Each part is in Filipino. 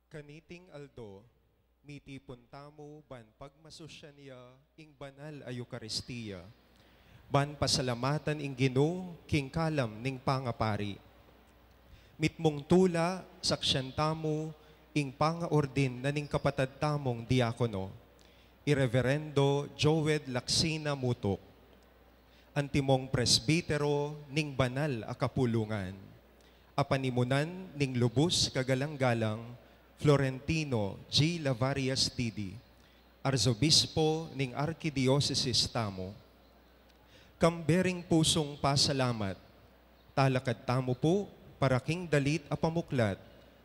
Kaniting Aldo, miti puntamo ban pagmasusya niya ing banal a Eucharistia. Ban pasalamatan ing Ginoo king kalam ning pangapari. Mitmong tula saksyantamo ing pangaordin na ning kapatad tamong diakono. Ireverendo Joed Laksina Mutok. Antimong presbitero ning banal a kapulungan. Apanimunan ning lubos kagalang-galang Florentino G. Lavarias Didi, Arzobispo ning Arkidiocese tamo. Kambering pusong pasalamat, talakad tamo po para king dalit a pamuklat,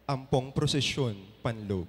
ampong prosesyon panlog.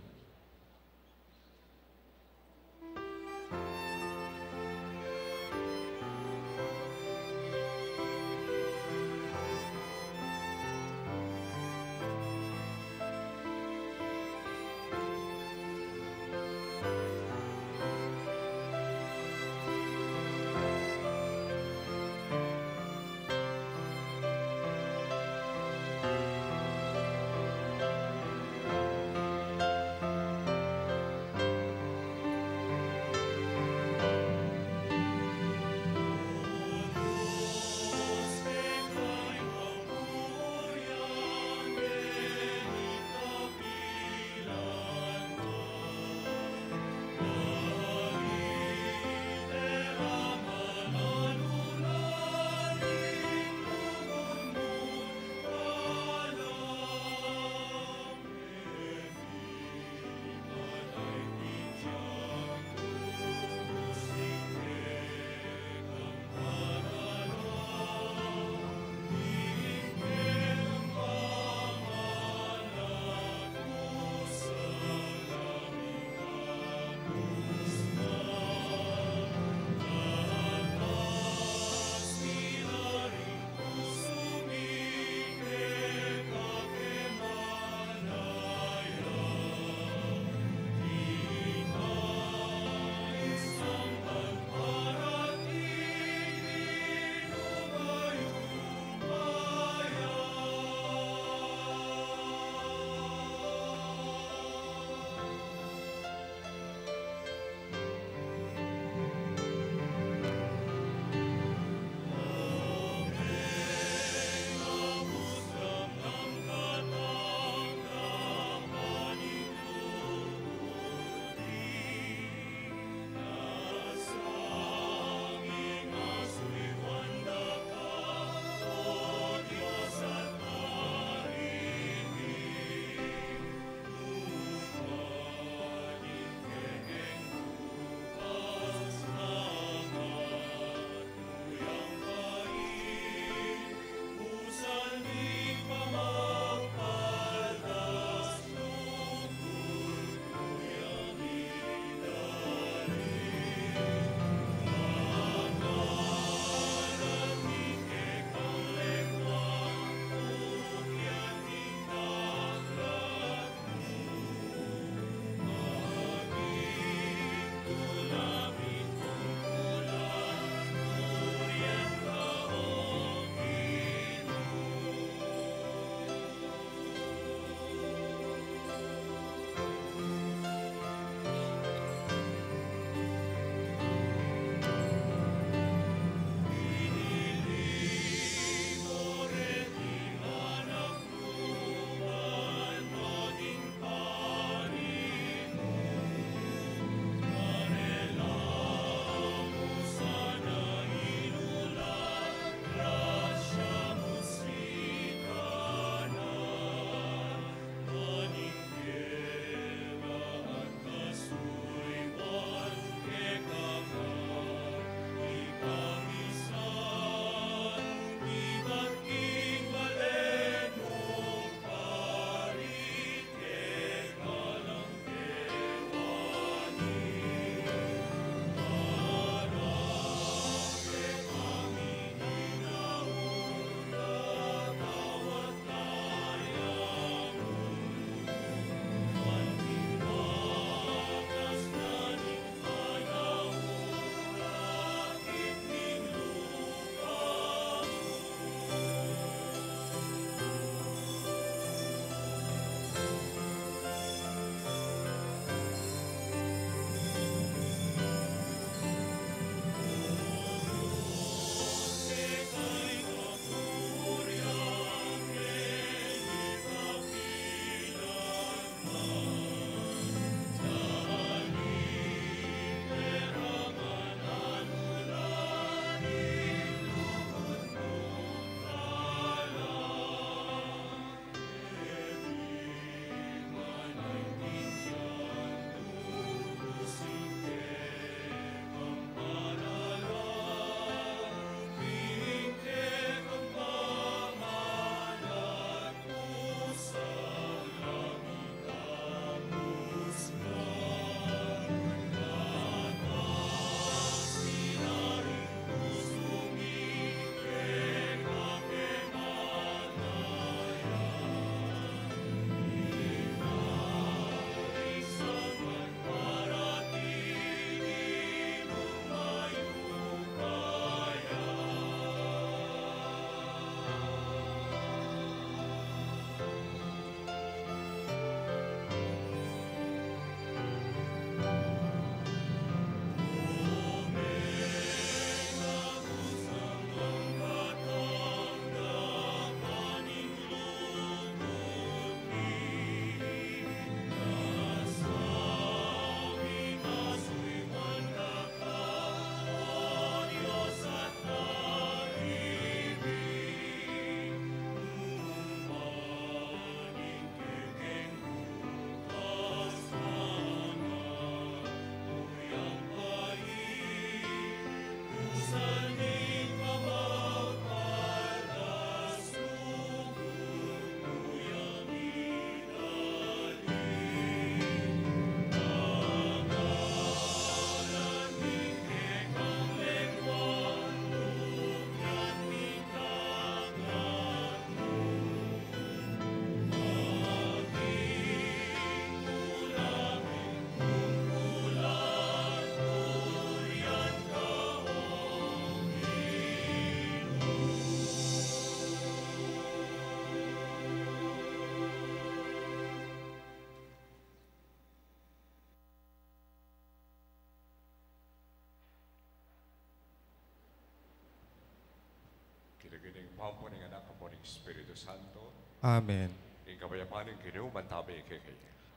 Pampo ng anak po ng Espiritu Santo, Amen. ing kapayapaan ng Ginoo, mantabi kay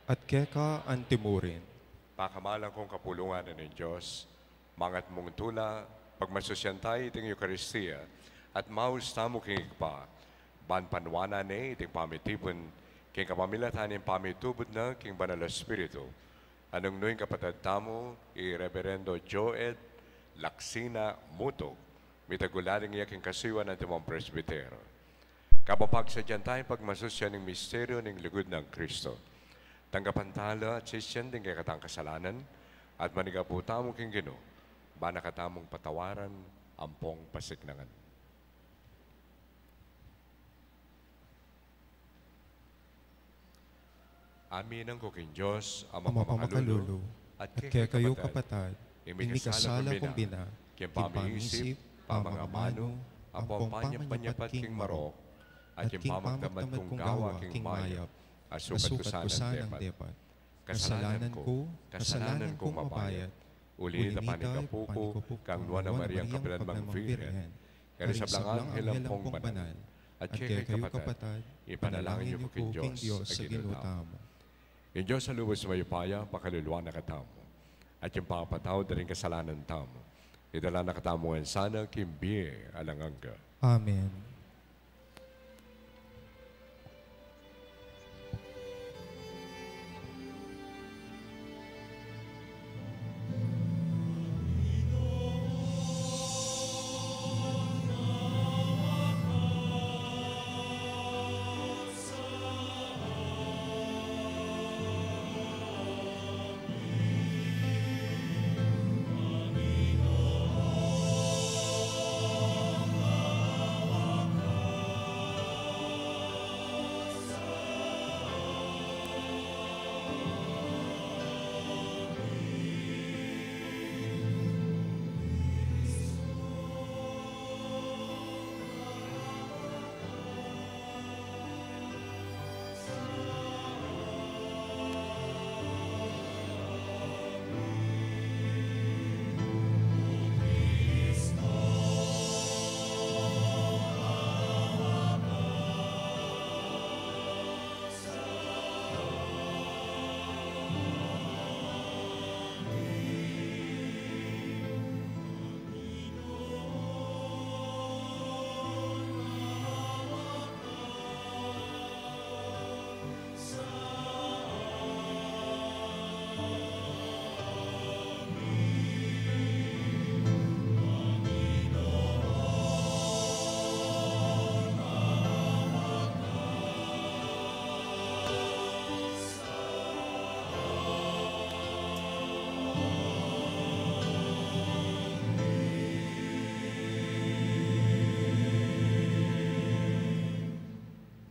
At keka antimurin. Pakamalang kong kapulungan ng Diyos, mangat mong tula, pagmasusyan tayo iting Eucharistia, at maus tamo king ikpa, ban panwana ne iting pamitipon, king kapamilatan ng pamitubod na king banal na Espiritu, anong nuing kapatid tamo, i-Reverendo Joed Laksina Muto, mitagularing iya king kasiwan ng timong presbitero. Kapapagsadyan tayo pagmasusyan ng misteryo ng lugod ng Kristo. Tanggapan tala at sisyan din kay katang kasalanan at manigaputa mo king Ginoo, ba nakatamong patawaran ampong pasiknangan. Amin ang kuking Diyos, Ama pamakalulu, at kaya kayo kapatad, imikasala kong bina, kiyang pamiisip, pamangamano, ampong panyapanyapat king marok, at yung pamagdamad kong gawa king mayap, asukat ko sanang depat. Kasalanan kong mapayat, uli na panikapuko, kang Nuana Mariang Kapitan Mang Virgen, kaya sa blangang hilampong banal, at kaya kayo kapatad, ipanalangin niyo king Diyos sa ginutamo. Yung Diyos sa lubos mayupaya, pakaluluwa na katamo, at yung papataw na rin kasalanan tamo, idala na katamuan sana kimbi alanganga. Amen.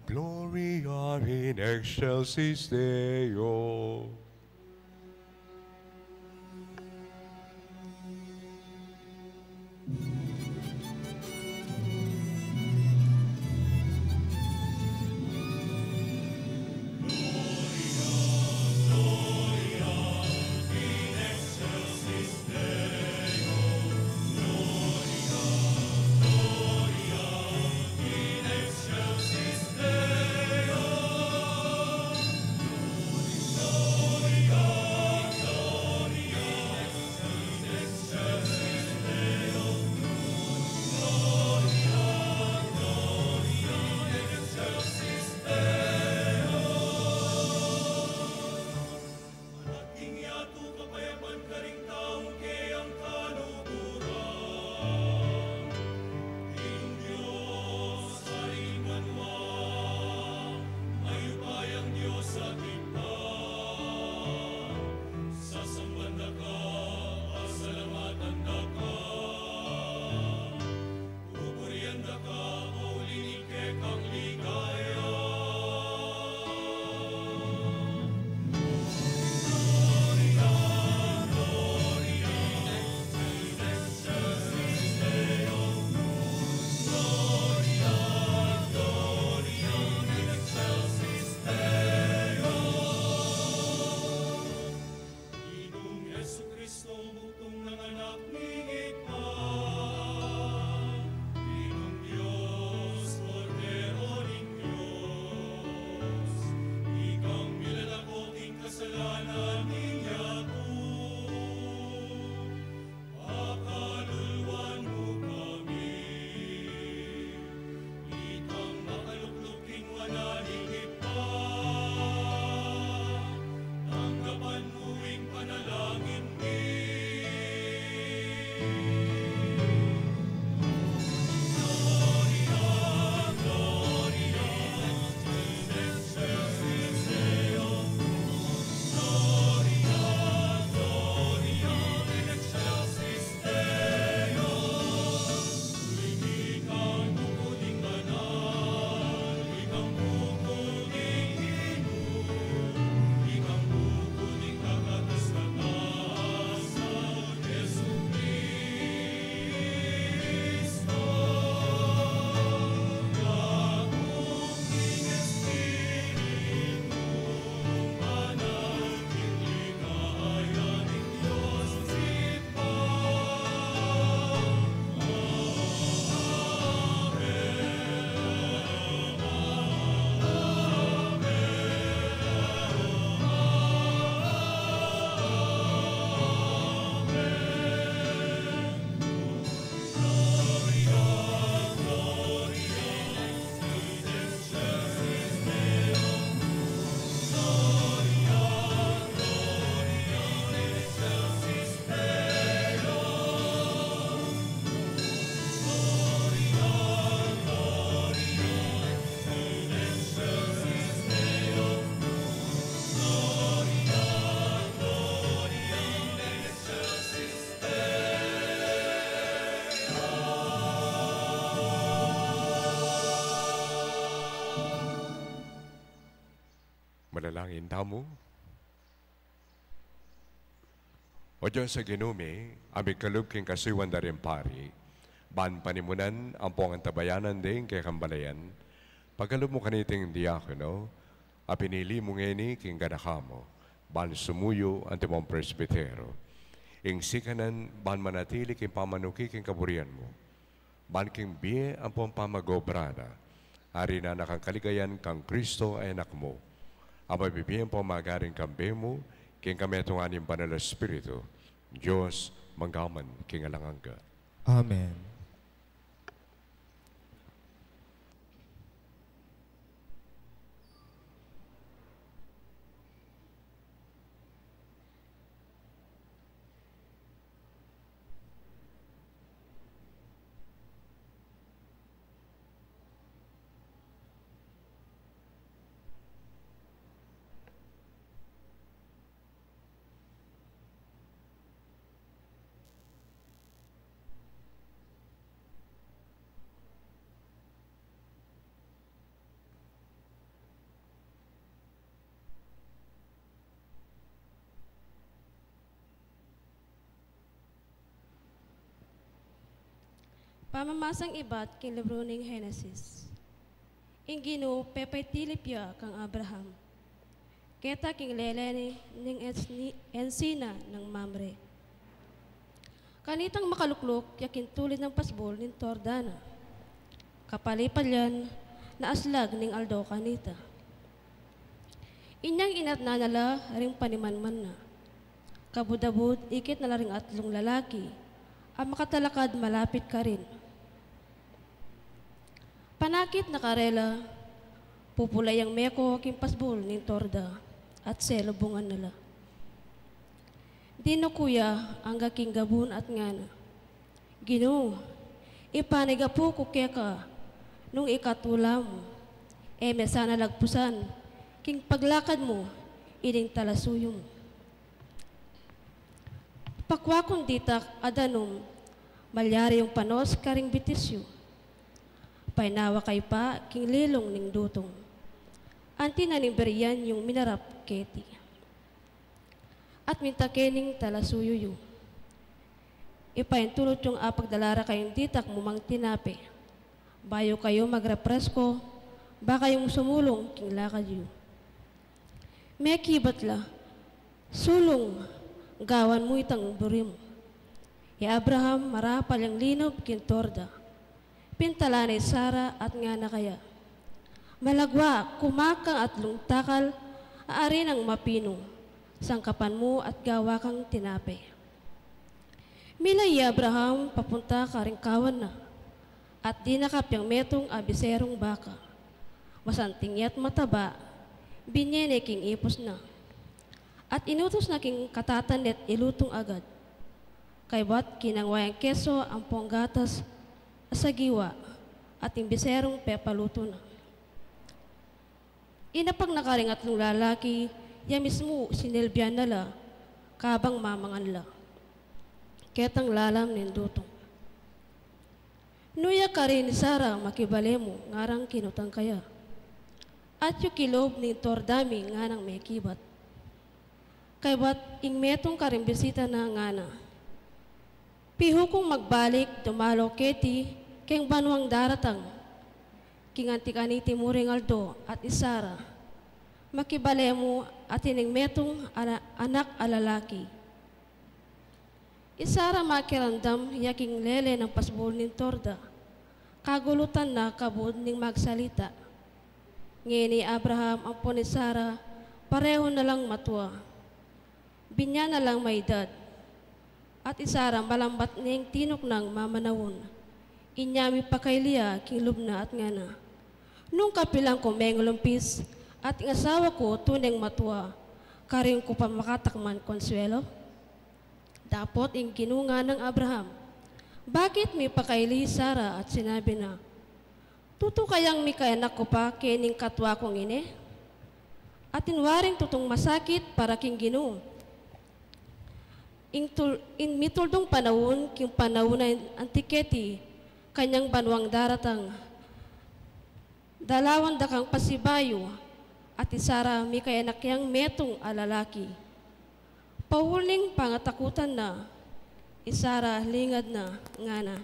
Gloria in excelsis Deo. tamo. O Diyos sa ginumi, amig kalub king kasiwan da rin pari, ban panimunan ang puang tabayanan din kay kambalayan, pagkalub mo kaniting diakono, a pinili mo ngeni king ganakamo, ban sumuyo ang timong presbitero. Ing sikanan, ban manatili king pamanuki king kaburian mo, ban king biye ang puang pamagobrana, ari na nakangkaligayan kang Kristo ay anak mo, ang mabibiyan po magaring kambe mo, king kami atunganin banal na Espiritu, Diyos, manggaman, king alangangga. Amen. Pamamasang ibat king libro ning Henesis. Ing Ginoo pepay tilipya kang Abraham. Keta king leleni ning ensina ng Mamre. Kanitang makaluklok yakin tulid ng pasbol ning Tordana. Kapalipalyan na aslag ning aldo kanita. Inyang inat na nala ring panimanman na. Kabudabud ikit na ring atlong lalaki. Ang makatalakad malapit ka rin. Panakit na karela, pupulay ang meko king pasbol ning Torda at selubungan nila. Dino kuya ang gaking gabun at ngana. Ginoo, ipanigapu ko kaya ka nung ikatula mo. Sana lagpusan, king paglakad mo, ining talasuyo mo. Pakwakong ditak adanum, malyari yung panos karing bitisyo. Painawa kay pa, king lilong ning dutong. Anti na beriyan yung minarap keti. At mintakening talasuyuyo. Ipaintulot yung apagdalara kayong ditak mumang tinape. Bayo kayo magrepresko, baka yung sumulong king lakadyo. May kibatla, sulong, gawan mo itang burim. Abraham marapal yung linob king Torda. Pintala ni Sara at nga na kaya. Malagwa, kumakang at lungtakal, aari ng mapino, sangkapan mo at gawa kang tinape. Milay Abraham, papunta ka rin kawan na, at di nakapyang metong abiserong baka. Masanting at mataba, binyene king ipos na. At inutos na king katatanet ilutong agad. Kay ba't kinangwayang keso ang ponggatas sa giwa at imbiserong pepaluto na. Inapag nakaringat ng lalaki, ya mismo sinilbiyan nala, kabang mamangan la. Ketang lalam nindutong. Nuya ka rin ni Sara makibale mo, ngarang kinutang kaya. At yung kilob ni Tordami nga nang may kibat. Kay ba't ingmetong ka rin bisita na nga na. Piho kong magbalik, dumalo keti, keng banwang daratang, kingantikaniti muring aldo at Isara, makibale mo at ining metong anak alalaki. Isara makirandam yaking lele ng pasbol ning Torda, kagulutan na kabud ning magsalita. Ngini Abraham ang po ni Sara, pareho na lang matwa. Binya na lang may edad. At Isara malambat niyang tinok ng mamanawon. Inyami pa kay Lia, king lubna at ngana. Nung kapilang ko mengulumpis, at ang asawa ko tuneng matwa, karing ko pa makatakman konsuelo. Dapot ang ginunga ng Abraham, bakit may pa kay Lia Sara at sinabi na, tuto kayang may kaanak ko pa kining katwa kong ine? At inwaring tutong masakit para king Ginoo. In mituldong panahon, king panahon na antiketi, kanyang banwang daratang. Dalawan dakang pasibayo, at isara mi kay anak yang metong alalaki. Pauling pangatakutan na, isara lingad na ngana,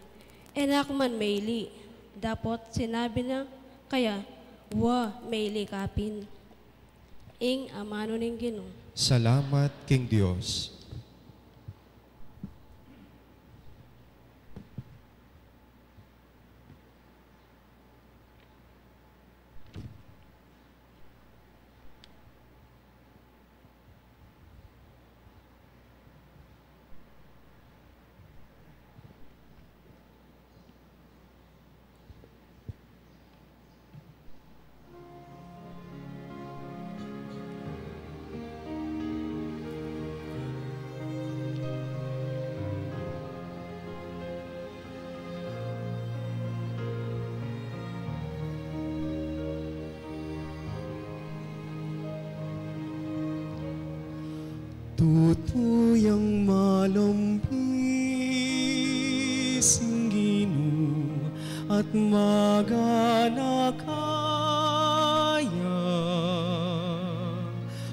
enak man maili. Dapat sinabi na kaya, wa maili kapin. Ing amano ning Ginoo. Salamat king Dios. Tutuyang malumbising Ginoo at maganakaya,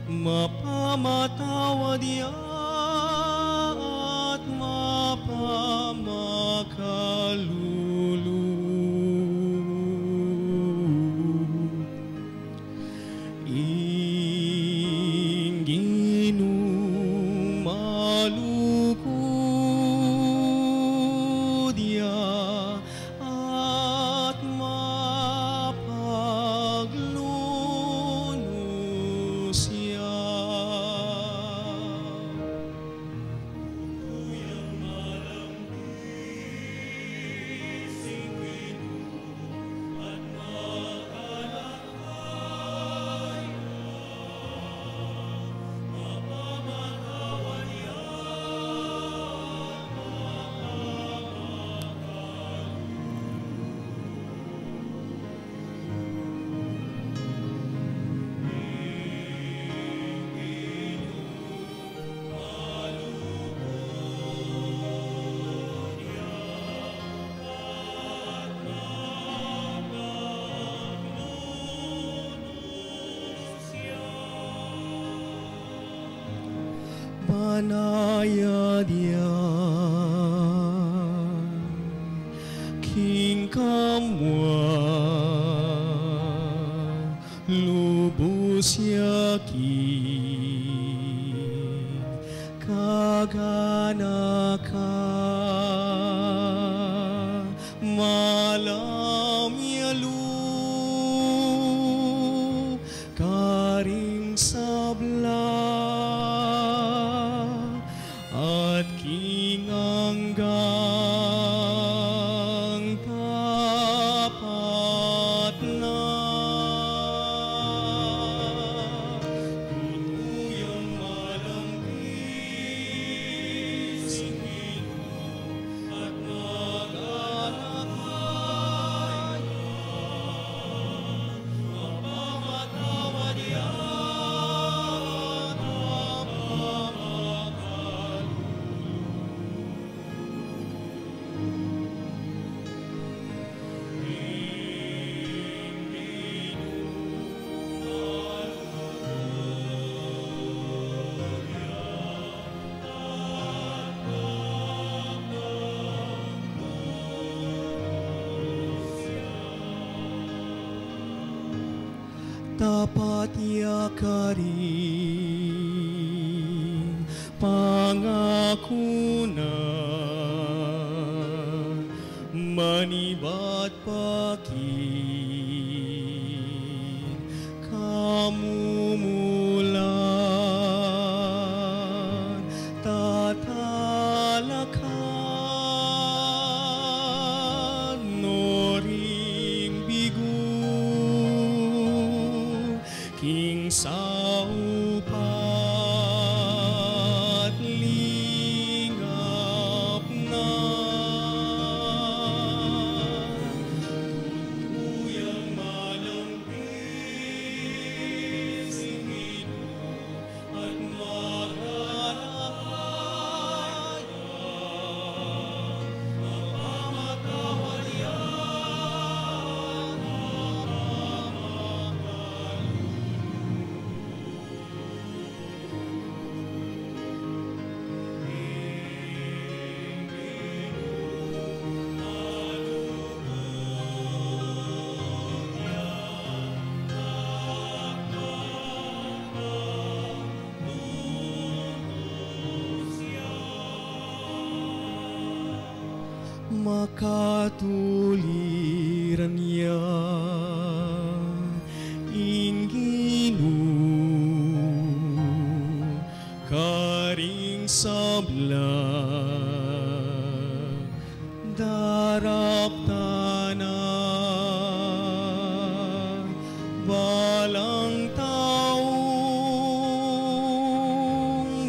mapamatawad ya at mapamakalulu. Banayad yan, King Kamwa, lubos yakin, kaganaka, malam yalu, karing sabla, at kinanggang tapat na tutuyang malampising Ginoo at maganakaya, mapamatawad yan. Tapat yakarin pangako na manibat pakin kamumulan tatalakan noring bigu King saupat lingap na makatuliran niya inginu karing sabla darap tanah balang taong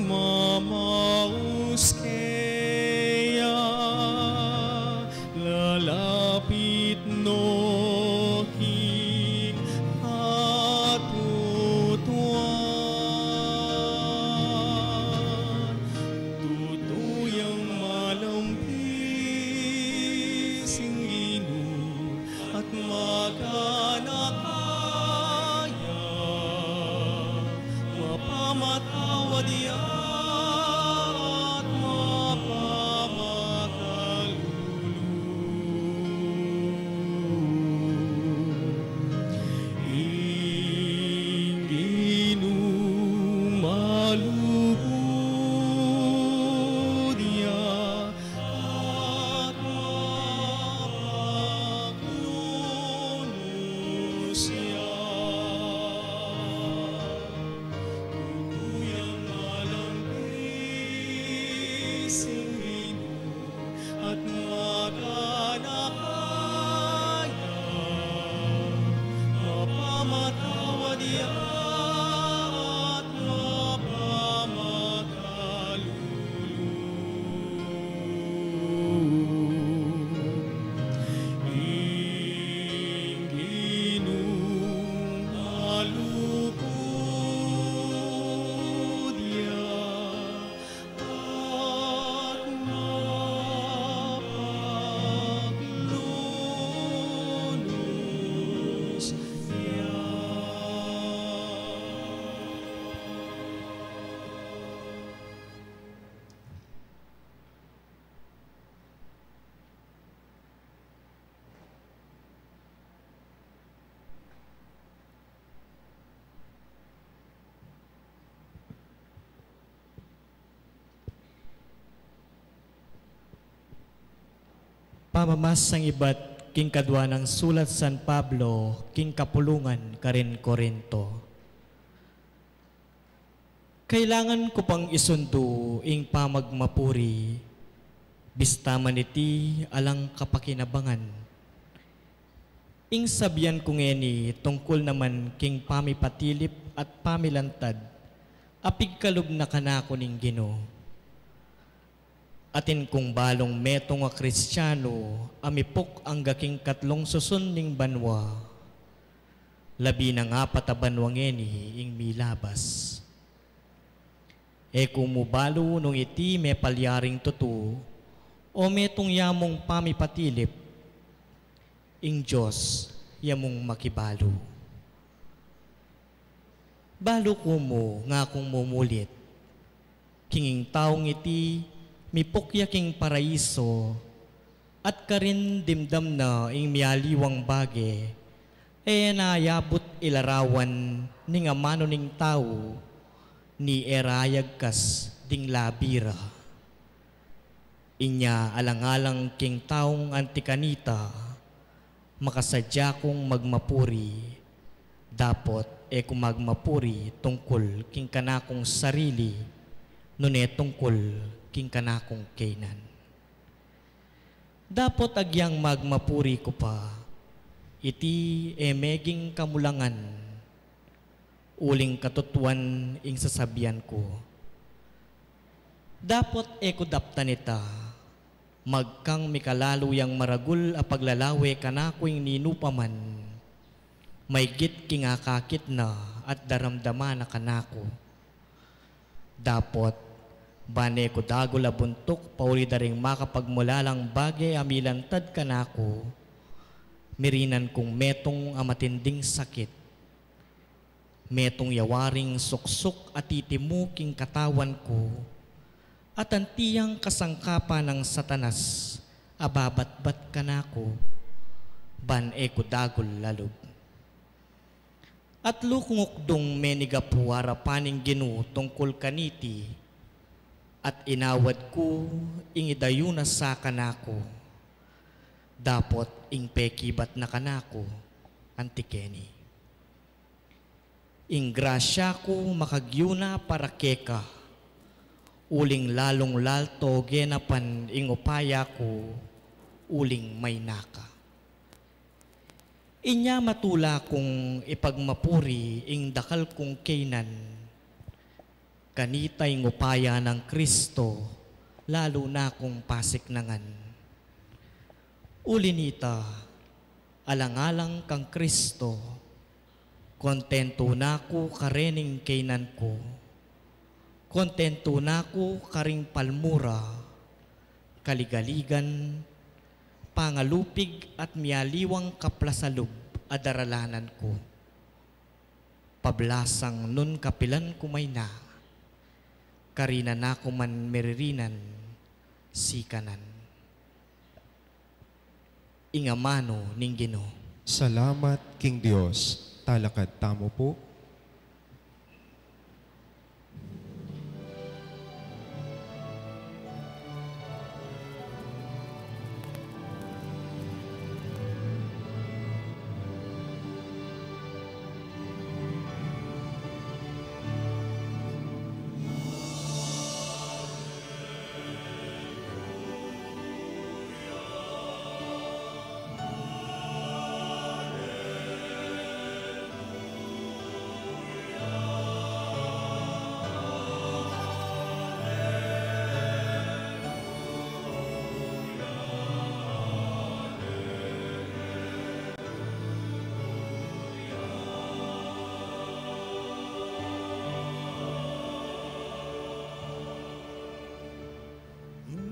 mamaus kaya lalapit no king katutuan tutuyang malampis inginu at maganakaya mapamatawad at mapamakalulu inginu malubod at mapaglunus tutuyang malampis inginu at maganakaya mapamatawad at mapamakalulu inginu malubod at mapaglunus Pamamasang iba't king kadwa ng sulat San Pablo, king kapulungan karin Korinto. Kailangan ko pang isundo ing pamagmapuri, bistaman iti alang kapakinabangan. Ing sabiyan ko ngeni tungkol naman king pamipatilip at pamilantad, apig kalub na kanako ning Ginoo. Atin kung balong metong nga Kristiyano, amipok ang gaking katlong susun ning banwa. Labi na nga patabanwa ngeni ing milabas. E kung mubalo nung iti may palyaring tutu, o metong yamong pamipatilip, ing Diyos yamong makibalo. Balo ko mo nga kung mumulit, kinging taong iti mipukya king paraiso at karin dimdam na ing mialiwang bage e nayabot ilarawan ning amano ning tao ni erayag kas ding labira. Inya alang-alang king taong antikanita makasadya kong magmapuri dapot e kung magmapuri tungkol king kanakong sarili nune tungkol king kanakong kainan. Dapot agyang magmapuri ko pa, iti emeging kamulangan, uling katutuan ing sasabian ko. Dapot ekudapta nita, magkang mikalaluyang maragul a paglalawe kanako ing ninupaman, may git king akakit na at daramdama na kanako. Dapot bane ko dagol a buntok, pauli daring makapagmulalang bagay amilantad kanako, mirinan kong metong amatinding sakit, metong yawaring suksok at titimuking katawan ko, at antiyang kasangkapa ng satanas, ababat-bat kanako, ban ko dagol lalog. At lukungukdong menigapuara paning Ginoo tungkol kaniti, at inawad ko ing idayuna sa kanako, Dapot ing pekibat na kanako, antikeni. Ing grasya ko makagyuna para keka, uling lalong lalto genapan ing upaya ko, uling may naka. Inya matula kong ipagmapuri ing dakal kong kainan, kanitay ngupaya ng Kristo, lalo na kong pasiknangan. Ulinita, alang-alang kang Kristo, kontento na ko karening kainan ko, kontento na ko karing palmura, kaligaligan, pangalupig at mialiwang kaplasalub adaralanan ko. Pablasang nun kapilan kumay na, karina na ko man meririnan, sikanan. Ingamano ning Ginoo. Salamat King Dios. Talakad tamo po.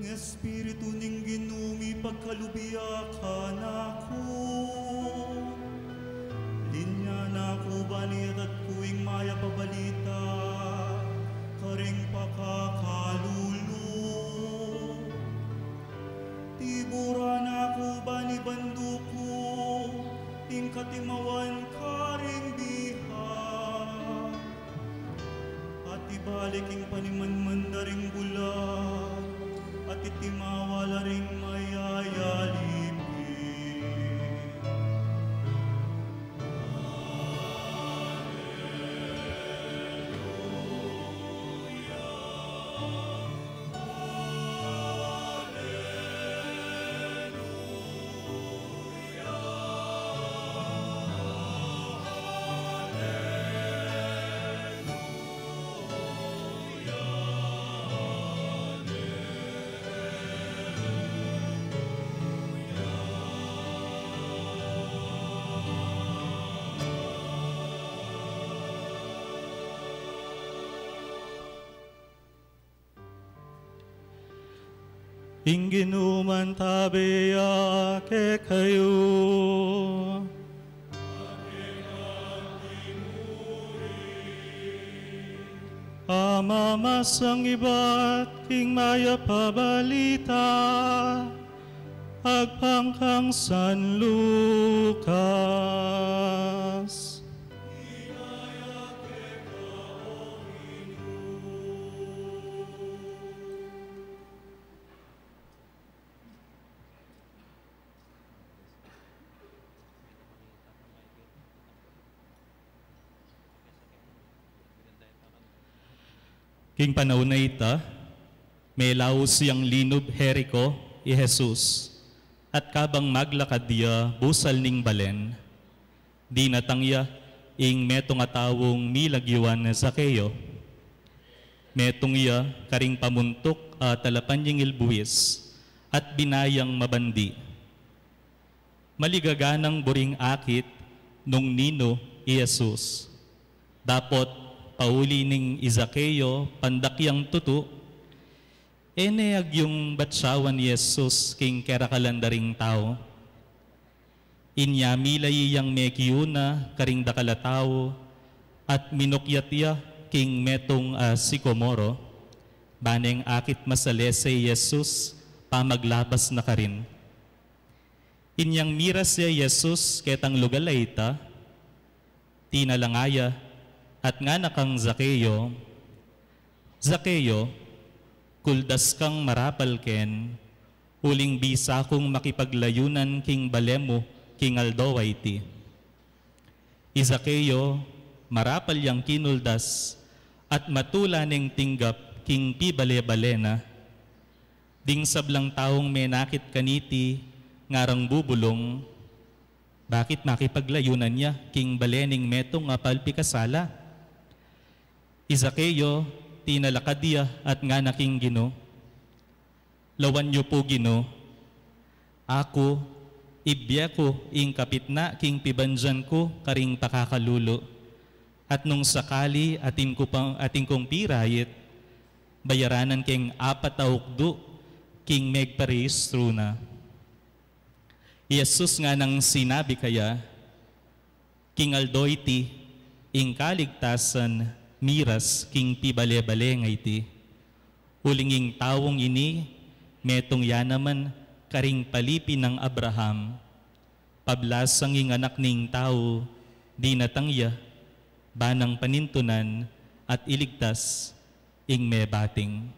Espiritu ning ginumi pagkalubiakan ako. Linya na ko banit at kuing maya pabalita, karing pakakalulo. Tiburan ako bani banduko, ing katimawan karing biha. At ibalik ing panimanman daring bulan, at itimawala ring mayayalipi. Inginuman tabiya ke kayo. Amamasang iba't king maya pabalita, agpangkang San Lucas. King panahon na ita, may laos siyang linub Jericho i Jesus, at kabang maglakad dia busal ning balen, di natangya ing metong atawong milagyuan na Zakeo. Metong iya karing pamuntok talapan yung ilbuwis at binayang mabandi. Maligaganang buring akit nung nino i Jesus. Dapot pauli ning Zakeo pandakyang tutu, ag yung batsawan ni Jesus king kerakalandaring tao. Inya milay yang mekiuna karing dakalatao at minukyatya king metong sikomoro, baneng akit masalese Jesus pamaglabas na karin. Inyang miras ya Jesus ketang lugalayta, tinalangaya, at nga nakang Zakeo, Zakeo, kuldas kang marapal ken, Uling bisa kong makipaglayunan king balemo king aldowayti. Izakeo, marapal yang kinuldas, at matula ning tinggap king pibale-balena. Ding sablang taong may nakit kaniti, ngarang bubulong, bakit makipaglayunan niya king balening metong nga palpikasala? Izakeo, tinalakadya at nga naking Gino. Lawan niyo po Gino, ako, ibya ko ing kapitna king pibanjan ko karing pakakalulo. At nung sakali ating kong pirayit, bayaranan king 4 king megparehistro na. Jesus nga nang sinabi kaya, king aldoyti, ing kaligtasan, miras king pibale-bale ngayti. Ulinging tawong ini, metong yanaman, karing palipi ng Abraham, pablasang ing anak ning tao, di natangya, banang panintunan, at iligtas, ing mebating.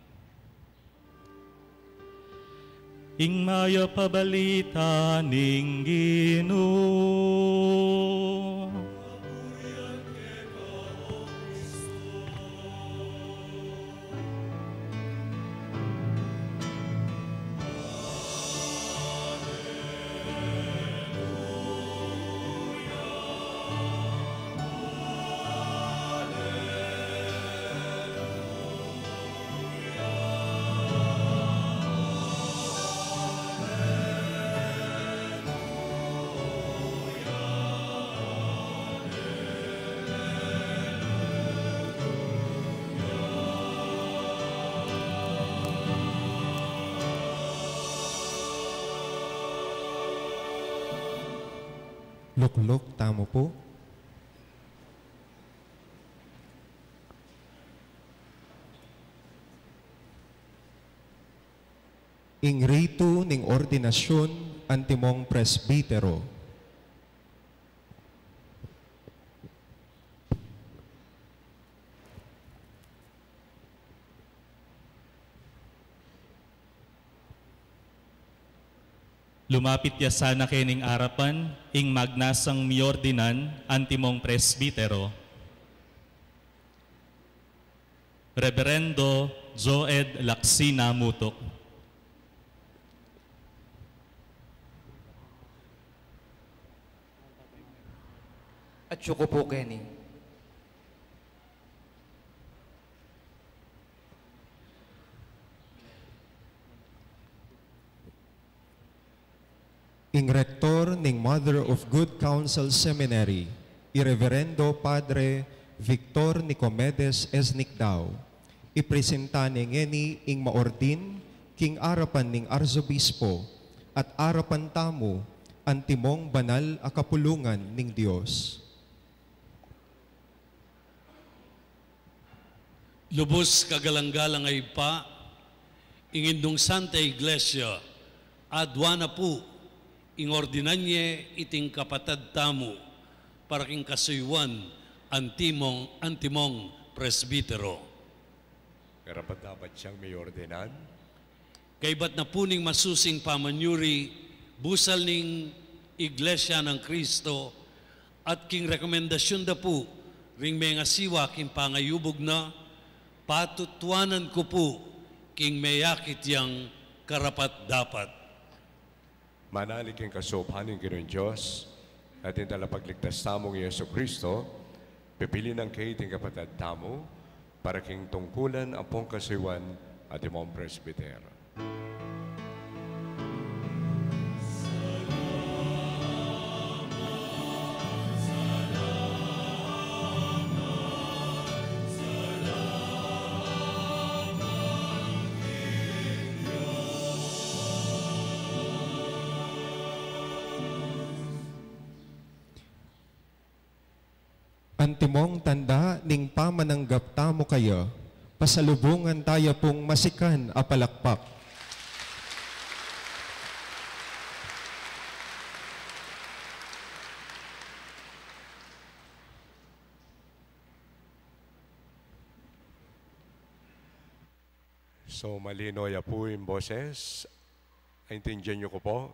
Ing maya pabalita ning Ginoo. Luklok, tamo po. Ing rito ning ordinasyon antimong presbitero. Lumapit ya sana kening arapan, ing magnasang miordinan, antimong presbitero. Reverendo Joed Laksina Mutok. At syuko po, Kenny. Ing rektor ning Mother of Good Counsel Seminary, Irreverendo Padre Victor Nicomedes Esnicdao, ipresenta ngeni ing maordin king arapan ning Arzobispo at arapan tamo antimong banal a kapulungan ning Dios. Lubos kagalang-galang ay pa, ingindong Santa Iglesia, adwana po, ing ordinanye iting kapatad tamo, para king kasuywan, antimong presbitero. Karapat dapat siyang may ordinan. Kay ba't na puning masusing pamanyuri, busal ning Iglesia ng Kristo, at king rekomendasyon da po, ring may ngasiwa king pangayubog na, patutuanan ko po, king mayakit yang karapat dapat. Manalig king kasophaning Ginoong Diyos, at yung talapagligtas tamong Yeso Kristo, pipili ng kayo ting kapatid tamo, para king tungkulan ang pong kasiwan at imong presbitero. Antimong tanda ning pamananggap tamo kaya, pasalubungan tayo pong masikan a palakpak. So malino ya po yung boses Naintindihan niyo ko po?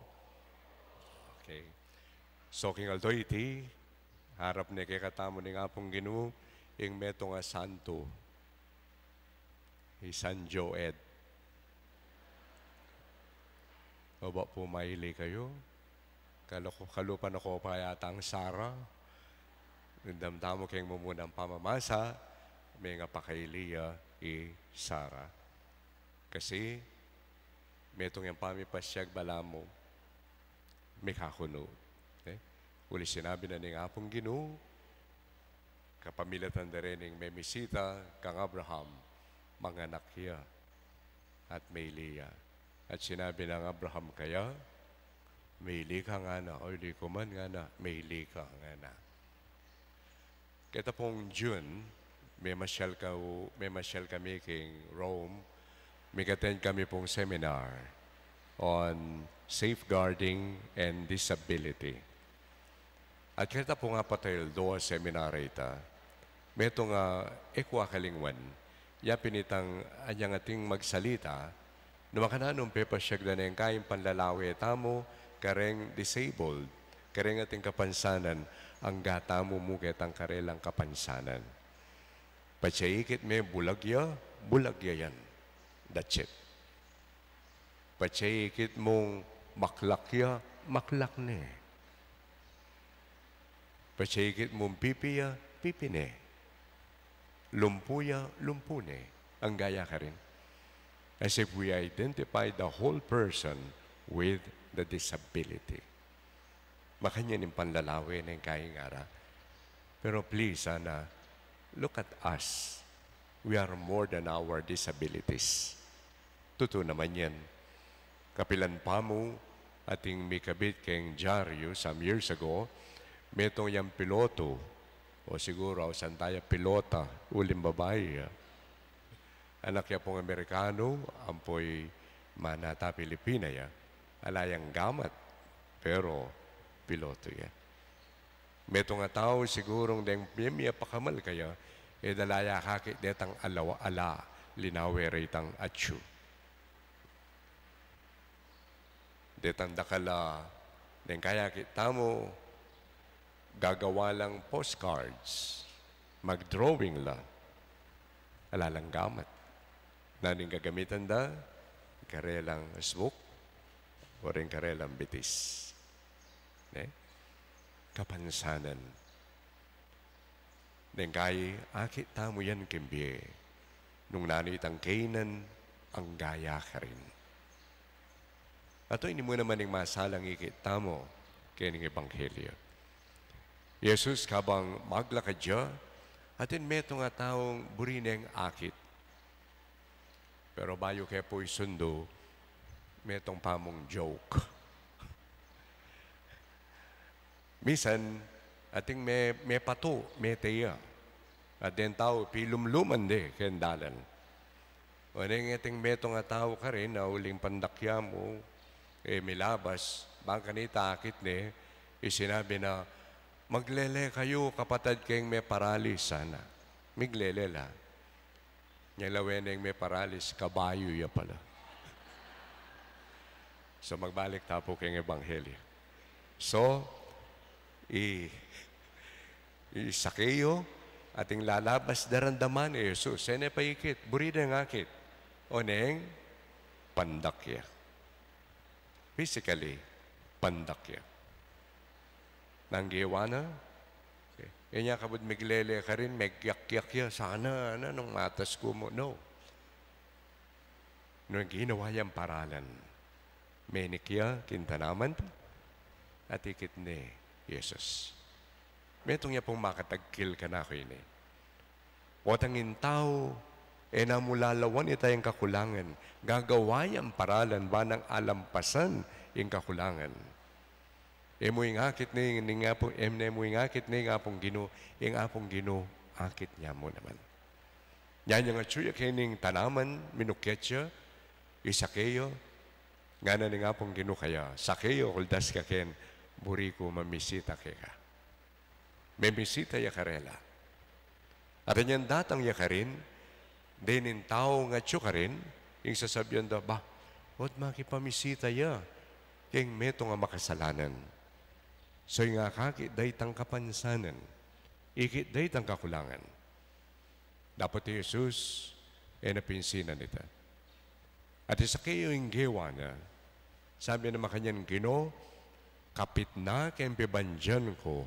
Okay. So, king aldo iti, harap ni kay katamo ni nga pong Ginoo, ing meto nga santo, San Joed. O ba po maili kayo? Kalupan ako pa yata ang Sara. Nandamdamo kayong mumunang pamamasa, may nga pakailiya Sara. Kasi, metong yung pamipasyag balamo, may kakuno. Uli sinabi na ni Apong Ginoo, kapamilatan na rin may misita kang Abraham, mga nakya at may Leah. At sinabi ng Abraham kaya, may ka nga na, o di ko man nga na, may ka nga na. Kita pong June, may masyal kami king Rome, may attend kami pong seminar on safeguarding and disability. At kita po nga patail doon seminar ita, may ito nga ekwa kalingwan, ya pinitang anyang ating magsalita, numakananong pepasyag na yung kayang panlalawi tamo, kareng disabled, kareng ating kapansanan, ang gata mo mukit ang karelang kapansanan. Patsayikit may bulagya yan. That's it. Patsayikit mong maklakya, maklak ne. Patsayikit mong pipiya, pipine. Lumpuya, lumpune. Ang gaya ka rin. As if we identify the whole person with the disability. Makanya ng panlalawin ng kaingara. Pero please, sana, look at us. We are more than our disabilities. Totoo naman yan. Kapilan pa mo, ating may kabit kayong dyaryo some years ago, may itong yung piloto, o siguro, saan tayo pilota, uling babae. Anak niya pong Amerikano, ampoy manata Pilipina ya, alayang gamat, pero piloto yan. May itong nga tao, sigurong deng piyemya pakamal kaya, dalaya kakit detang alawa-ala, linawe retang atsu. Detang dakala, deng kaya kita mo, gagawa lang postcards, mag-drawing lang, alalang gamat. Naning gagamitan da, karelang smoke, o rin karelang bitis. Kapansanan. Neng kay, akit tamo yan kimbiye. Nung nanitang kainan, ang gaya ka rin. Ato ini mo naman yung masalang ikit tamo kaya ng Ebanghelyo. Jesus kabang maglakad siya, atin meto nga taong burineng akit. Pero bayo kaya po'y sundo, metong pamong joke. Misan, ating may pato, may teya. At den tao, pilumluman de, kendalan. O nang ating metong nga tao ka rin, na uling pandakya mo, milabas, bang kanita akit ne, isinabi na, maglele kayo, kapatid kayong may paralis sana. Miglele la. Nyalawen yung may paralis, kabayo ya pala. So magbalik tapo kayong Ebanghelyo. So, isakeyo, ating lalabas darandaman ni Jesus. Sene paikit, burida ng akit. O neng, pandakya. Physically, pandakya. Nanggiwa na, kanya kabud miglele ka rin, megyak-yak ya, sana, nung matas ko mo. No. Nung ginawa yung paralan, menikya, kintanaman, at ikit ni Jesus. Metong niya pong makatagkil ka na ko ini. Watangin tao, namulalawan itayang kakulangan, gagawa yung paralan ba ng alampasan yung kakulangan. Mo yung akit ni nga pong, mo yung akit ni nga pong Ginoo, yung apong Ginoo, akit niya mo naman. Yan yung atsuya kining tanaman, minukit siya, isakeyo, nga na ni nga pong Ginoo kaya, sakeyo, kuldas ka ken, buri ko mamisita ka. May misita ya karela. At yan datang ya karin, dinin tao nga tsu ka rin, yung sasabihan da, ba, Od makipamisita ya, keng meto nga makasalanan. So nga kakit day tang kapansanan, ikit day tang kakulangan. Dapat ni Jesus, napinsinan ita. At isa kayo yung gewa na, sabi naman kanyan, Gino, kapit na kayong pibandyan ko,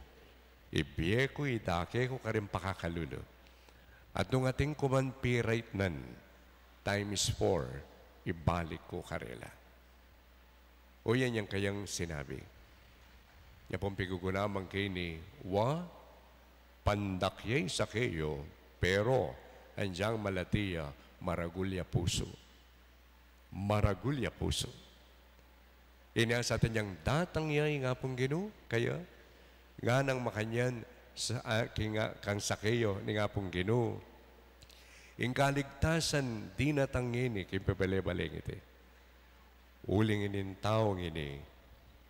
ibiye ko, idake ko ka rin pakakalulo. At nung ating kuman pirate nan, times 4, ibalik ko karela. O yan yung kayang sinabi. Yan pong pigugunamang kayo ni, pandakyay sa kayo, pero anjang malatiya, maragulya puso. Maragulya puso. Ina sa atin yung datang yay nga pong Ginoo, kaya nga nang makanyan sa kang sakeyo ni nga pong Ginoo. Ing kaligtasan di natangini kay pepele-baleng iti. Uling inin taong ini,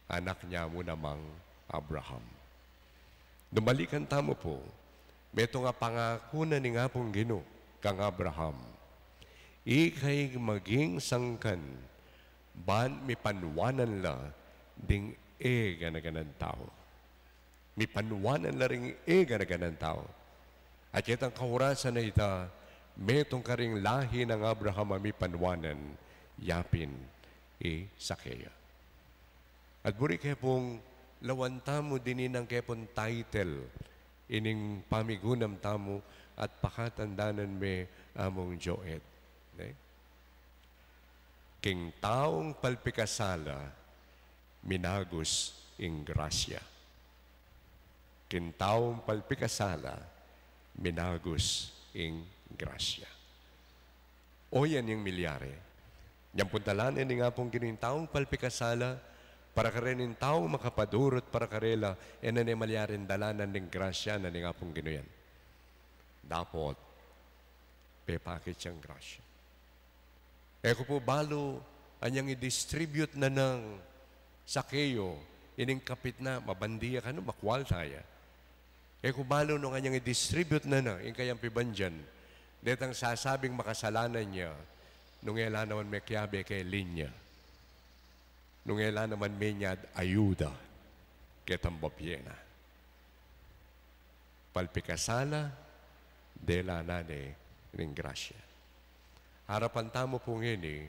anak niya mo namang Abraham. Dumalikan tamo po, meto nga pangako na ni nga pong Ginoo kang Abraham. Ikay maging sangkan, ban mi panwanan la, ding ganaganan tao. Mi panwanan la ring ganaganan tao. At itang kahurasan na ita, metong karing lahi ng Abraham mi panwanan, yapin, sakeya. At buri kayo pong lawan tamo dinin ang kayo pong title, ining pamigunam tamo at pakatandanan me among Joed. Okay? King taong palpikasala, minagos ing grasya. King taong palpikasala, minagos ing grasya. O yan yung milyare. Yan puntalan, ini nga pong taong palpikasala, para karenin taong makapadurot para karela, na ni malyarin dalanan ng grasya na ni nga pong ginuyan. Dapat, pepakit siyang grasya. Eko po balo, anyang i-distribute na ng sakeyo, ining kapit na, mabandiya ka no, makwal tayo. Eko balo nung anyang i-distribute na yung kayang pibandyan, detang sasabing makasalanan niya, nung ela naman may kiyabe kay linya. Nung ela naman may niyad ayuda kay tambabyena. Palpikasala, dela nane ng grasya. Harapan tamo po ngini,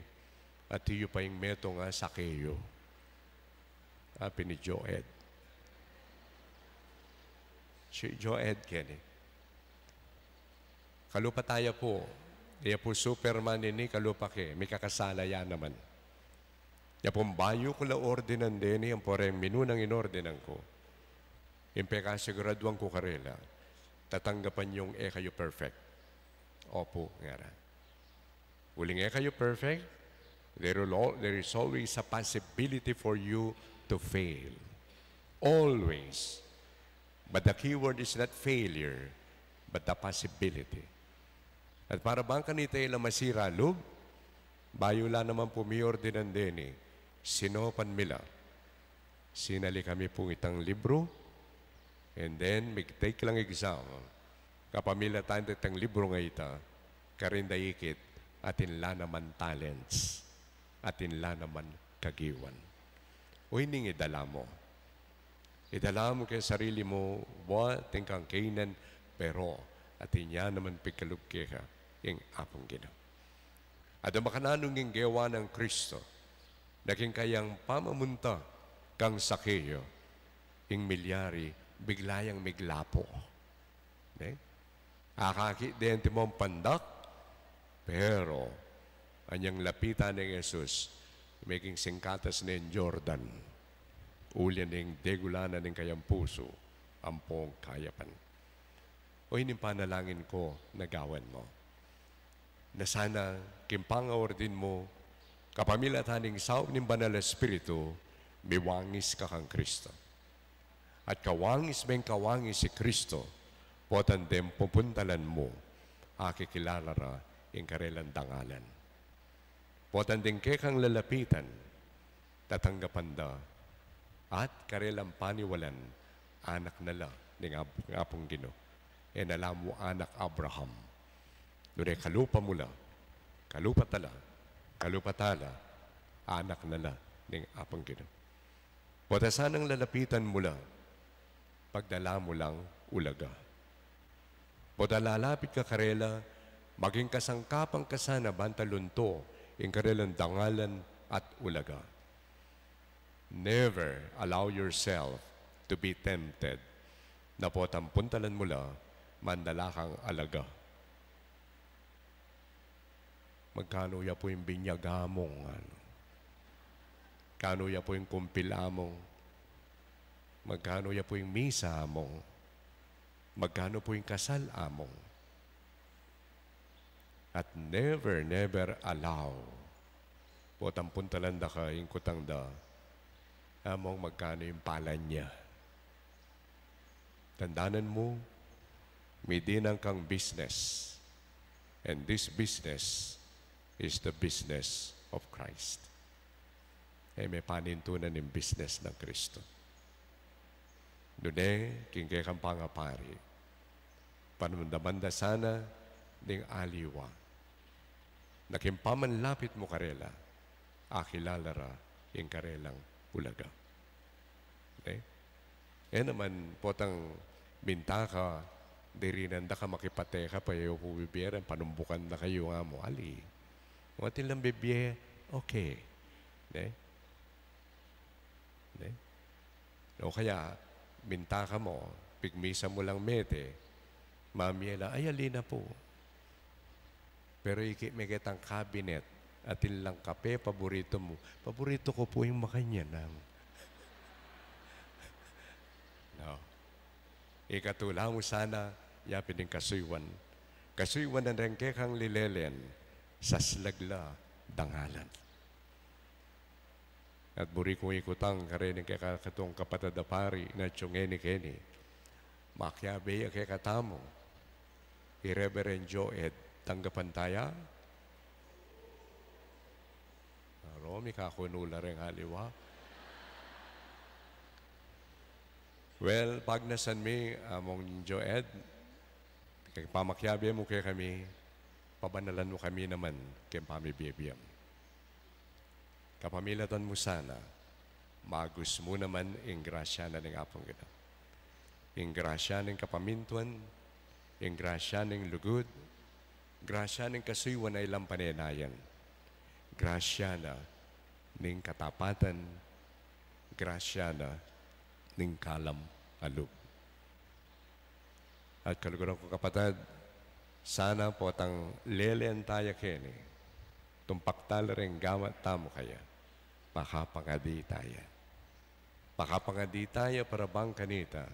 at iyo pa yung meto nga sakeyo. Api ni Joed. Si Joed kini. Kalupa tayo po. Iya po Superman ini kalupa ke. May kakasala yan naman. Ya pong bayo ko la ordinan din, ang poreng minunang inordinan ko. Impeka siguraduan ko karela, tatanggapan yung kayo perfect. Opo, ngara. Uling kayo perfect, there is always a possibility for you to fail. Always. But the key word is not failure, but the possibility. At para bang kanita ilang masira loob, bayo la naman pumiordinan din sinopan mila. Sinali kami pong itang libro, and then mag-take lang exam. Kapamila tayo itang libro nga ita, karinda ikit, atin la naman talents, atin la naman kagiwan. O hining idala mo. Idala mo kay sarili mo, tingkang kainan, pero atin niya naman pikalugke ka, yung apong ginaw. At ang makananong yung gawa ng Kristo, naging kayang pamamunta kang sakeyo, yung milyari, biglayang miglapo. Okay? Akaki din timong pandak, pero anyang lapitan ng Jesus, making singkatas ng Jordan, ulian ng degulanan ng kayang puso, ampong kayapan. O ining panalangin ko, nagawan mo. Na sana, kimpangawar din mo, kapamilataning saog ng Banal Espiritu, miwangis ka kang Kristo. At kawangis may kawangis si Kristo, potandem pupuntalan mo, akikilala ra yung karelang dangalan. Potandeng kekang lalapitan, tatanggapan da, at karelang paniwalan, anak nala ng apong Ginoo. Nala mo anak Abraham. Doon kalupa mula, kalupa tala, anak nala ning apang Ginoo. Potasanang lalapitan mo la, pagdala mo lang ulaga. Pota lalapit ka karela, maging kasangkapang kasana bantalunto, in karelang dangalan at ulaga. Never allow yourself to be tempted na potang puntalan mo la, mandalakang alaga. Magkano ya po yung binyagamong, kano ya po yung kumpilamong, magkano ya po yung misa among, magkano po yung kasal among. At never allow, potang puntalan da ka, yung kutang da, among magkano yung palan niya. Tandanan mo, may dinang kang business. And this business is the business of Christ. May panintunan ng business ng Kristo. Doon kingkay kang pangapari. Panundamanda sana ding aliwa. Nakimpamanlapit mo karela, akilalara yung karelang ulaga. Naman potang binta ka, dirinan da ka makipateka pa yung pubibiyaran, panumbukan na kayo nga mo, ali. Matin lang bibye, okay. O kaya, binta ka mo, pigmisa mo lang mete, mamiela, ay alina po. Pero may kitang cabinet, atin lang kape, paborito mo. Paborito ko po yung makanyanang. No. Ikatula mo sana, yapin ng kasuywan. Kasuywan na rin kang lilelen, sa slagla, dangalan. At buri kong ikutang karinig kay katong kapatadapari na tiyongeni-keni. Makyabe kay katamo. I-Reverend Joed, tanggapan taya. Romi kakunula rin haliwa. Well, pag nasan mi, among Joed, kay pamakyabe mo kay kami, pabanalan mo kami naman kay pamibibiyam. Kapamilatan mo sana, magus mo naman ang grasya na ng apong gina. Ang grasya ng kapamintuan, ang grasya ng lugod, grasya ng kasuywan ay ilang panenayan, grasya na ng katapatan, grasya na ng kalam alub. At kaluguran ko kapatid, sana po tang lelean tayo kini, tumpaktal rin gamat tamo kaya, makapangadi tayo. Makapangadi tayo para bang kanita,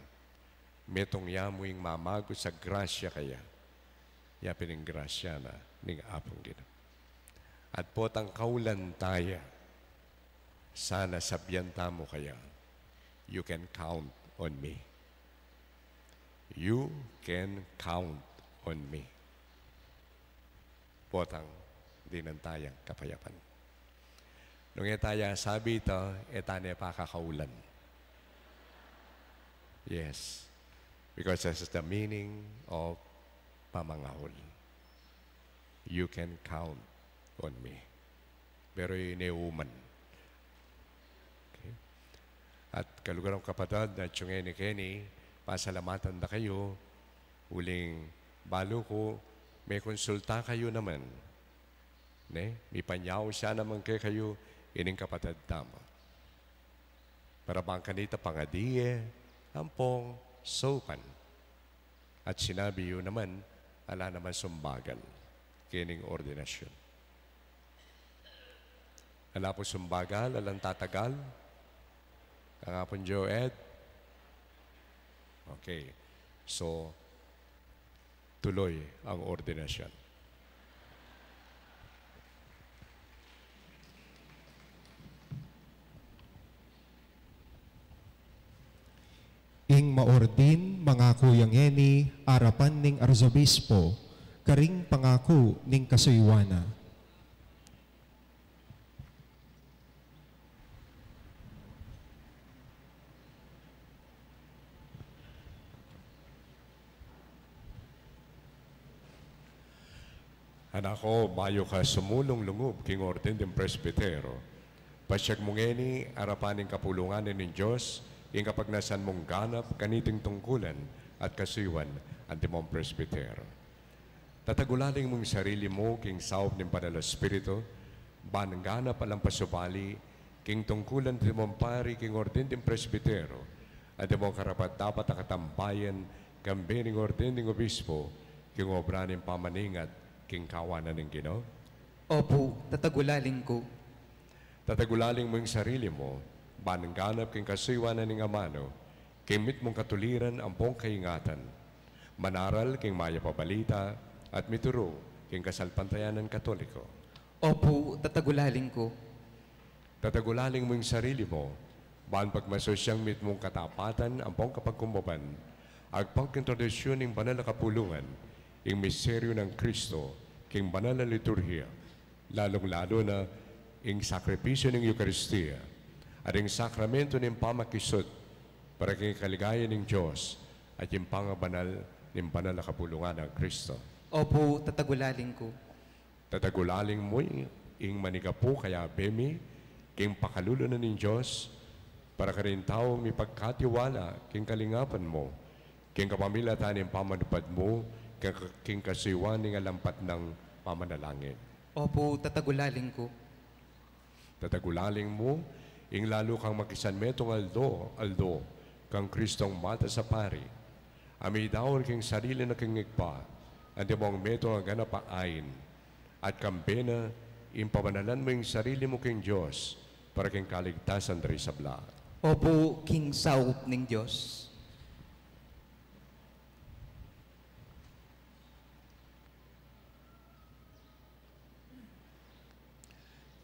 metong yamuing mamago sa grasya kaya, yapin ng grasya na ning apong gina. At po tang kaulan tayo, sana sabyan tamo kaya, you can count on me. You can count on me. Potang dinantayang kapayapan. Nung etaya sabi ito, etanya pa kakaulan. Yes. Because this is the meaning of pamangahol. You can count on me. Pero ineuman. Okay. At kalugarang kapatid na tiyongeni-keni, pasalamatan na kayo, uling balo ko, may konsulta kayo naman. May panyaw siya naman kayo, ining kapatid tama. Para bang kanita pangadiye, ampong, sopan. At sinabi yun naman, ala naman sumbagal, kining ordinasyon. Ala po sumbagal, alang tatagal, kangapon Joed. Okay, so, tuloy ang ordinasyon. Ing maordin mga kuyang eni arapan ning arzobispo, karing pangako ning kasuywana. Anak ko, bayo ka sumulong lungob king orden ng presbitero, Pasyag mong eni, arapaning kapulunganin ng Diyos, yung kapag nasan mong ganap, kaniting tungkulan at kasiwan, antimong presbytero. Tatagulaling mong sarili mo, king saop ng Banal na Espiritu, banganap alang pasubali, king tungkulan di mong pari, king orden ng presbytero, at mong karapat dapat akatambayan, kambining orden ng obispo, king obra ng pamaningat, king kawanan ng Ginoo. Opo, tatagulaling ko. Tatagulaling mo yung sarili mo, banganap king kasiwanan ng amano, kimit mong katuliran ang pong kaingatan, manaral king maya pabalita, at mituro king kasalpantayanan katoliko. Opo, tatagulaling ko. Tatagulaling mo yung sarili mo, baan pagmasosyang mit mong katapatan ang pong kapagkumbaban, agpang introdusyon ng banal na kapulungan, yung misteryo ng Kristo, king banal na liturhiya, lalong-lalo na yung sakripisyo ng Eucharistia, at yung sakramento ng pamakisot, para king kaligayan ng Diyos, at yung pangabanal ng banal na kapulungan ng Kristo. Opo, tatagulaling ko. Tatagulaling mo ing manigapo kaya bemi, king pakalulo na ng Diyos, para ka rin tao may pagkatiwala, king kalingapan mo, king kapamilatan ng pamanupad mo, king kasiwan ng alampat ng pamanalangin. Opo, tatagulaling ko. Tatagulaling mo, ing lalo kang makisanmetong aldo, kang Kristong mata sa pari. Ami daon king sarili na king igpa, andi mong meto ang ganap ain, at kambena, impamanalan mo yung sarili mo king Diyos, para king kaligtasan dari sa bla. Opo, king saup ng Diyos.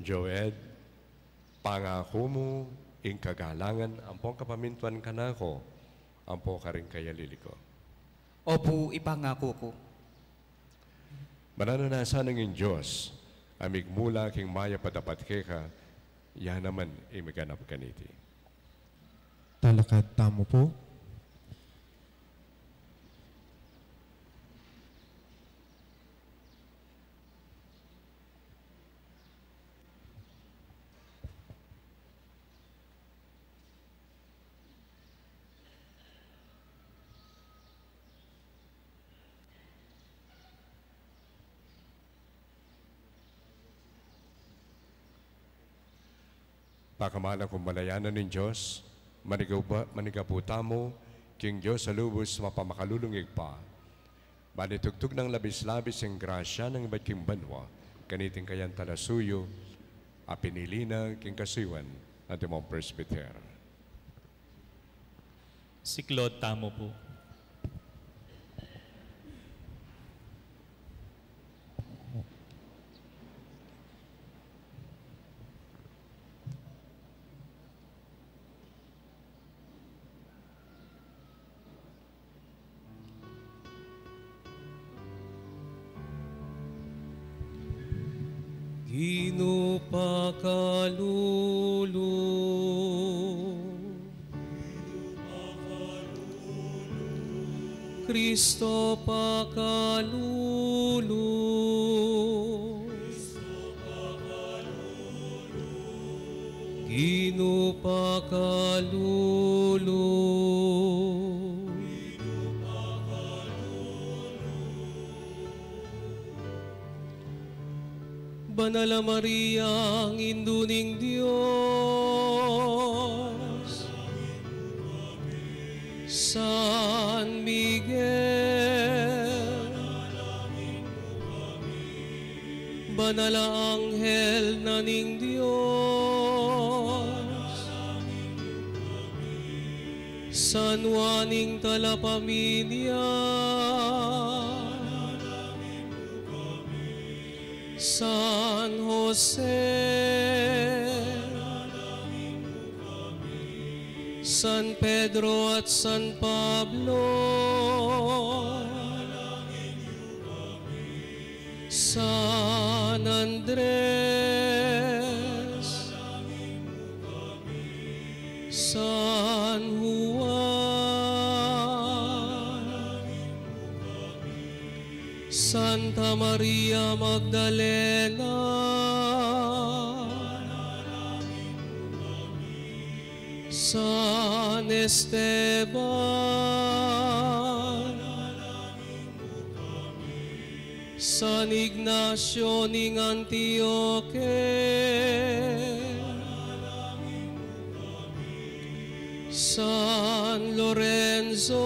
Joed, pangako mo, ing kagalangan, ampong kapamintuan ka na ako, ampo ka rin kaya liliko. Opo, ipangako ko. Manananasan ng Diyos, amig mula king maya padapat keka, yan naman imiganap kaniti. Talakad tamo po. Pakamalang kong malayanan ng Diyos, manigaputa mo, king Diyos sa lubos mapamakalulungig pa. Banitugtog ng labis-labis ang grasya ng iba't king banwa, kaniting kayan talasuyo, apinilina king kasiwan, at imong presbyter. Si Claude tamo po. Ginupakalulu, Kristo pakalulu, Ginupakalulu. Banala Maria, ang induning Diyos, San Miguel, Banala Anghel naning Diyos, San Juaning Talapamilia, San Jose, San Pedro at San Pablo, San Andres, San Juan, Santa Maria Magdalena, San Esteban, San Ignacio ning Antioque, San Lorenzo,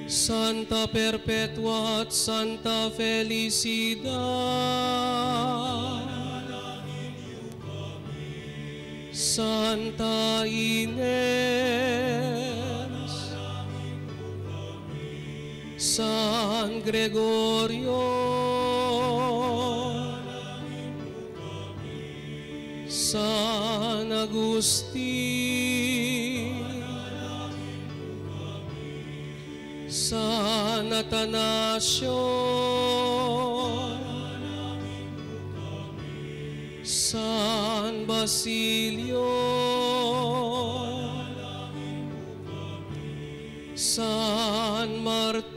Santa Perpetua at Santa Felicidad, Santa Ines, San Gregorio, San Agustin, San Atanasio, San Basilio, San Martin,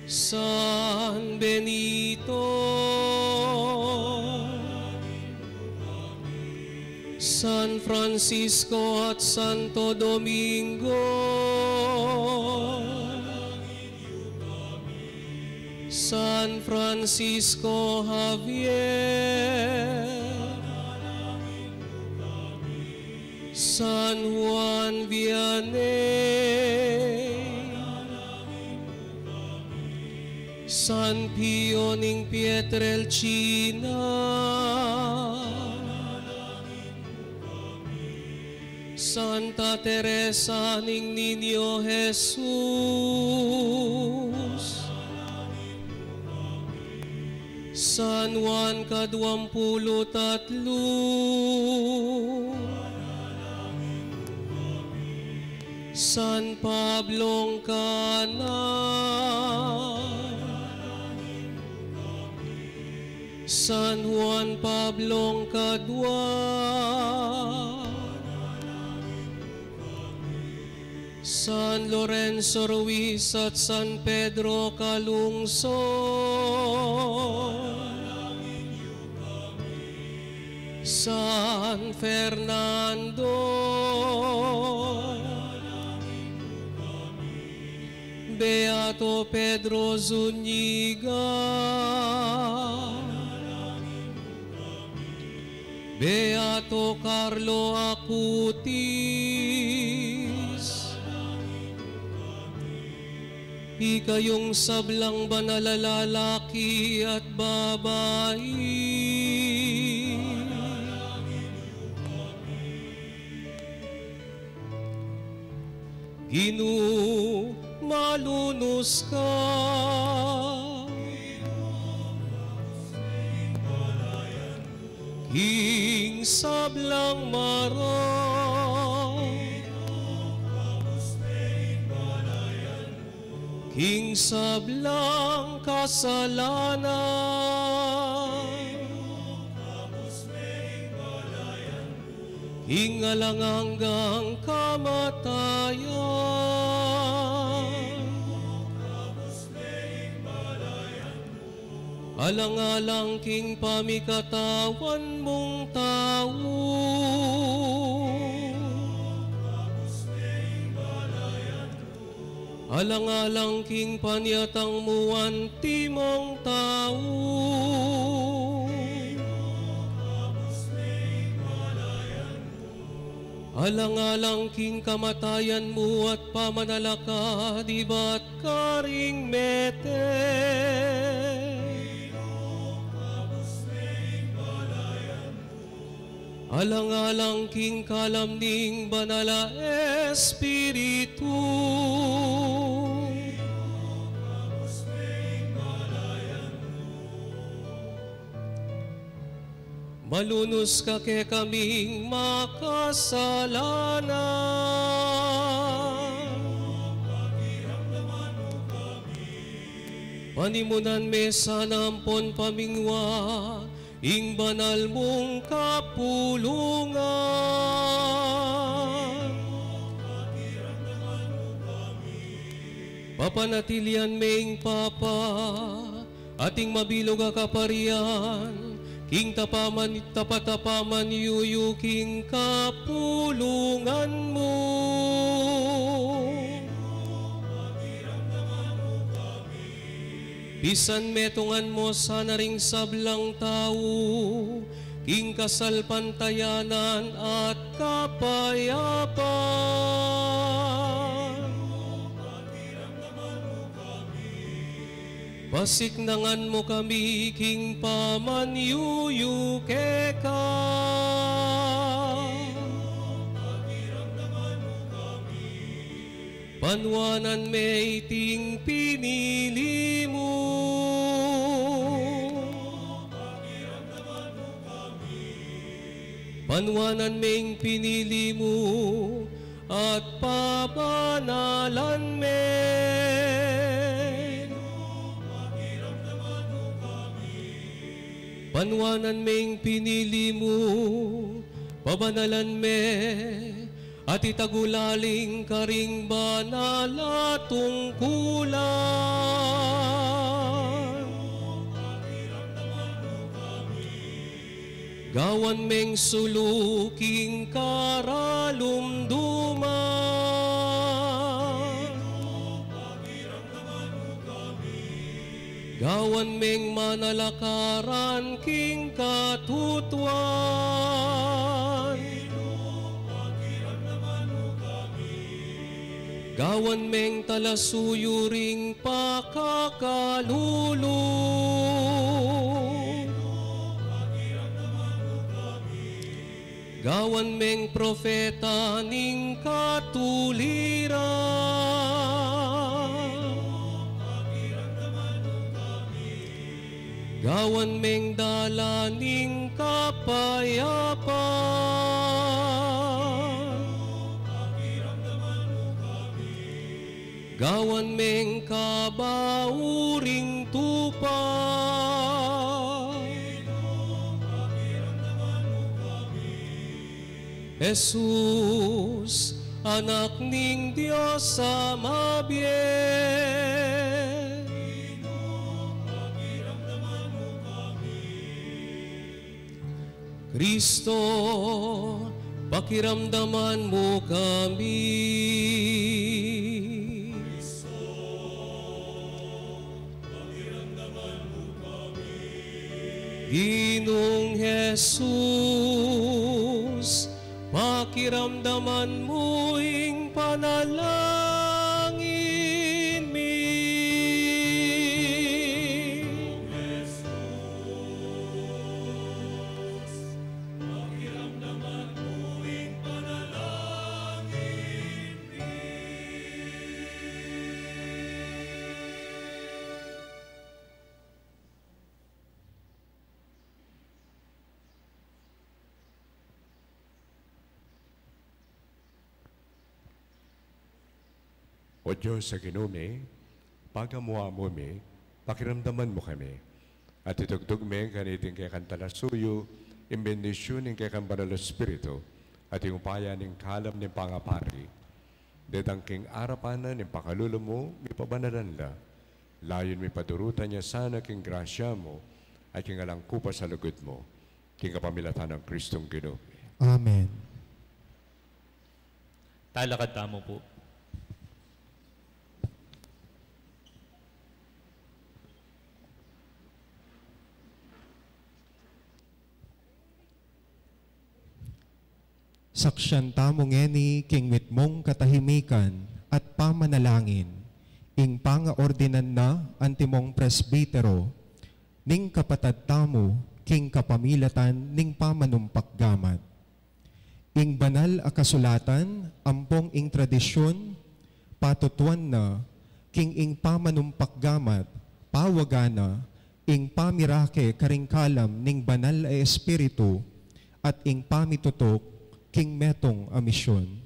San Benito, San Francisco at Santo Domingo, San Francisco Javier, San Juan Vianney, San Pio ning Pietrelcina, Santa Teresa ning Niño Jesus, San Juan Kadwampulutatlu, San Pablong Kanan, San Juan Pablong Kadwa, San Lorenzo Ruiz at San Pedro Calungsod, San Fernando, Beato Pedro Zuniga, Beato Carlo Acutis, ikayong sablang banal na lalaki at babae, malunos ka, King sablang maraw, King sablang kasalanan, King alanganggang kamatayan, alang-alang king pamikatawan mong tao, alang-alang king panyatang muwanti mong tao, alang-alang king kamatayan mo at pamanalaka, di ba't karing mete, alang-alang king kalamning banala Espiritu, malunos ka ke kaming makasalanan, panimunan me sanampon pamingwa, ing banal mong kapulungan, papanatilian ming Papa, ating mabilog a kaparian, king tapatapaman yuyu king kapulungan mo. Bisan metungan mo sana ring sablang tao, king kasalpantayanan at kapayapaan. Pasiknangan mo kami, king pamanyuyu keka. Panwanan may ting pinili mo. Panwanan may pinili mo at pabanalan men. Panwanan may pinili mo, pabanalan men. At itagulaling karing banala tungkulan. Gawan meng suluking karalumduman. Gawan meng manalakaran king katutuan. Gawan meng talasuyuring pakakalulu. Gawan meng profeta ning katuliran. Gawan meng dala ning kapayapaan. Gawan meng kabauring tupay. Jesus, anak ning Diyos amabiyen. Kristo, pakiramdaman mo kami. Ginoong Jesus, pakiramdaman mo ing panalangin mi. Jesus, pakiramdaman mo ing panalangin mi. O Diyos sa Ginome, pagamuha mo mi, pakiramdaman mo kami. At itugtog mi kaniting kay kantalasuyo, imbendisyon ng kay kanbanal Espiritu, at yung paya ng kalam ng pangapari. Detang king arapanan ng pakalulo mo, mi pabanalan la. Layon mi padurutan niya sana king grasya mo, at king alangkupa sa lugod mo, king kapamilatan ng Kristong Ginome. Amen. Talakad tamo po. Saksyan tamo ngeni king mitmong katahimikan at pamanalangin, ing pangaordinan na antimong presbitero, ning kapatad tamo king kapamilatan ning pamanumpakgamat. Ing banal a kasulatan, ampong ing tradisyon, patutuan na, king ing pamanumpakgamat, pawagana, ing pamirake karingkalam ning banal a espiritu, at ing pamitutok, king metong a misyon.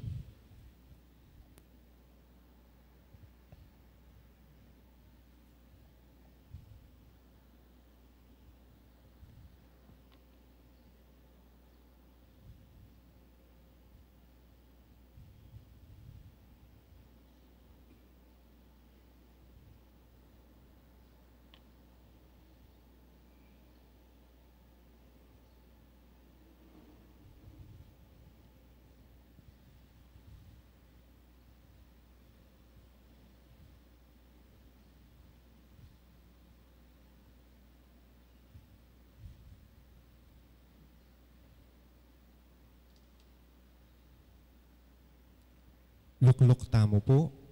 Lukluk tamo po.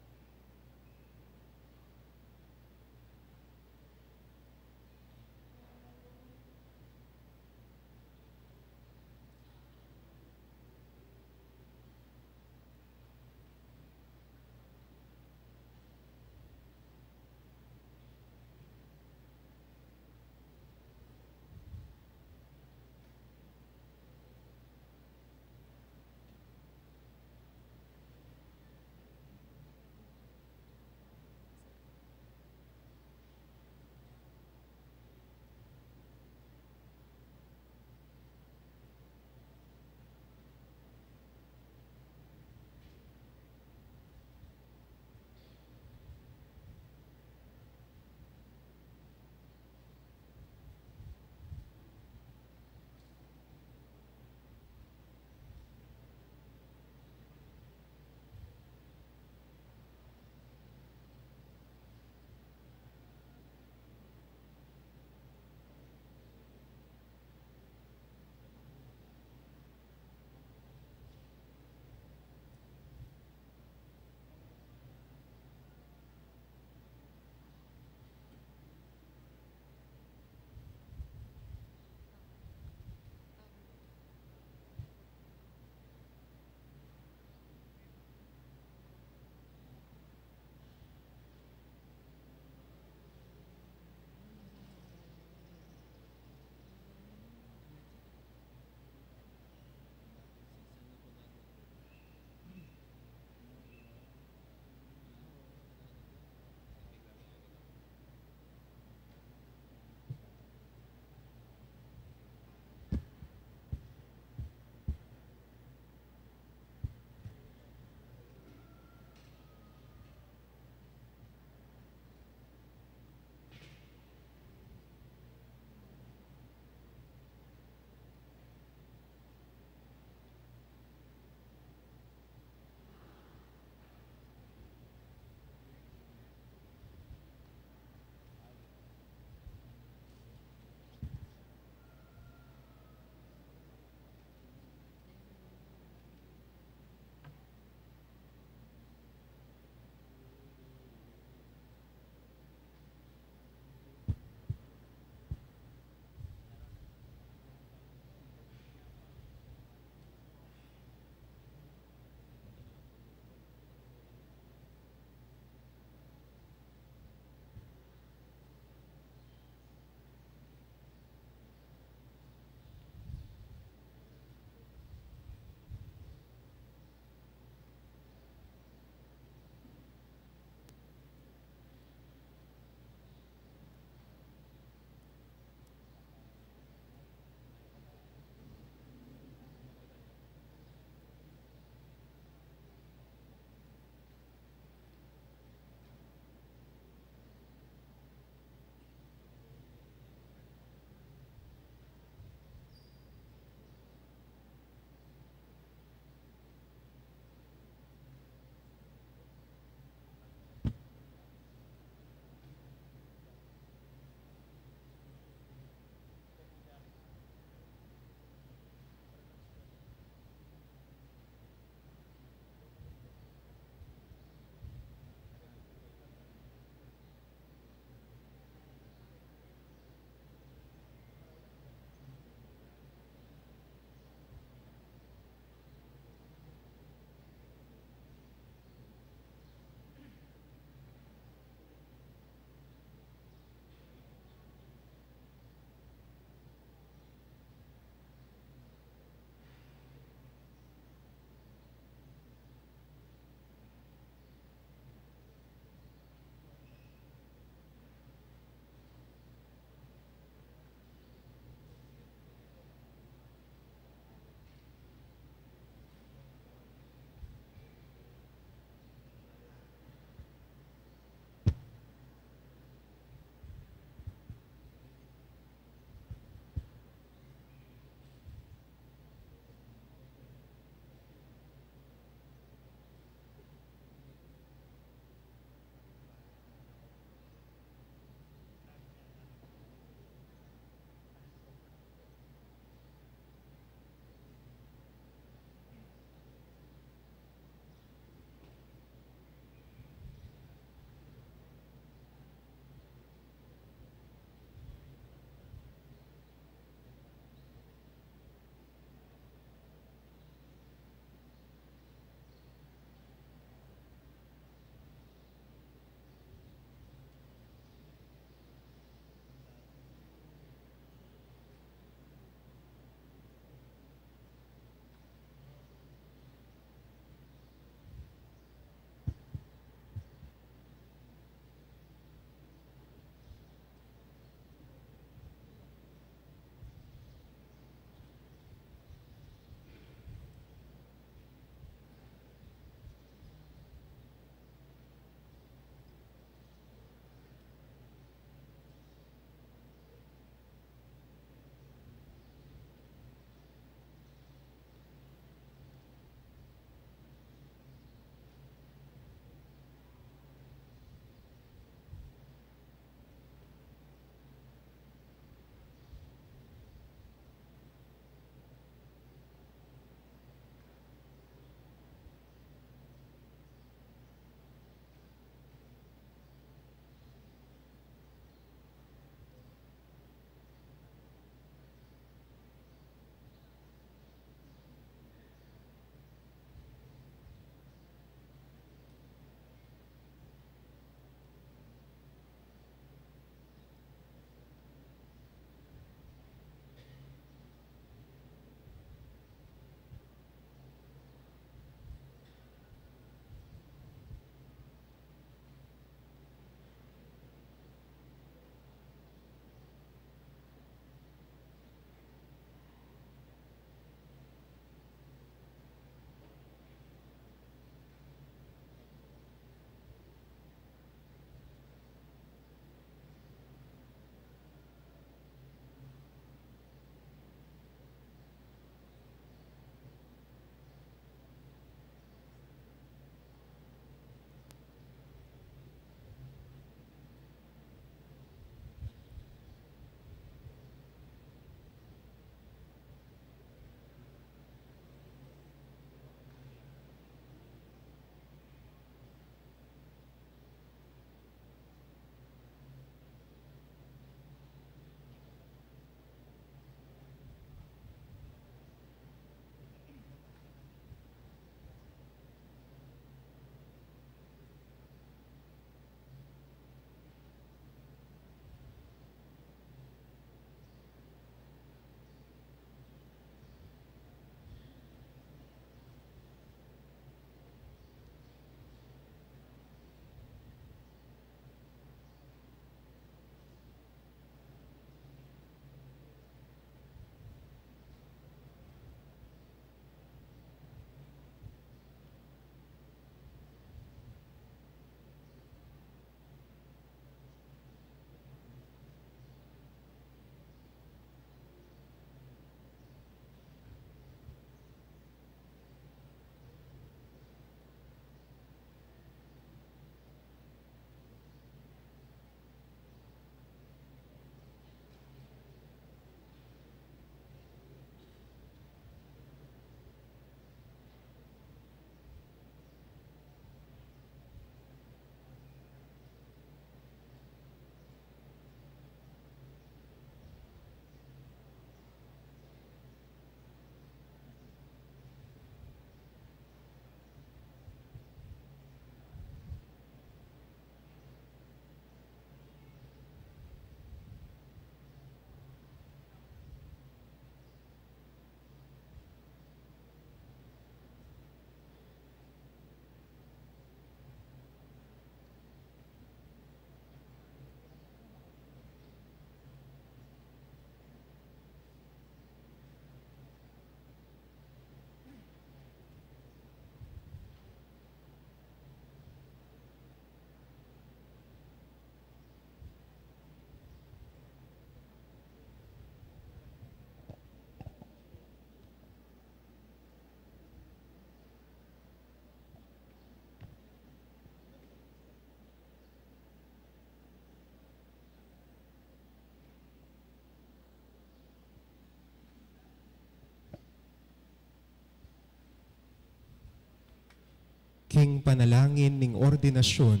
king panalangin ning ordinasyon,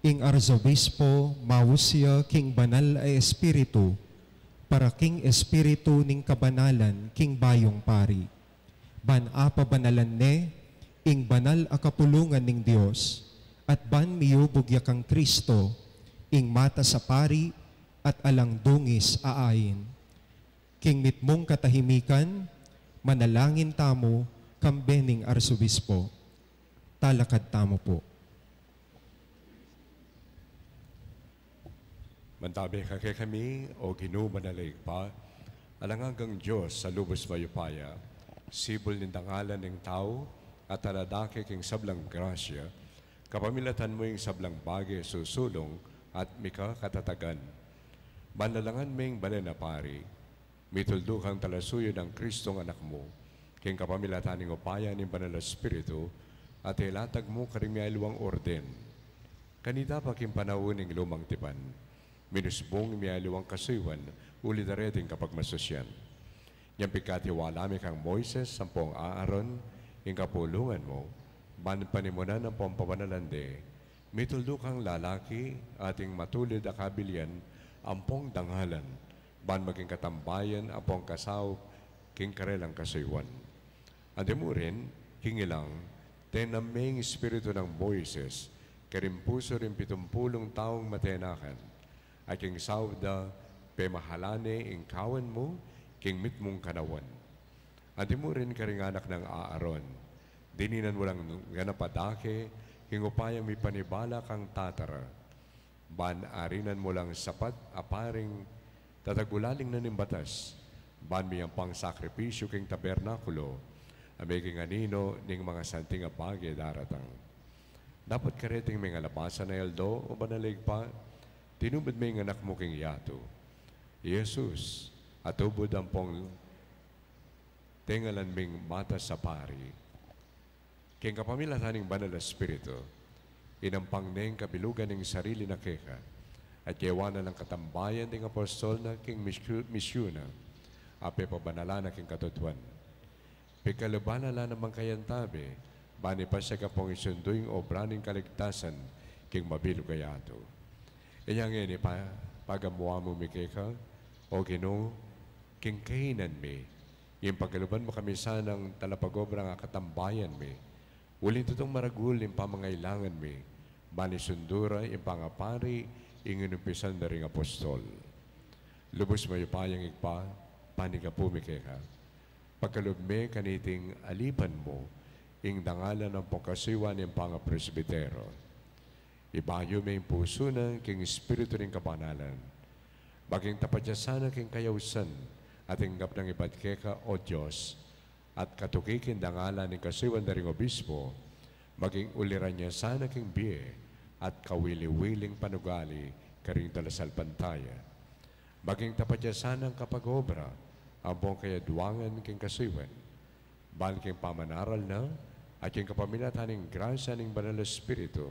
ing arzobispo mausia king banal ay espiritu, para king espiritu ning kabanalan king bayong pari. Ban apa banalan ne, ing banal a kapulungan ning Dios, at ban miyubog yakang Kristo, ing mata sa pari at alang dungis aayin. King mitmong katahimikan, manalangin tamo, kambening arsobispo. Talakad tamo po. Mantabi ka kay kami, o ginumanalig pa, alangagang Diyos sa lubos mayupaya, sibol nindangalan ng tao, at aladake king sablang grasya, kapamilatan mo yung sablang bagay susulong at mika katatagan. Banlalangan ming balen na pari, mituldo kang talasuyo ng Kristong anak mo, king kapamilatan ng upaya ng banal na Espiritu, at ilatag mo karimiyalwang orden. Kanita pa king panauning lumang tipan, minusbong miyalwang kasuiwan, ulidareting kapag masusyan. Yang pikatiwala mi kang Moises, sampong Aaron, ing kapulungan mo, ban panimunan ng pampabanalande, mituldo kang lalaki, ating matulid akabilian, ampong dangalan, ban maging katambayan, ampong kasaw, king karelang kasuiwan. Ante mo rin, hingilang, tenameng espiritu ng Moises, karimpuso rin 70 taong matenakan, ay king sawda, pemahalane, ing kawan mo, king mitmong kanawan. Ante mo rin karing anak ng Aaron, dininan mo lang ganapadake, hingupayang may panibala kang tatara. Ban arinan mo lang sapat, aparing tatagulaling na nimbatas. Ban miyang pang sakripisyo king tabernakulo, amiging anino ning mga santing abage daratang. Dapat kareting may ngalabasan na eldo o banalig pa, tinubad may anak mo king yato. Jesus, atubod ang pong tengalan ming mata sa pari. King kapamilataning banal na Espiritu, inampang neng kabilugan ng sarili na keka, at yawanan ng katambayan ng apostol na king misyuna, ape pabanala na king katutuan. Pikalubana la namang kayantabi, bani pa siya kapong isunduing obra ng kaligtasan, king mabilugayato. Inyang ini pa, pagamuha mo mikeka, o Ginoo, king kainan mi, yung pagkaluban mo kami sanang talapagobra nga katambayan mi, ulin tutong maragul yung pamangailangan mi, bani sundura yung pangapari, yung inumpisan na ring apostol. Lubos mo yung payang igpa, panika pumikeka. Pagkalubme kaniting alipan mo, yung dangalan ng pangkasiwan yung pangapresbitero. Ibayo may puso ng king espiritu ring kabanalan. Baging tapat niya sana king kayawsan at hinggap ng ibadkeka o Diyos at katukikin dangalan ng kasiwan na ring obispo, maging uliran niya sana king biye at kawili-wiling panugali karing talasal pantaya. Baging tapat niya sana ang kapag-obra ang buong kayaduangan king kasiwan. Bal king pamanaral na at king kapamilatan ng grasya ng banal na Espiritu,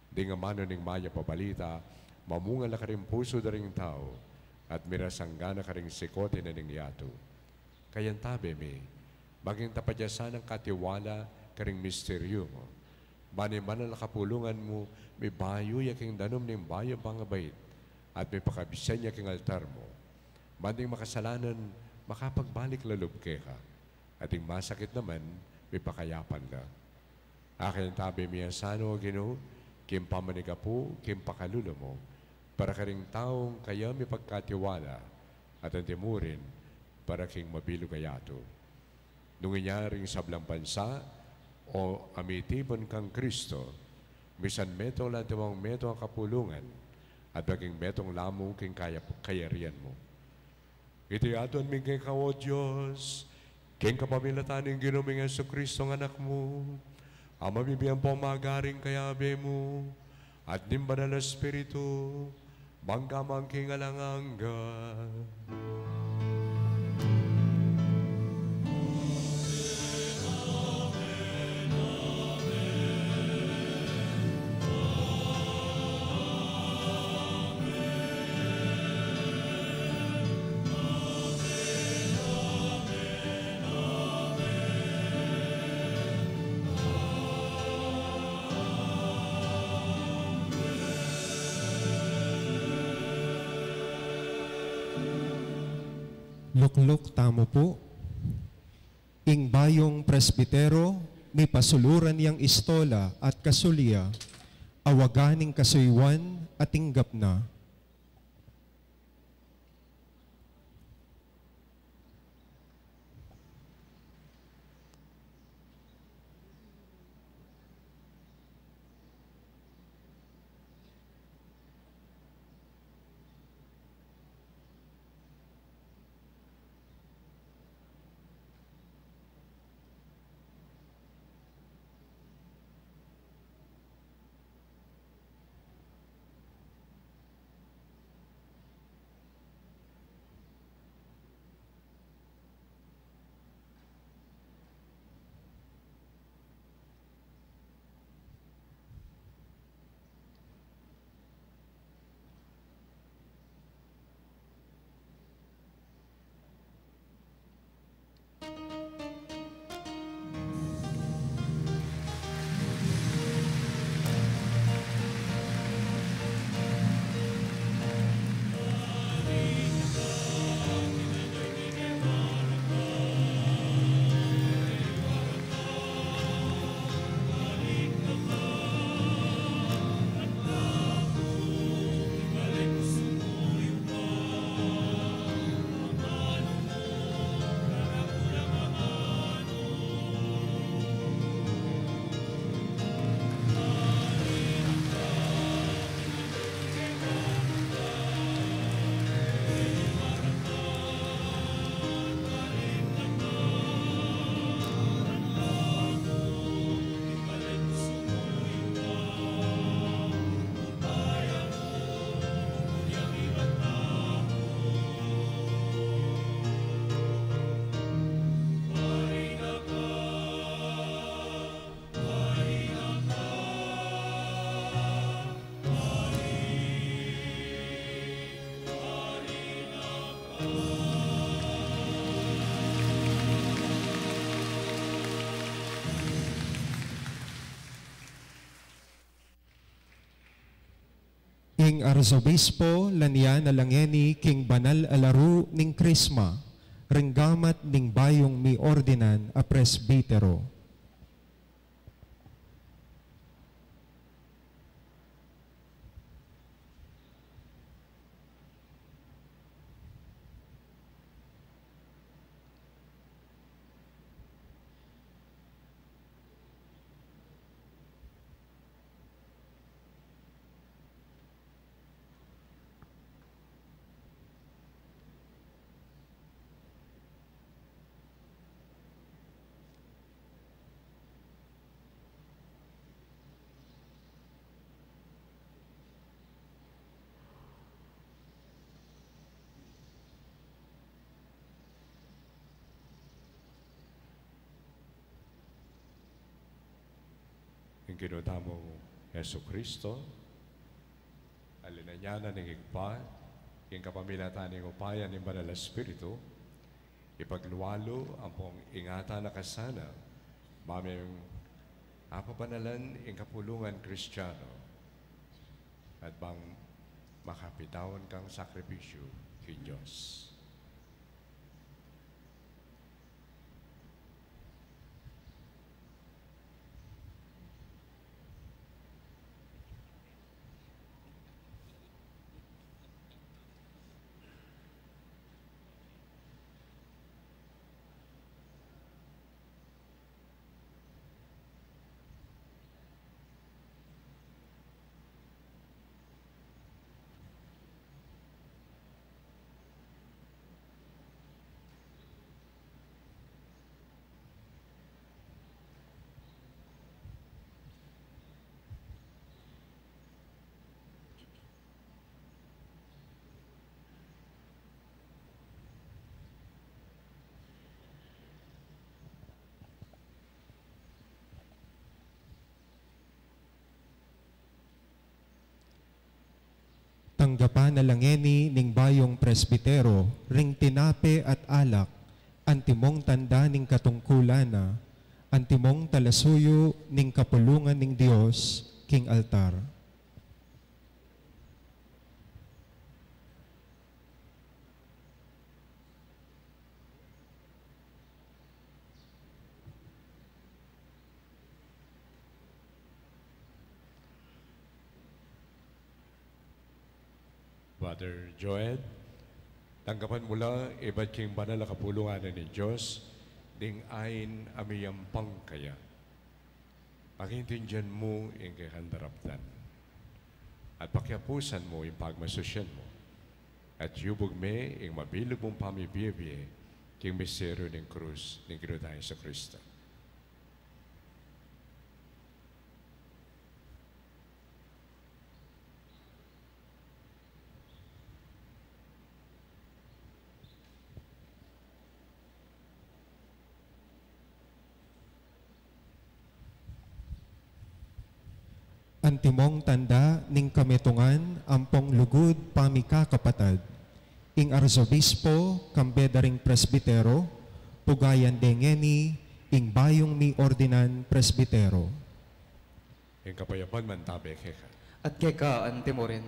di nga mano ning maya pabalita, mamungal na karing puso na ring tao, at mirasangga na karing sikote na ning yato. Kayan tabi mi, maging tapadyasan ang katiwala karing misteryo mo. Bani manal kapulungan mo, may bayo yaking danom ning bayo pangabait, at may pakabisyan yaking altar mo. Banding makasalanan, makapagbalik lalub keka, at yung masakit naman, may pakayapan na. Akin tabi mi asano, Ginoo, kim pamanigapu, kim pakalulo mo, para karing taong kaya may pagkatiwala at ang timurin para king mabilugayato. Nung inyaring sablang bansa o amitibon kang Kristo, misan meto lang timang meto ang kapulungan at baging metong lamong king kayarian mo. Iti aton ming kay kao Diyos, king kapamilatan ng ginuming Yesu Kristo ng anak mo, ang mabibiyang pamagaring kayabe mo, at nimba na Espiritu, banggamang king alangangga. Lukluk tamo po. Ing bayong presbitero, may pasuluran yang istola at kasulya, awaganing kasuywan at tinggap na. King Arzobispo Laniana Langeni King Banal Alaru ning Krisma, renggamat ning bayong mi ordinan a presbitero. Ang ginudamong Yesu Kristo, alinanyana ng higpa, yung kapamilatan ng upayan ng Banal Espiritu, ipagluwalo ang pong ingatan na kasana, maming apabanalan ang kapulungan Kristiyano, at bang makapitawan kang sakripisyo kay Diyos. Tanggapan na langeni ning bayong presbitero, ring tinape at alak, antimong tanda ning katungkulana, antimong talasuyo ning kapulungan ning Dios, king altar. Father Joed, tanggapan mula iba't king banal na kapulungan ni Diyos, ding ain amiyang pangkaya. Pakintindihan mo yung kakandaraptan. At pakyapusan mo yung pagmasusyan mo. At yubog me yung mabilog mong pamibiyabiye king misteryo ng krus ng Ginoo sa Kristo. Antimong tanda ning kametungan ampong lugod pamika kapatad. Ing Arzobispo kambedaring presbitero, pugayan dengeni ing bayong mi ordinan presbitero. Yung kapayapan man tabi keka. At keka antimo rin.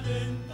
Kaya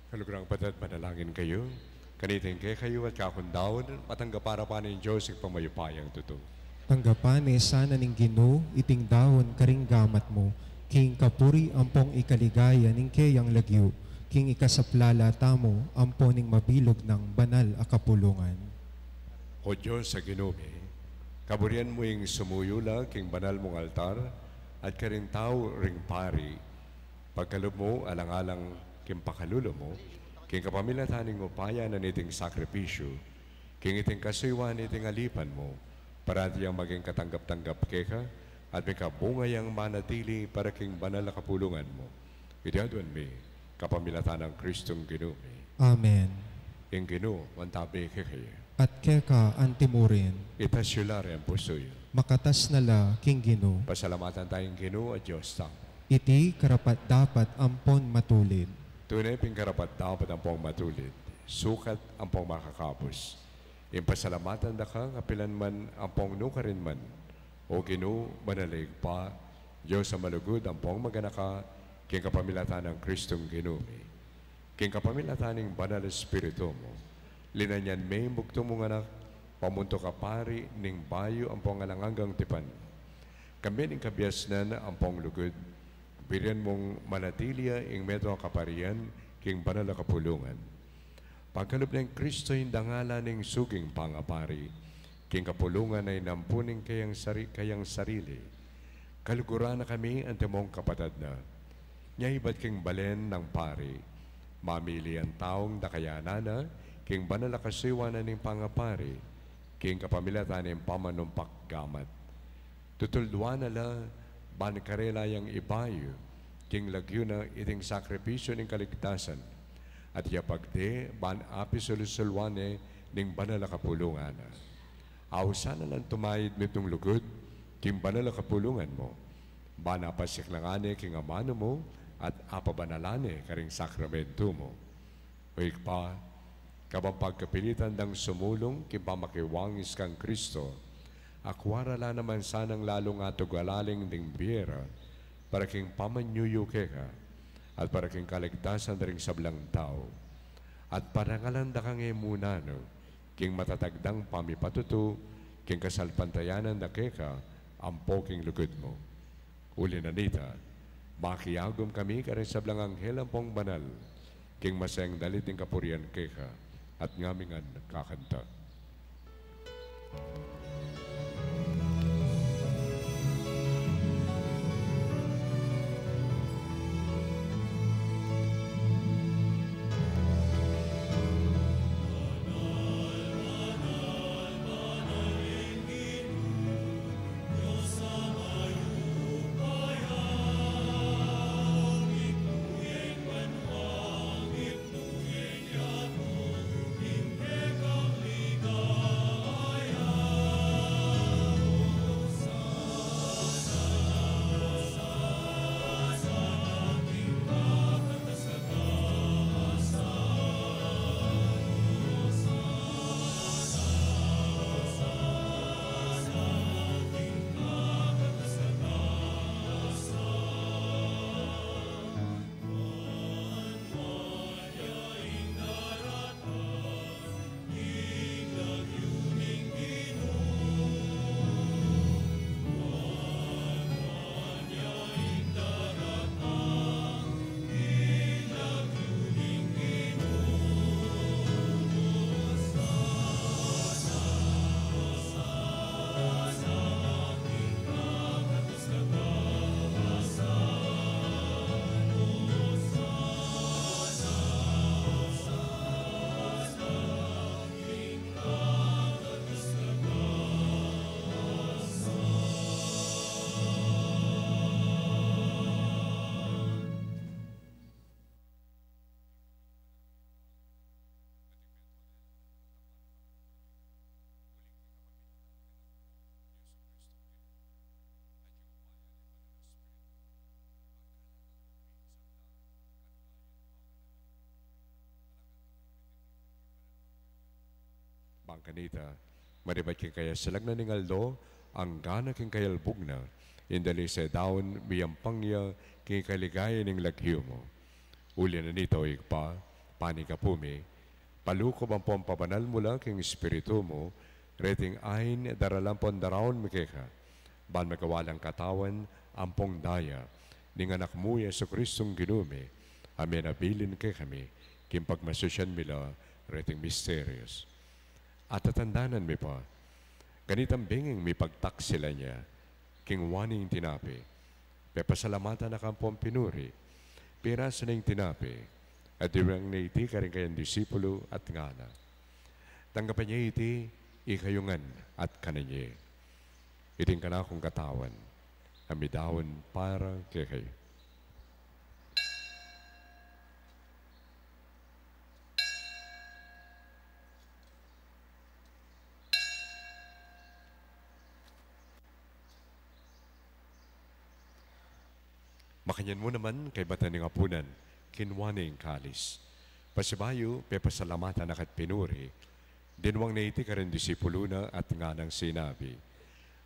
Kalugrang patad, manalangin kayo. Kaniting kay kayo at kakundawon, matanggap para pa ni Diyos ang pamayupayang totoo. Tanggapan sana ning Ginoo iting dahon karing gamat mo, king kapuri ampong ikaligaya ning kayang lagyo, king ikasaplala tamo ampo ning mabilog ng banal a kapulungan. O Diyos sa Ginoo, kaburian mo yung sumuyula king banal mong altar at karing tao ring pari. Pagkalob mo, alang-alang king pakalulo mo, king kapamilataning upaya na niting sakripisyo, king iting kasuywan niting alipan mo, para diyang maging katanggap-tanggap keka at may kabungayang manatili para king banal na kapulungan mo. Idadwan mi, kapamilatan ng Kristong Ginoo. Amen. Ing Ginoo, wantabi kekaya. At keka antimurin, Itasyulari ang pusoy. makatas nala king Ginoo, Pasalamatan tayong Ginoo at Diyos tamo. iti karapat dapat ampon matulid. Tunay pingkarapat dapat ang pong matulid, sukat ang pong makakapos. Impasalamatan da ka, kapilan man ang pong nukarin man, o Ginoo, manalig pa, Diyos sa malugod ang pong maganaka, king kapamilatan ng Kristong Ginoo. King kapamilatan ng banal espiritu mo, linanyan may bugto mong anak, pamunto ka pari, ning bayo ang pong alangangang tipan. Kami ning kabiasnan ang pong lugod, birian mong manatilia ing medro kaparian, king banal na kapulungan. Pagkaloob ng Kristo yung dangala ng suging pangapari, king kapulungan ay nampuning kayang sarili. Kaluguran na kami ang timong kapatad na. Nyaibat king balen ng pari, mamili ang taong dakayanana, king banal na kasiwanan ng pangapari, king kapamilatan ng pamanumpak gamat. Tutulduan na la, ban karela yang ibayo, king lagyo na iting sakripisyo ng kaligtasan, at yapagde ban api sulusulwane ning banal na kapulungan. Awsa na lang tumayid mitong lugod, king banal na kapulungan mo, ban apasiklangane king amano mo, at apabanalane karing sakramento mo. Huwag pa, kabang pagkapilitan dang sumulong, king pamakiwangis kang Kristo, akwarala naman sanang lalong atugalaling ding biyera, para king pamanyuyo keka, at para king kaligtasan ring sablang tao, at parangalanda kang emunano, king matatagdang pamipatuto, king kasalpantayanan na keka, ampo king lugod mo. Uli na nita, makiyagom kami karing sablang anghel ang pong banal, king masayang dalit ng kapurian keka, at ngamingan kakanta. Bangkanita, maribat king kaya silag na ningaldo, ang gana king kayalbog na, indali sa daon, miyampangya, king kaligaya ning laghiyo mo. Uli na nito, ikpa, panikapumi, palukob ang pampabanal mula king espiritu mo, reting ain daralampon darawon mikeka, ban magawalang katawan, ampong daya, ning anak mo Yesu Kristong ginume, amin abilin kay kami, kim pagmasusyan mila, reting mysterious. At tatandanan mi pa, ganitang binging mi pagtak sila niya, king waning tinapi, pepasalamatan na kampong pinuri, piraso na yung tinapi, at dirang na iti ka rin kayang disipulo at ngana. Tanggapan niya iti, ikayungan at kananye. Iting ka na akong katawan, amidawon para kay kayo. Makanyan mo naman kay batan ng apunan, kinwaning kalis. Pasibayo, pepasalamatan akat pinuri, dinwang na iti ka rin disipulo na at nga ng sinabi.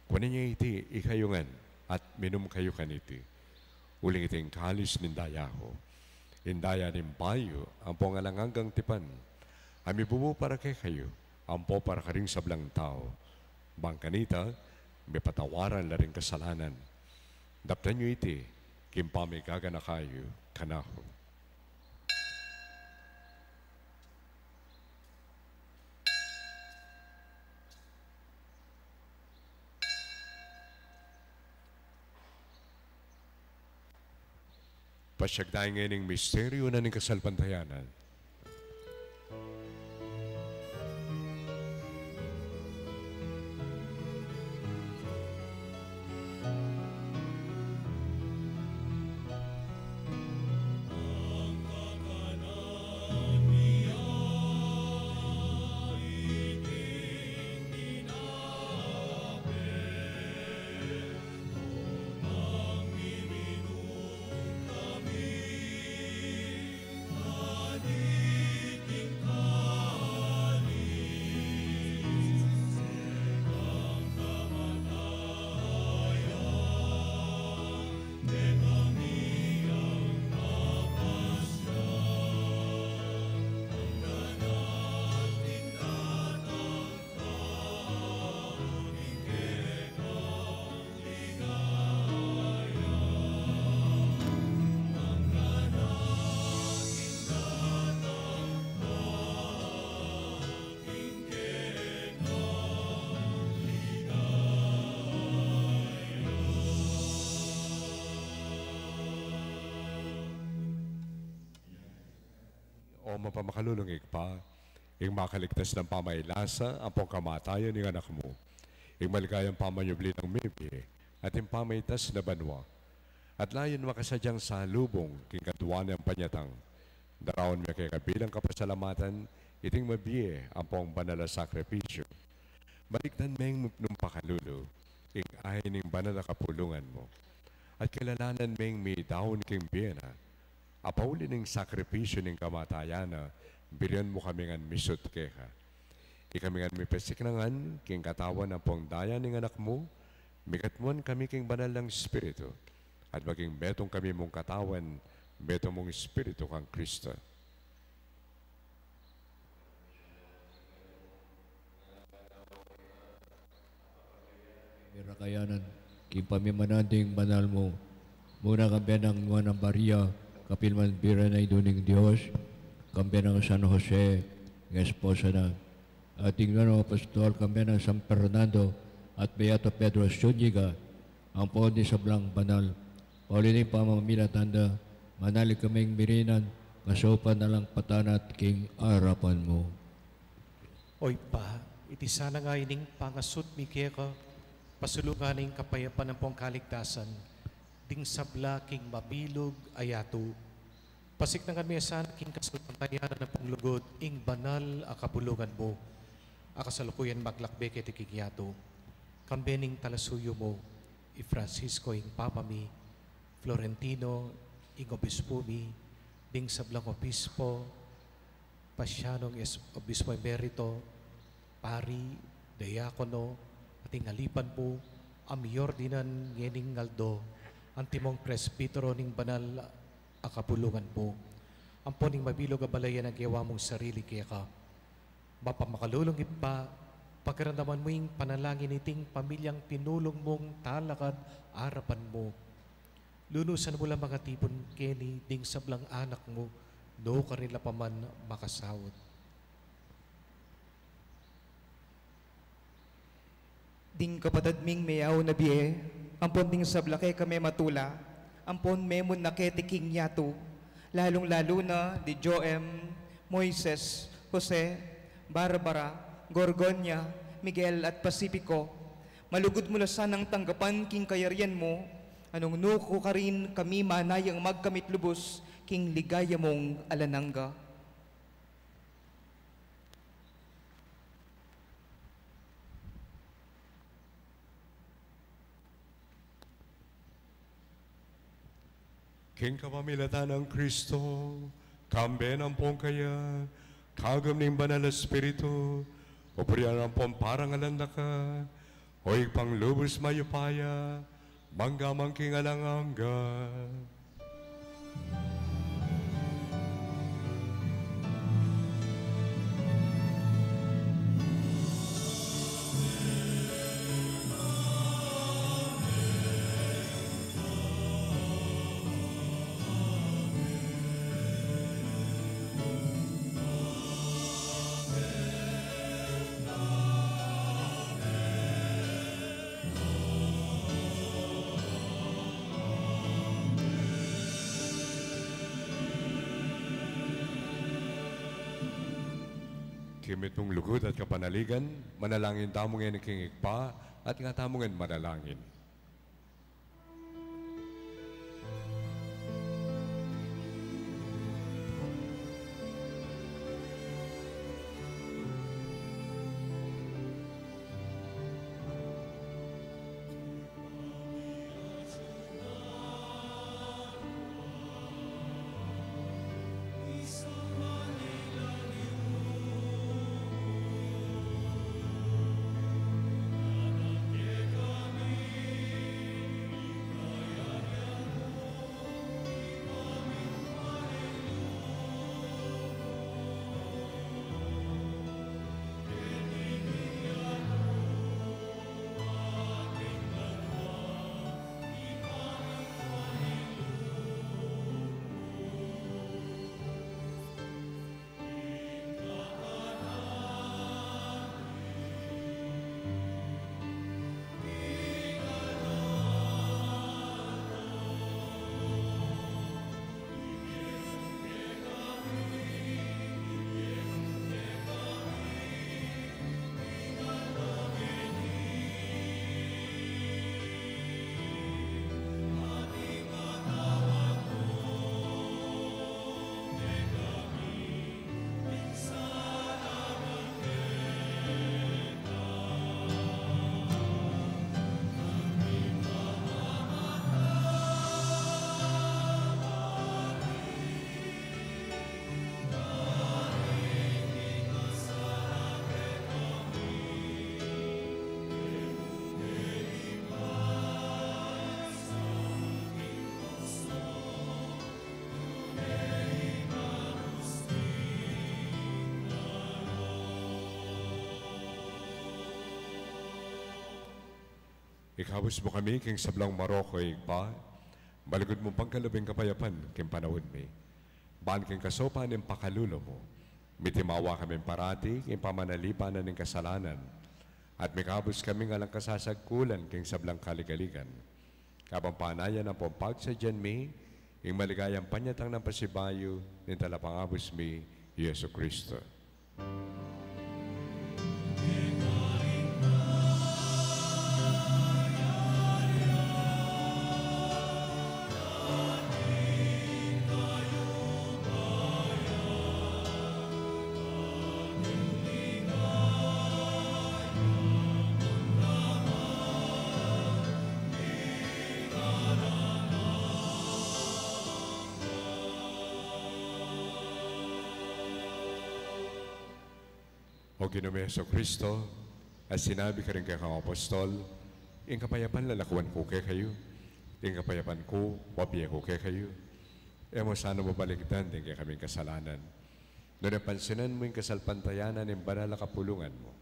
Kunin niya iti, ikayungan, at minum kayo kaniti. Uling iting kalis nindaya ko. Indaya nin bayo, ang pongalangang tipan. Ami bubu para kay kayo, ampo para karing sablang tao. Bangkanita, may patawaran la rin kasalanan. Daptan nyo iti, kimpamigaga na kayo, kanaho. Pasyagdahin ngayon ng misteryo na ng kasalpantayanan. O mapamakalulungig pa, ing makaligtas ng pamailasa ang pong kamatayan ng anak mo, ing maligayang pamayubli ng mibi, at ing pamaitas na banwa, at layon makasadyang sa lubong, king kaduan ng panyatang, darawon may kay kabilang kapasalamatan, iting mabiye ang pong banala sakripisyo. Baliktan meng nung pakalulo, ing ay ning banala kapulungan mo, at kilalanan meng may daon king biyena, apauli ng sakripisyo ng kamatayana, biriyan mo kami ngan misut keka. Ikami ngan mipesik na ngan, king katawan ng pong daya ng anak mo, mikatmuan kami king banal ng Espiritu, at maging betong kami mong katawan, betong mong Espiritu kang Kristo. Mirakayanan, king pamimananding banal mo, muna kami ng ng Maria, kapilman bira na iduning Diyos, kambi ng San Jose, ng esposa na, ating ng apostol, kambi ng San Fernando, at Beato Pedro Zúñiga, ang podi sa blang banal, paulining pamamilatanda, manalig kaming mirinan, kasopan na lang patanat king arapan mo. Oy pa, iti sana nga ining pangasut mi keka, pasulunganing kapayapan ng pong kaligtasan, ding sabla king mabilog ayato. Pasik na kami sana king kasalpantayanan ng pong lugod, ing banal akabulugan mo, akasalukuyan maglakbe kay tikigyato. Kambening talasuyo mo, i Francisco ing Papa mi, Florentino ing Obispo mi, ding sablang Obispo, Pasyanong Obispo Emerito, Pari, Diakono, at ingalipan po, Amior dinan ngening ngaldo, ang timong presbitero ning banal akapulungan po. Amponing mabilog abalayan ang gawa mong sarili kaya ka. Mapamakalulong pa, pagkaramdaman mo yung panalangin iting pamilyang tinulong mong talakad arapan mo. Lunusan mo lang mga tipon keni ding sablang anak mo, no kanila pa man makasawot. Ding kapatid ming mayaw na biye, ampon ding sablake kami matula, ampon memon na ketiking yato, lalong-lalo na di Joem, Moises, Jose, Barbara, Gorgonya, Miguel at Pacifico. Malugod mo na sanang tanggapan king kayarian mo, anong nuko ka rin kami manayang magkamit lubos king ligaya mong alanangga. King kapamilatan ng Kristo, kambe ng pongkaya, kagam ng banal na Espiritu, opurian ng parang alanda ka, hoy panglubos mayupaya, manggamang king alangangga. Kimit mong lugod at kapanaligan, manalangin tamong yan ikingig pa, at nga tamong yan manalangin. Ikabos mo kami king sablang Maroko igpa, baligod mo pagkalabing kapayapan king panahon mi. Ban king kasopan ng pakalulo mo, mitimawa kami parati king pamanalipanan ng kasalanan, at mikabos kami nga lang kasasagkulan king sablang kaligaligan. Kabang panayan ang pompag sa dyan mi, ing maligayang panyatang ng pasibayo, ng talapangabos mi, Yesu Kristo. O Ginoong Yesu Kristo, at sinabi ka rin kay kang apostol, ing kapayapan lalakuan ko kay kayo, ing kapayapan ko, wabiya ko kay kayo. mo sana mabaligtan din kay kaming kasalanan. Doon napansinan mo yung kasalpantayanan ng banal na kapulungan mo.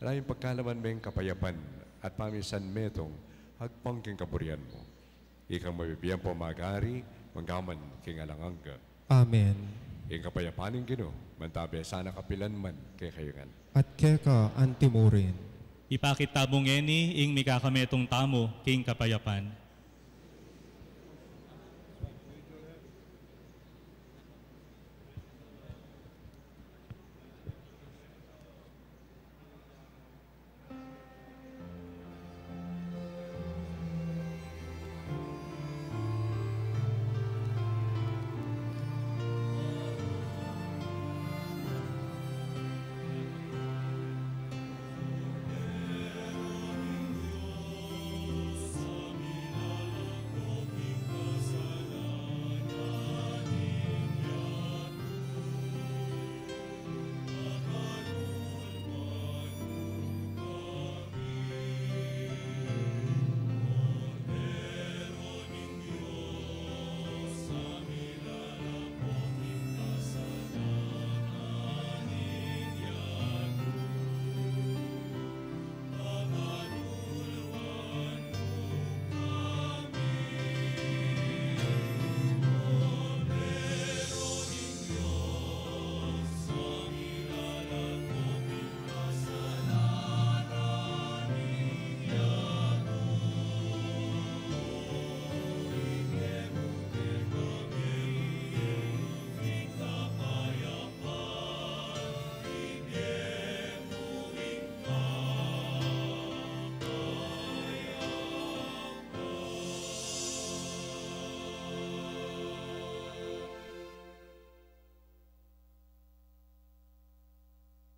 Maraming pagkalaman mo yung kapayapan at pamisan metong hagpang king kaburian mo. Ikang mabibiyang po magari, manggaman king alangangga. Amen. Ing kapayapanin Ginoo, mantabi sana kapilan man kay kayungan. At keka antimurin. Ipakita mong eni ing mikakametong tamo king kapayapan.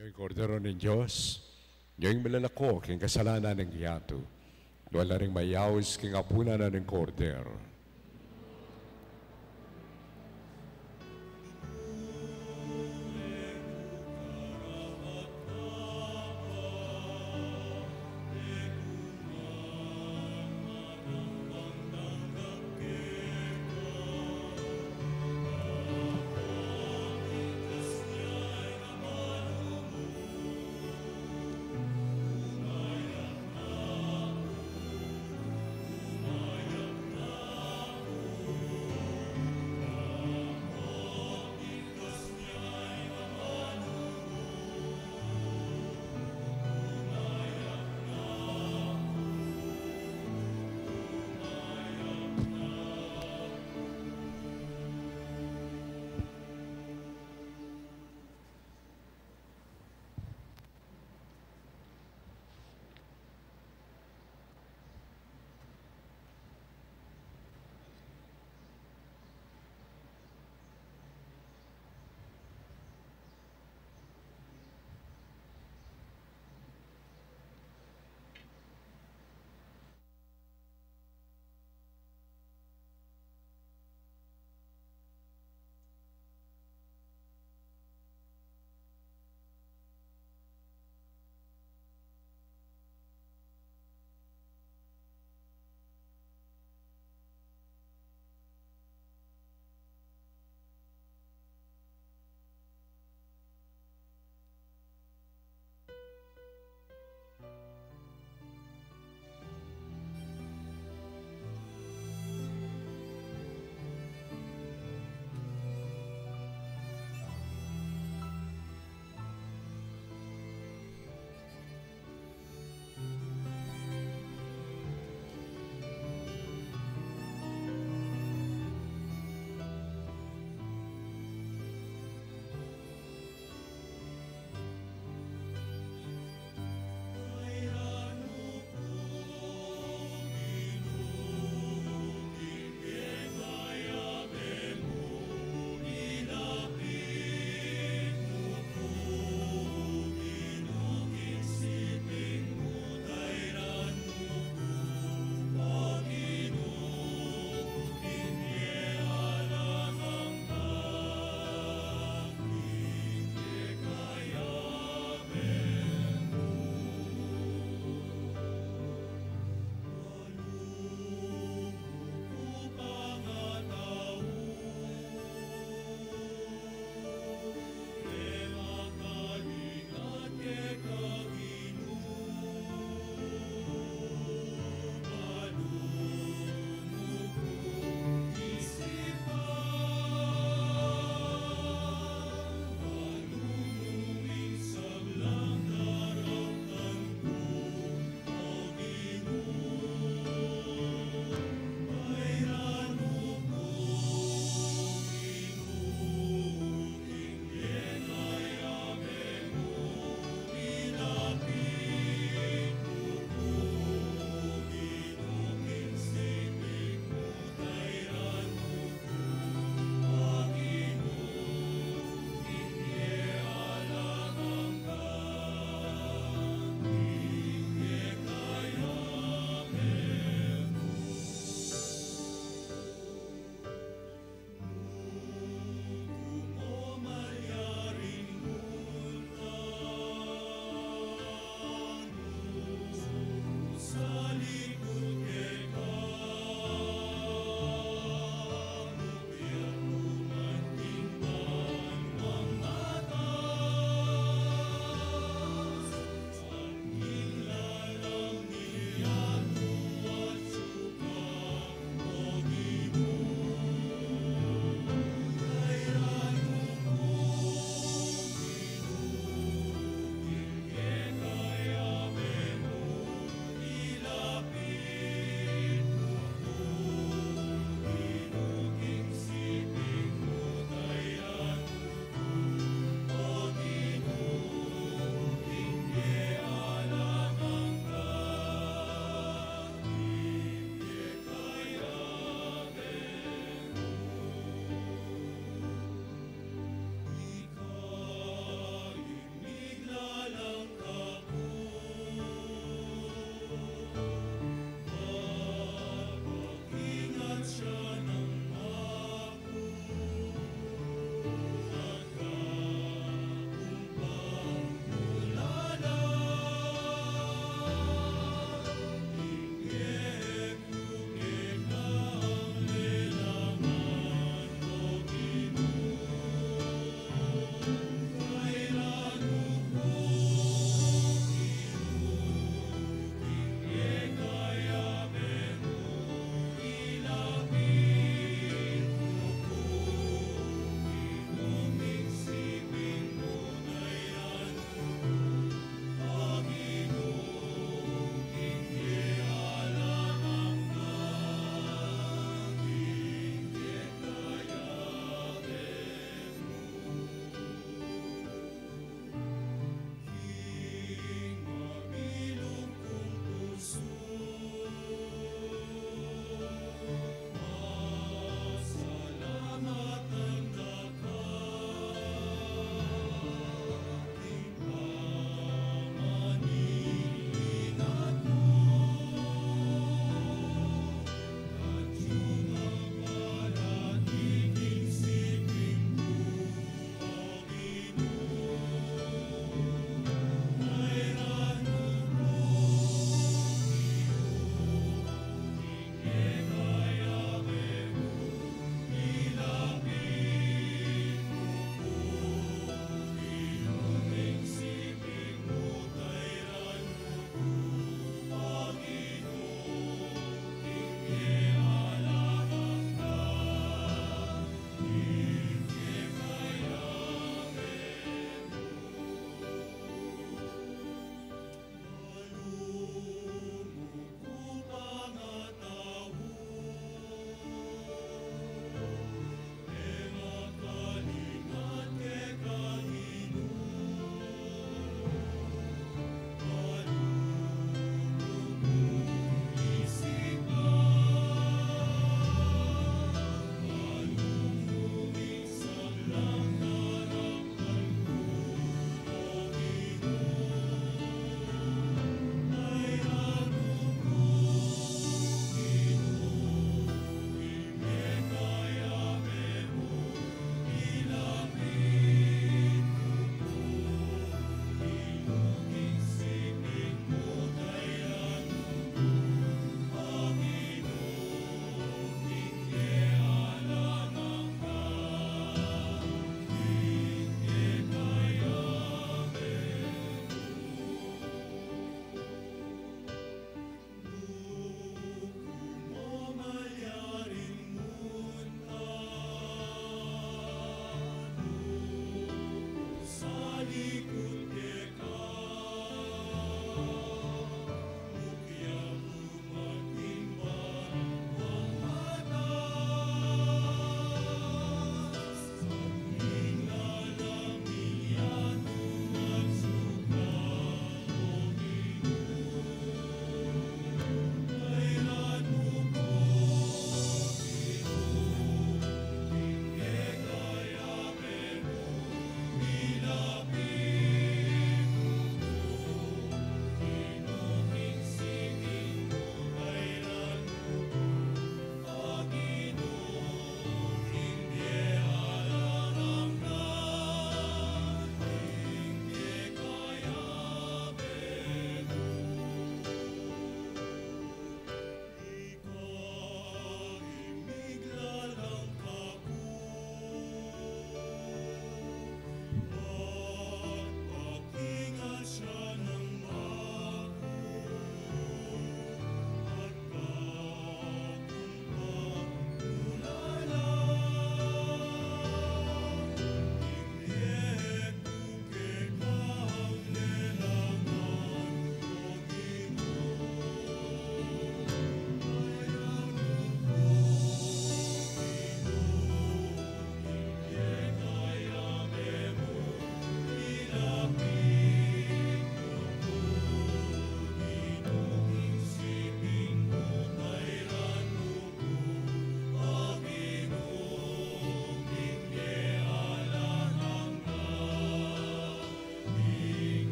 Yung kordero ng Diyos, yung malalako, king kasalanan ng hiyato. Wala rin mayawis king apuna na ng kordero.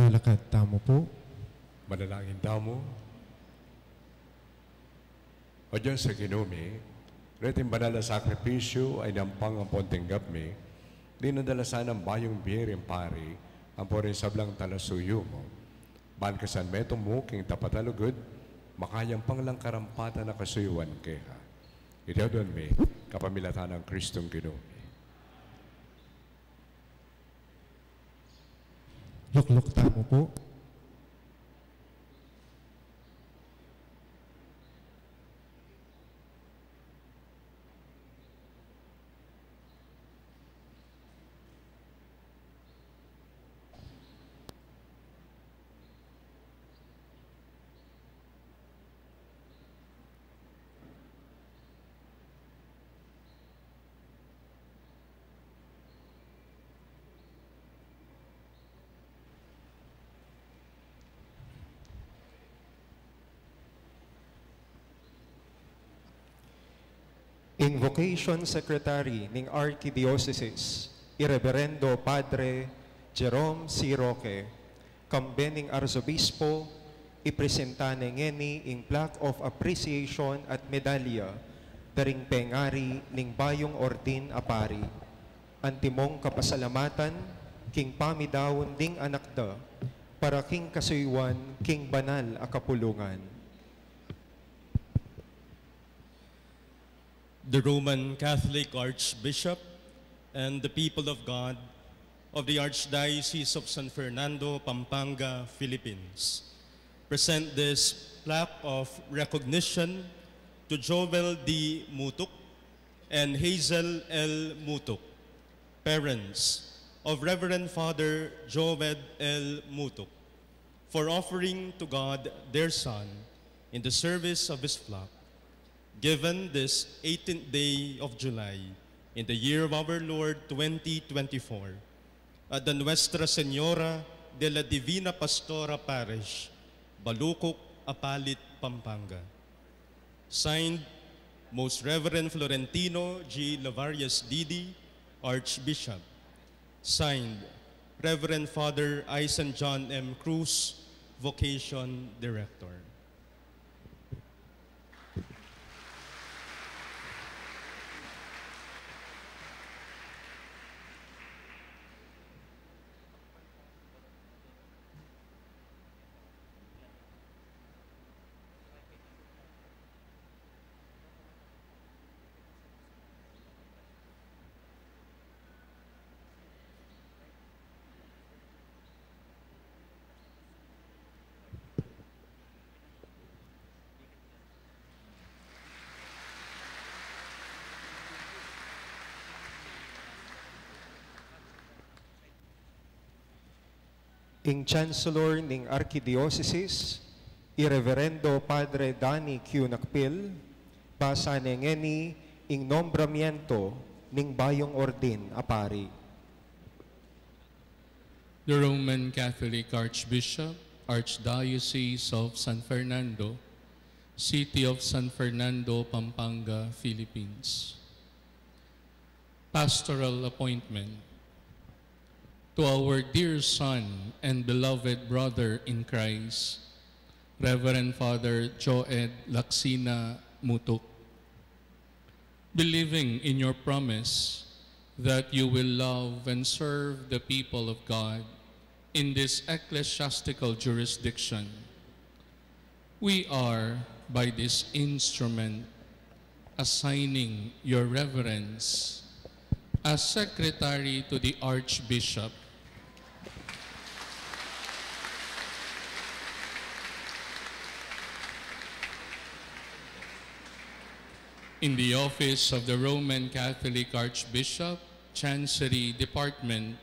Maglalakad tamo po. Manalangin tamo. O Diyos sa kinumi, reting banal na sakripisyo ay nampang ang ponting gapmi, dinadalasan ng bayong biyerin pari, ang porin sablang talasuyo mo. Ban kasan metong mo, king tapatalugod, makayang panglang karampatan na kasuyuan keha. Ito doon may kapamilatan ng Kristong kinumi. Lukluk tamo po. Invocation Secretary ng Archdiocese, Irreverendo Padre Jerome C. Roque, kambening Arzobispo, ipresenta ngeni ing plaque of appreciation at medalya daring pengari ning bayong ordin apari. Antimong kapasalamatan, king pamidawon ding anakda, para king kasuywan, king banal a kapulungan. The Roman Catholic Archbishop and the people of God of the Archdiocese of San Fernando, Pampanga, Philippines, present this plaque of recognition to Joel D. Mutuk and Hazel L. Mutuk, parents of Reverend Father Joel L. Mutuk, for offering to God their son in the service of his flock, given this 18th day of July in the year of our Lord 2024 at the Nuestra Señora de la Divina Pastora Parish, Balukok, Apalit, Pampanga. Signed, Most Reverend Florentino G. Lavarias Didi, Archbishop. Signed, Reverend Father Ison John M. Cruz, Vocation Director. Ing Chancellor ng Archdiocese, Irreverendo Padre Danny Q. Nakpil, basa ngeni ing nombramiento ning bayong ordin apari. The Roman Catholic Archbishop, Archdiocese of San Fernando, City of San Fernando, Pampanga, Philippines. Pastoral appointment. To our dear son and beloved brother in Christ, Reverend Father Joed Laksina Mutuk, believing in your promise that you will love and serve the people of God in this ecclesiastical jurisdiction, we are, by this instrument, assigning your reverence as Secretary to the Archbishop in the office of the Roman Catholic Archbishop, Chancery Department,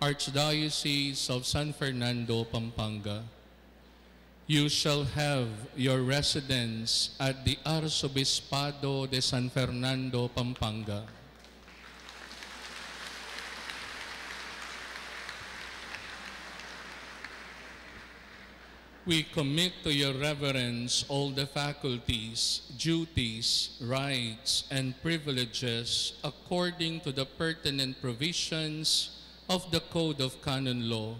Archdiocese of San Fernando, Pampanga. You shall have your residence at the Arzobispado de San Fernando, Pampanga. We commit to your reverence all the faculties, duties, rights, and privileges according to the pertinent provisions of the Code of Canon Law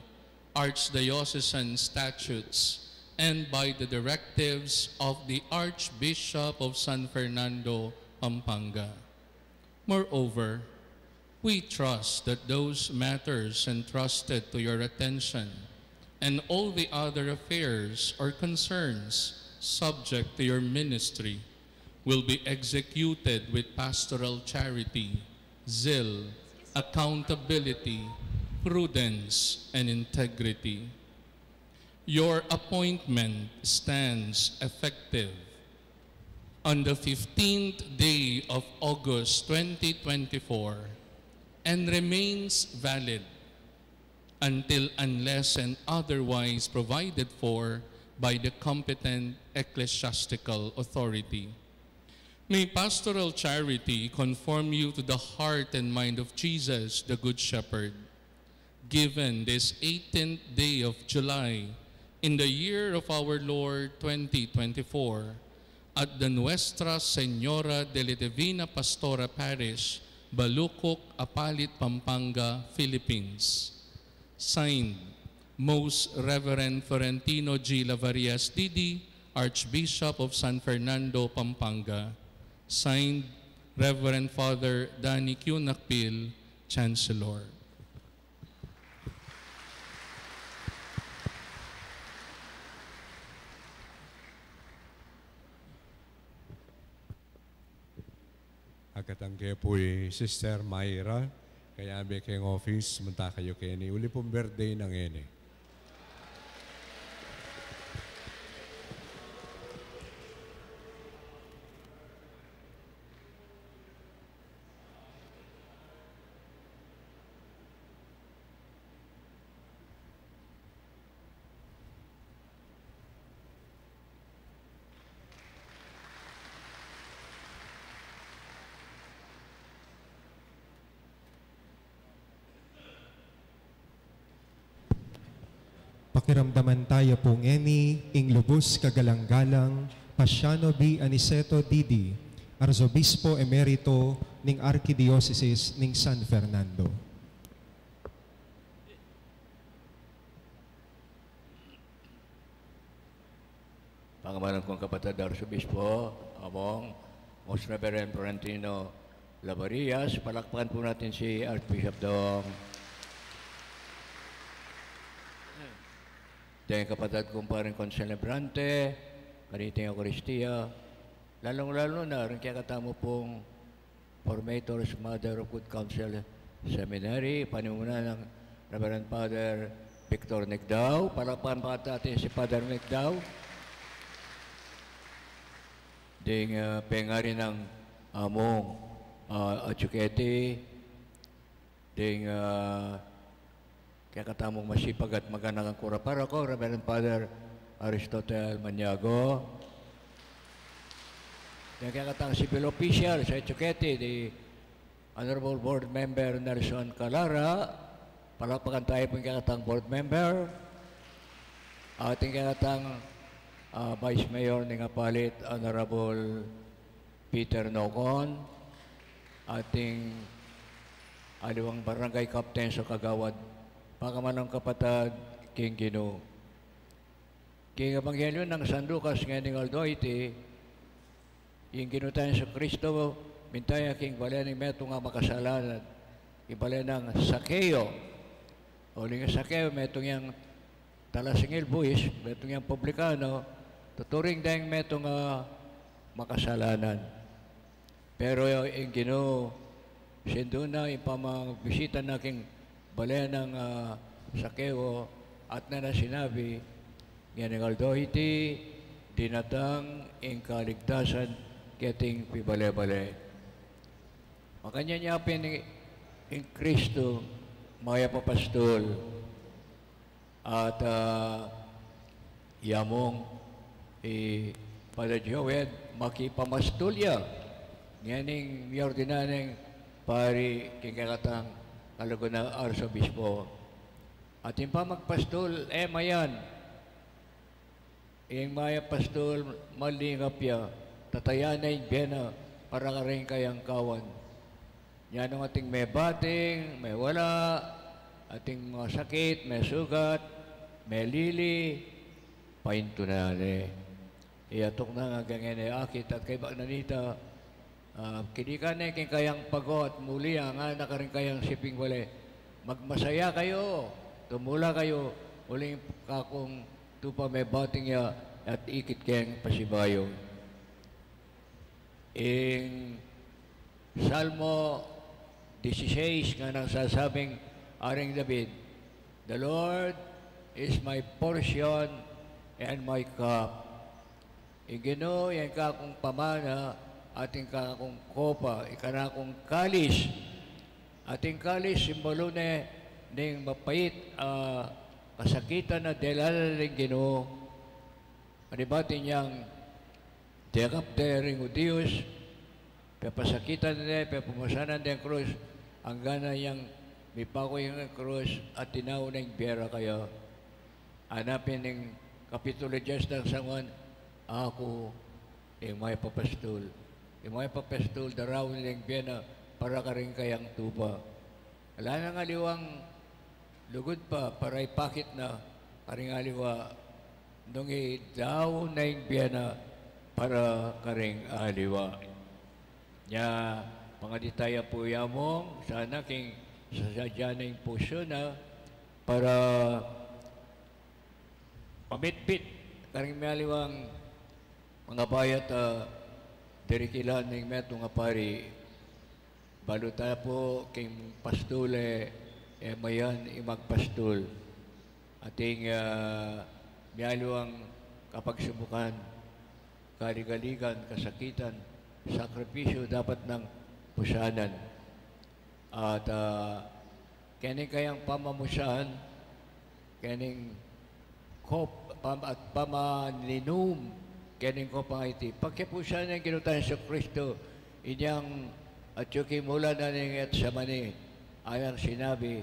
archdiocesan statutes, and by the directives of the Archbishop of San Fernando, Pampanga. Moreover, we trust that those matters entrusted to your attention and all the other affairs or concerns subject to your ministry will be executed with pastoral charity, zeal, accountability, prudence, and integrity. Your appointment stands effective on the 15th day of August 2024 and remains valid until unless and otherwise provided for by the competent ecclesiastical authority. May pastoral charity conform you to the heart and mind of Jesus, the Good Shepherd, given this 18th day of July in the year of our Lord 2024 at the Nuestra Señora de la Divina Pastora Parish, Balukok, Apalit, Pampanga, Philippines. Signed, Most Reverend Florentino G. Lavarias Didi, Archbishop of San Fernando, Pampanga. Signed, Reverend Father Danny Q. Nakpil, Chancellor. Agkatangke po'y Sister Myra, kaya abe kayong office, munta kayo kini. Uli pong birthday ng ene. Pakiramdaman tayo pong eni, ing lubos kagalang-galang, Pasiano B. Aniceto Didi, Arzobispo Emerito ning Arkidiocese ning San Fernando. Pangamalan kong kapatid Arzobispo, among Most Reverend Florentino Lavarias, palakpakan po natin si Archbishop Dong. Dahil kapatid kong parang konselebrante, kaniting Eucharistia, lalong-lalo na rin kaya katamo pong Formators Mother of Good Counsel Seminary, panimuna ng Reverend Father Victor Nigdao. Palakpakan pa natin si Father Nigdao. Ding pengari ng among Achukete, ding kaya katamong masipag at magandang kura para ko, Reverend Father Aristotle Maniago. Kaya katang civil official sa Echukete, the Honorable Board Member Nelson Calara, palakpakan tayo po yung katang board member. Ating katang Vice Mayor ng Apalit, Honorable Peter Nocon. Ating aliwang barangay captain sa Kagawad, pakamanang kapatid, King Gino. King Evangelyo ng San Lucas ngayon Aldoite, yung ginutan sa Kristo, mintaya King Balen ng meto nga makasalanan, ibalen ng Sakeo. O nga Sakeo, meto nga talasingil buwis, meto nga publikano, tuturing dahil meto nga makasalanan. Pero yung Gino, sindo na yung pamagbisita na King balen ng Sakeo at na sinabi ng Aldoite, dinatang ang kaligtasan keting pibale-bale. Makanya niya in Kristo maya papastol at yamong Father Joed makipamastulya nganing ordinaneng pari kikakatang kalago na Arsobispo. At yung pa magpastol, mayan. Yung maya pastol, malingap ya, tatayanay biyana, para ka rin kayang kawan. Yan ang ating may bating, may wala, ating mga sakit, may sugat, melili, paintunale. Iatok na nga ganyan akit at kay Nanita, kinikan king kayang pagot, muli nga nakaring kayang siping wale. Magmasaya kayo, tumula kayo, uling kakong tupa may bating ya at ikit kayang pasibayo. In Salmo 16 nga nang sasabing Aring David, "The Lord is my portion and my cup." Igino yan ka akong pamana, ating ka akong kopa, ikana akong kalis. Ating kalis, simbolo na ng mapait kasakitan na delala ng Ginoo. Manibatin niyang dekap daring o Diyos, papasakitan na papumasanan ng krus, ang gana niyang mipakoy ng krus at tinaw ng biyera kayo. Hanapin ng Kapitulo 10 ng Sanguan, ako may papastol. May papastol, daraw ng biyera para ka rin kayang tupa. Wala na nga liwang lugod pa para ipakit na karing aliwa nung daw na yung biyana para karing aliwa. Nya, mga ditaya po yamong, sana king sasadya na yung puso na para pamit-bit karing may aliwang mga bayat dirikilan ng meto nga pari. Baluta po king pastule mayan imagpastol. Ating mialuang kapag subukan, kaligaligan, kasakitan, sakripisyo dapat ng pusanan. At kaning kayang pamamusahan, kaning kop at pamaninum, kaning ko pangiti. Pagkipusahan ng ginutan sa Kristo, inyang at yuki mula na ningat sa mani, ayang sinabi,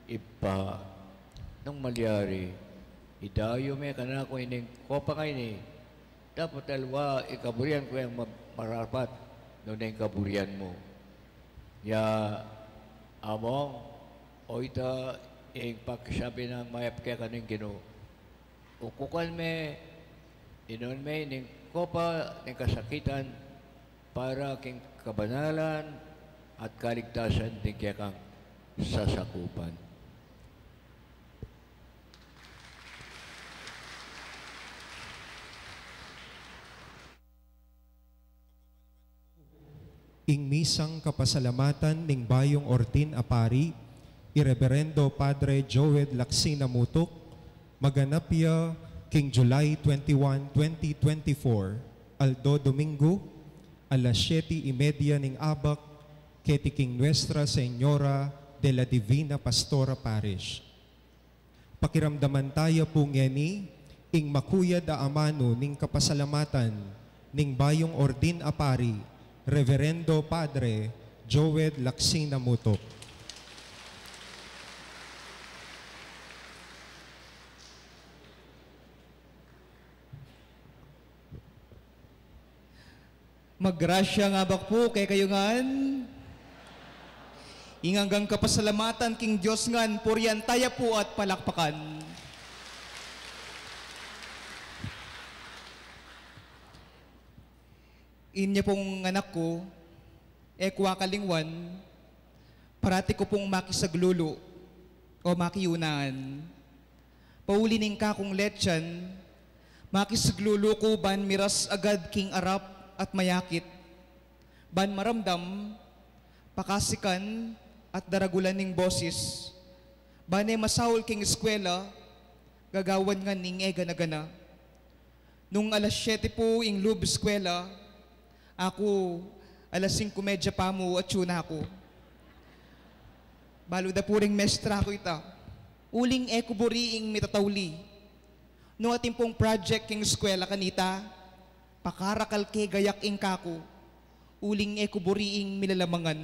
ipa, nung malyari, idayo may kanako ining kopa kayo ni, dapat alwa, ikaburian ko yung marapat, noon na yung kaburian mo. Ya, among, o ita, yung pagsabi ng mayap kaya kaning Ginoo. Ukukan me, inon me, ning kopa, ning kasakitan, para king kabanalan at kaligtasan din kaya kang sasakupan. Ing misang kapasalamatan ning Bayong Ordin Apari, Ireverendo Padre Joed Laksina Mutok, maganapya king July 21, 2024, Aldo Domingo, alas 7:30 ning abak, keti king Nuestra Señora de la Divina Pastora Parish. Pakiramdaman tayo po ngeni, ing makuyad a amano ning kapasalamatan ning Bayong Ordin Apari, Reverendo Padre Joed Laksina Mutok. Maggrasya nga bak po kay kayo ngan. Inganggang kapasalamatan king Diyos ngan, purian taya po at palakpakan. Inya pong anak ko, ekwa kalingwan, parati ko pong makisaglulo o makiyunan. Paulining ka kong letsan, makisaglulo ko ban miras agad king arap at mayakit, ban maramdam, pakasikan at daragulan ning boses, bane masawol king eskwela, gagawan nga ning ega na gana. Nung alas 7 po ing lub eskwela, ako alas 5:30 pa mo at tuna ako. Baluda po ring mestra ko ita, uling eko buriing mitatawli. No ating pong project king eskwela kanita, pakarakal ke gayak ing kako, uling eko buriing milalamangan.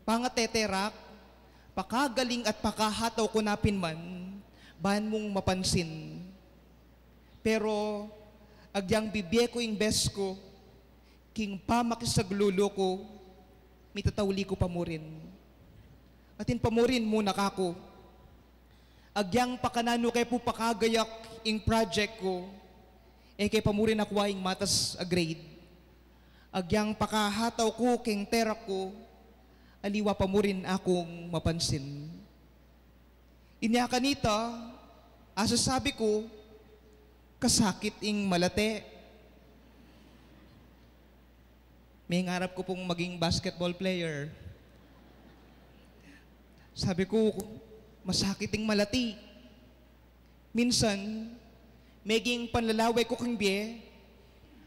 Pangateterak, pakagaling at pakahataw ko napin man, ban mong mapansin. Pero, agyang bibye ko ing bes ko, king pamakisaglulo ko, mitatawli ko pa mo rin. Atin pa mo rin muna kako. Agyang pakanano kay po pakagayak ing project ko, kay pamurin ako ing matas a grade. Agyang pakahataw ko king terak ko, aliwa pamurin akong mapansin. Inya kanita, sabi ko, kasakit ing malate. May ngarap ko pong maging basketball player. Sabi ko, masakit ing malati. Minsan, meging panlalaway ko king biye,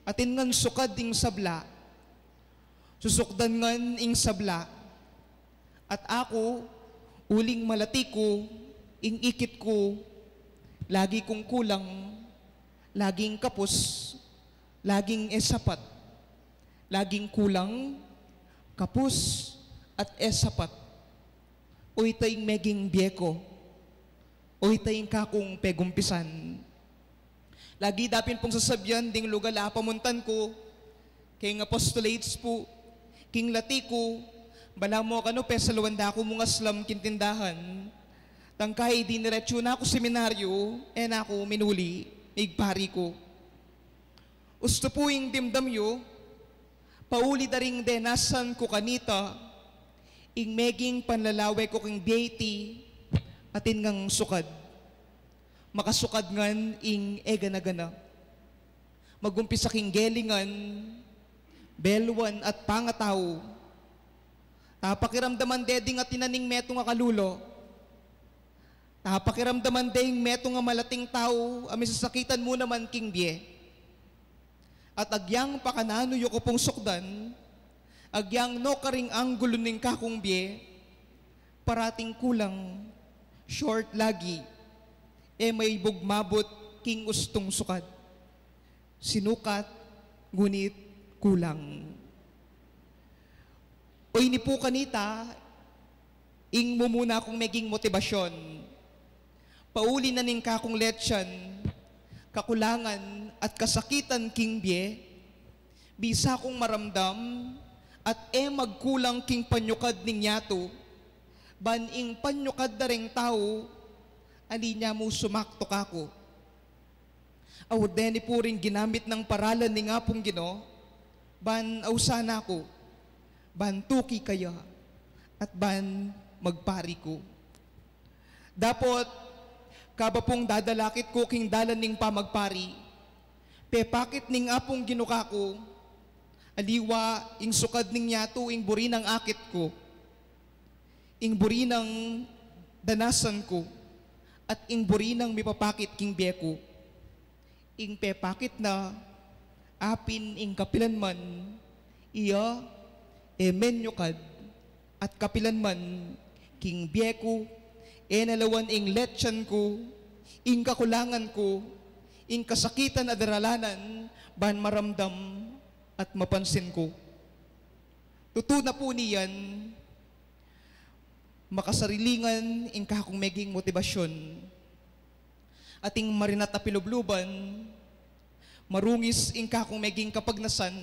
atin ngan sukad ing sabla, susukdan ngan ing sabla, at ako, uling malati ko, ing ikit ko, lagi kong kulang, laging kapos, laging esapat, laging kulang, kapos, at esapat. Uy tayong meging biyeko, uy tayong kakong pegumpisan. Lagi dapin pong sasabyan, ding lugal pamuntan ko, king apostolates po, king lati ko, bala mo kano pesalawanda ko mga slam kintindahan, tangkay di niretso na ako seminaryo, na ako minuli, igpari ko. Usto po yung dimdam yo, pauli daring denasan ko kanita, ing meging panlalaway ko king beati, atin ngang sukad. Makasukad ngan ing egana-gana. Magumpisa king gelingan, belwan at pangataw. Tapakiramdaman deding at tinaning meto nga kalulo. Tapakiramdaman deding meto nga malating tao, sasakitan mo naman king biye. At agyang pakanano yu ko pong sukdan, agyang no karing anggulo ning kakong biye, parating kulang, short lagi, may bugmabot king ustong sukad. Sinukat, ngunit kulang. O ini po kanita, ing mumuna akong meging motibasyon. Pauli na ning kakong letsyan, kakulangan at kasakitan king biye, bisa kong maramdam, at magkulang king panyukad ning yato, ban ing panyukad na ring tao, alinya mo sumakto kako. Awdeni po rin ginamit ng paralan ni nga pong Gino, ban ausana ko, ban tuki kaya, at ban magpari ko. Dapot, kaba pong dadalakit ko king dalan ning pamagpari, pepakit ning apong ginuka ko, aliwa ing sukad ning yato ing buri ng akit ko, ing buri ng danasan ko, at ing buri ng mipapakit king beko, ing pepakit na apin ing kapilan man, iya menyukad, at kapilan man king beko, nalawan ing letsyan ko, ing kakulangan ko, ing kasakitan at daralanan, ban maramdam at mapansin ko. Tuto na po niyan, makasarilingan ing kakong meging motibasyon, ating marinat na pilubluban, marungis ing kakong meging kapagnasan,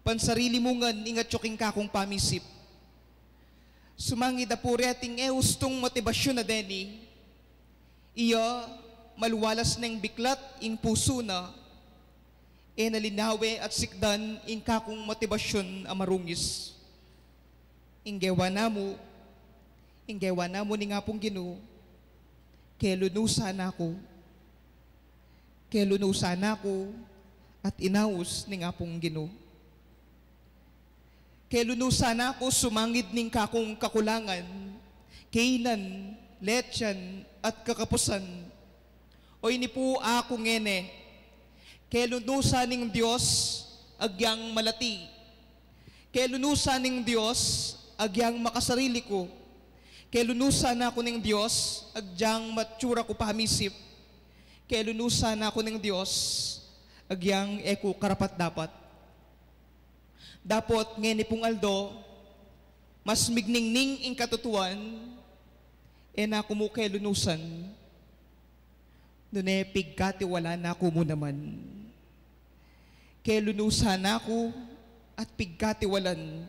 pansarili mungan ingat yung kakong pamisip. Sumangid na po reting ustong motibasyon na deni, iya maluwalas ng biklat ing puso na, nalinawe at sikdan ing kakong motibasyon ang marungis. Inggewa na mo ni nga pong Gino, kelunusan ako at inaus ni nga pong Gino. Kelunusan ako sumangid ning kakong kakulangan, kainan, letsyan at kakapusan. O ini po ako ngene, kelunusan ning Diyos agyang malati. Kelunusan ning Diyos agyang makasarili ko. Kelunusan ako ning Diyos agyang matsura ko pamisip. Kelunusan ako ning Diyos agyang eko karapat dapat. Dapot ngeni pong Aldo, mas migningning ing katutuan, na kumu kelunusan, nune pigkati wala na ako mo naman. Kelunusan ako at pigkati walan,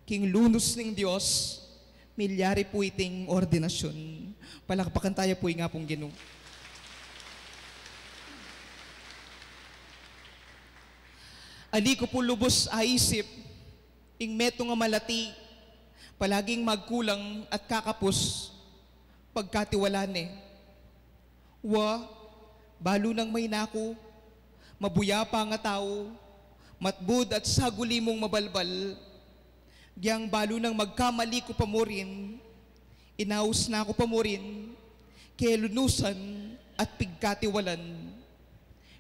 king lunus ng Diyos, milyari po iting ordinasyon. Palakpakan tayo po nga pong Ginoo. Ali ko po lubos aisip, ing meto nga malati, palaging magkulang at kakapos, pagkatiwala ne. Balo nang may nako, mabuya pa nga tao, matbud at saguli mong mabalbal, giyang balo nang magkamali ko pa mo rin, inaus na ako pa mo rin, kelunusan at pigkatiwalan.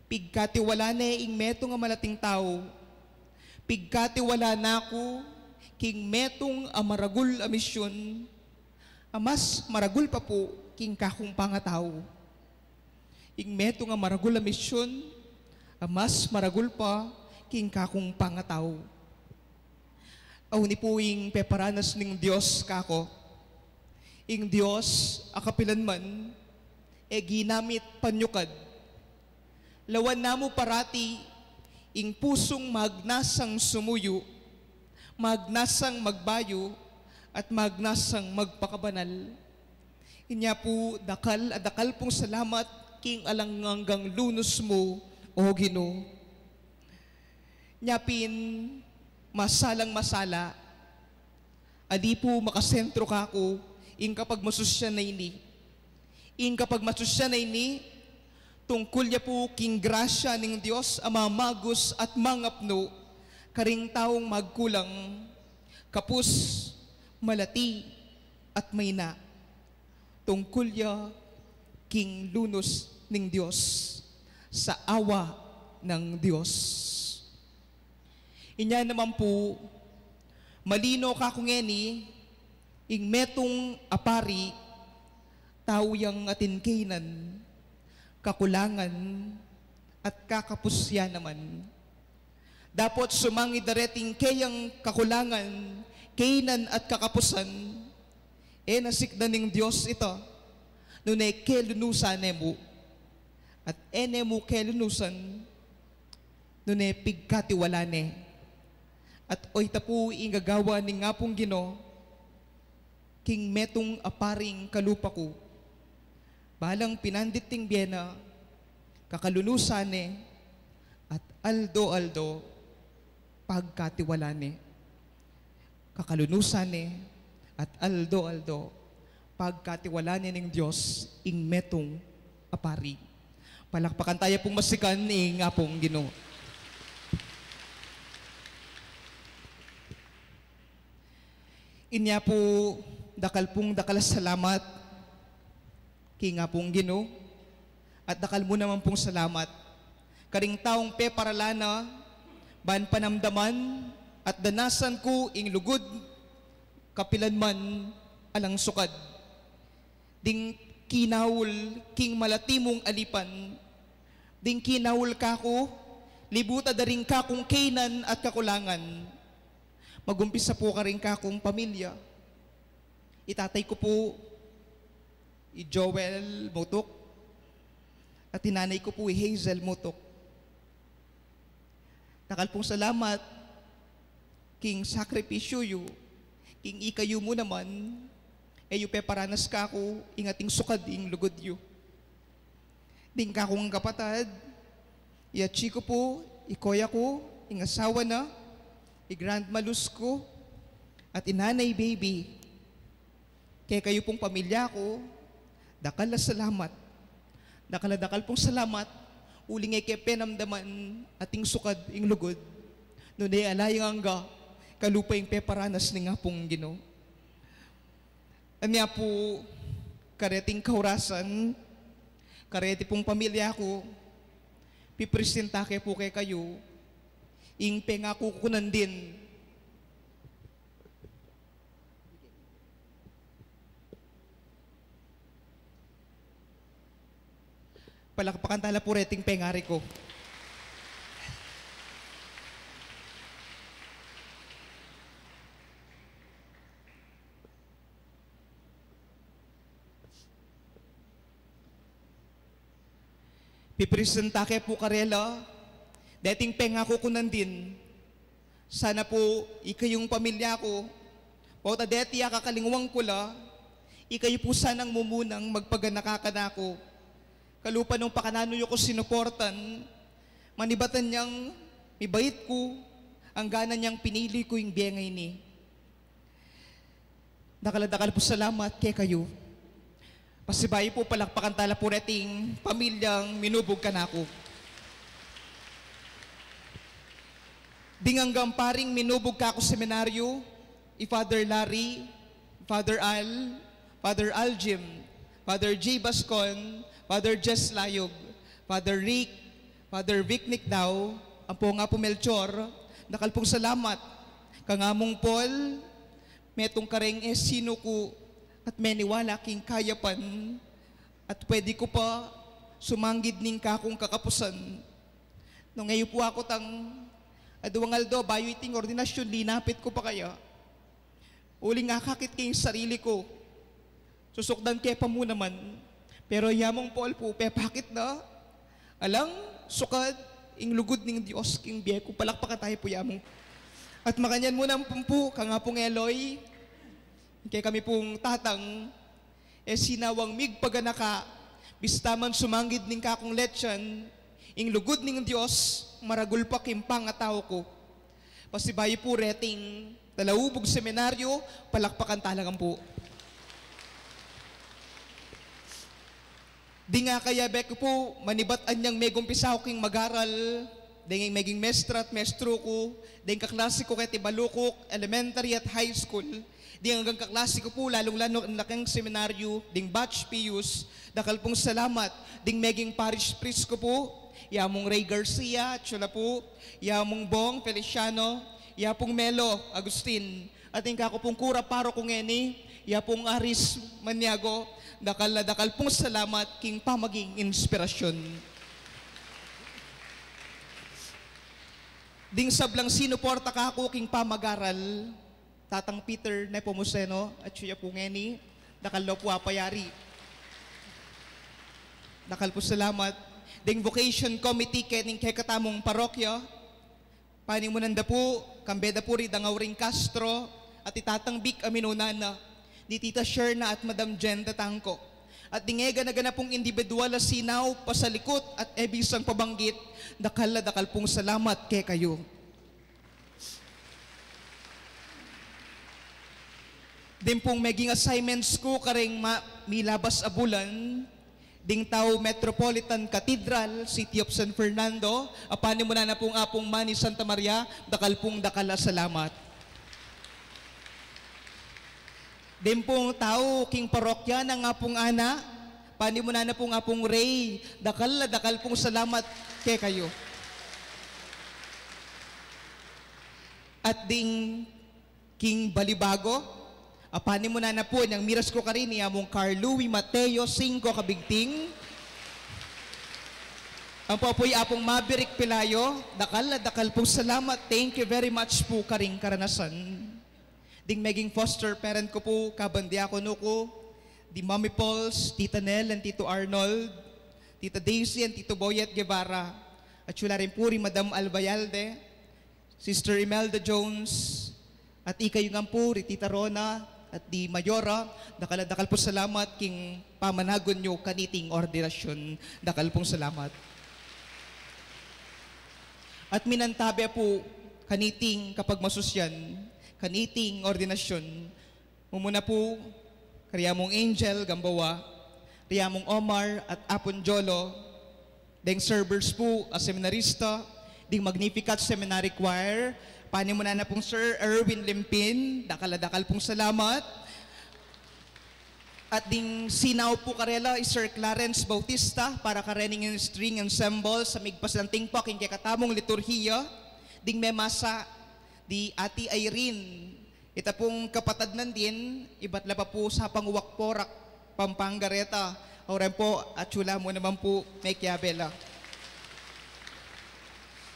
Pigkatiwala na ing meto nga malating tao, pigkatiwala na ako, king metong amaragul a misyon, amas maragul pa po, king kakong pangatao. Ing metong amaragul a misyon, amas maragul pa, king kakong pangatao. Awni po ing peparanas ning Diyos kako. Ing Diyos, akapilan man, ginamit panyukad. Lawan namo parati, ing pusong magnasang sumuyo, magnasang magbayo, at magnasang magpakabanal. Inya po dakal pong salamat king alanganggang lunos mo, o Ginoo. Nyapin, masalang masala, adi po makasentro ka ko, ing kapag masusya na ini. Ing kapag masusya na ini, tungkol niya po king grasya ng Diyos, ama magos at mangapno, karing taong magkulang, kapus, malati, at mayna. Tungkol niya king lunos ng Diyos, sa awa ng Diyos. Inya naman po, malino ka kung eni, ing metong apari, tao yang atinkinan, kakulangan, at kakapusya naman. Dapat sumangi dareting kayang kakulangan, kainan at kakapusan, nasikda ng Diyos ito, nunay kelunusan mo, at mo kelunusan, nunay pigkatiwala ne. At oy tapu ingagawa ni nga pong Ginoo, king metong aparing kalupa ko, balang pinanditing biyena, kakalunusan at aldo pagkatiwalane. Kakalunusan at aldo pagkatiwalane ng Diyos ing metong apari. Palakpakan tayo pong masikan ni nga pong Ginoo. Inya po dakal salamat king nga pong Ginoo, at dakal mo naman pong salamat karing taong peparalana, ban panamdaman at danasan ko ing lugod kapilan man alang sukad. Ding kinawul king malatimong alipan, ding kinawul kako, libuta daring kakong kainan at kakulangan. Magumpisa po ka rin kakong pamilya. Itatay ko po Joel Motok at tinanay ko po Hazel Motok. Takal pong salamat king sakripisyo yu, king ikayo mo naman, yu peparanas ka ko, ingating sukad ing lugod yu. Ding kakong kapatad, iatsi ko po, ikoya ko, ing asawa na, i-grandmalus ko, at inanay baby. Kaya kayo pong pamilya ko, dakal na salamat. Dakal pong salamat, uling ay kepenamdaman ating sukad ing lugod, no di alayang angga, kalupa yung peparanas ni nga pong Ginoo. Anya po, kareting kaurasan, kareti pong pamilya ko, pipresentake po kay kayo, ing pengako kunan din. Palakpakan tala po reting pengari ko. Pipresentake po karela, dating pengako kunan din. Sana po ikayong pamilya ko, O tadeti kakalingwang kula, ikayo po sanang mumunang magpaganakakanako. Kalupa nung pakananuyo ko sinuportan, manibatan niyang mibait ko, ang gana niyang pinili ko yung biyengay ni. Nakaladakal po salamat kay kayo. Pasibay po palakpakan tala po nating pamilyang minubog ka na ako. Dinganggang paring minubog ka ako seminaryo, Father Larry, Father Al, Father Aljim, Father J. Bascon, Father Jess Layog, Father Rick, Father Vic Nicdao, ang po nga po Melchor, nakalpong salamat. Kangamong Paul, metong kareng sino ko, at meniwala king kayapan, at pwede ko pa sumanggid ning kakong kakapusan. No ngayon po ako tang aduwangaldo, bayo iting ordinasyon, linapit ko pa kaya. Uling akakit kayong sarili ko, susukdan kaya pa mo naman, pero yamong Paul po, pepakit na, alang sukad, ing lugod ning Diyos, king biye ko, palakpakan tayo po yamong. At makanyan mo ng pumpu, kanga pong Eloy, kaya kami pong tatang, sinawang migpaganaka, bistaman sumanggid ning kakong letsyan, ing lugod ning Diyos, maragulpak yung pangatao ko. Pasibayi po reting, talaubog seminaryo, palakpakan talagang po. Di nga kaya beko po, manibatan niyang megumpisaw king mag-aral, dinging meging mestra at mestro ko, ding kaklase ko kay Tibalukok, elementary at high school, di hanggang kaklase ko po, lalong-lalo ang laking seminaryo, ding batch Pius, dakal pong salamat, ding meging parish priest ko po, yamong Ray Garcia, tsula po, yamong Bong Feliciano, yapong Melo Agustin, at yung kako pong kura paro kong eni, yapong Aris Maniago, dakal pong salamat, king pamaging inspirasyon. Ding sablang sinuporta ka ako, king pamagaral, Tatang Peter Nepomuceno at siya po ngeni, dakal lo po apayari. Dakal po salamat. Ding vocation committee kening kay katamong parokya, paning mo nanda po, kambeda po rin Dangawring Castro, at itatang Bik Aminunan na, di Tita Sherna at Madam Jen Tatangko. At dingega na ganapong individual na sinaw, pasalikot at ebisang pabanggit, dakal pong salamat kay kayo. Din pong maging assignments ko karing milabas a bulan, ding tao Metropolitan Cathedral, City of San Fernando, apani mo na pong apong Mani Santa Maria, dakal salamat. Din pong tao king parokya na nga pong ana, pani mo na pong apong Ray, dakal pong salamat kay kayo. At ding King Balibago, apani mo na po, nang miras ko ka rin, among Carl Louis Mateo 5 kabigting. Ang po po'y apong Maverick Pilayo, dakal pong salamat, thank you very much po karing karanasan. Ding maging foster parent ko po, kabandiakono ko, di Mommy Pauls, Tita Nel and Tito Arnold, Tita Daisy and Tito Boyet Guevara, at sila rin po rin Madam Albayalde, Sister Imelda Jones, at ikayo nga po rin Tita Rona, at di Mayora, dakal po salamat king pamanagon nyo kaniting ordinasyon, dakal pong salamat. At minantabi po kaniting kapag masusyan, kaniting ordinasyon, mumuna po kariyamong Angel Gambawa, kariyamong Omar at Apon Jolo, ding servers po as seminarista, ding Magnificat Seminary Choir, pani mo na pong Sir Erwin Limpin, dakal pong salamat. At ding sinaw po karela is Sir Clarence Bautista para karening yung string ensemble sa migpas ng tingpak yung katamong liturhiya. Ding memasa di Ati Irene, ita pong kapatad din, iba't lapa po sa panguwakporak, Pampangareta, oren po at chula mo naman po may kiabela.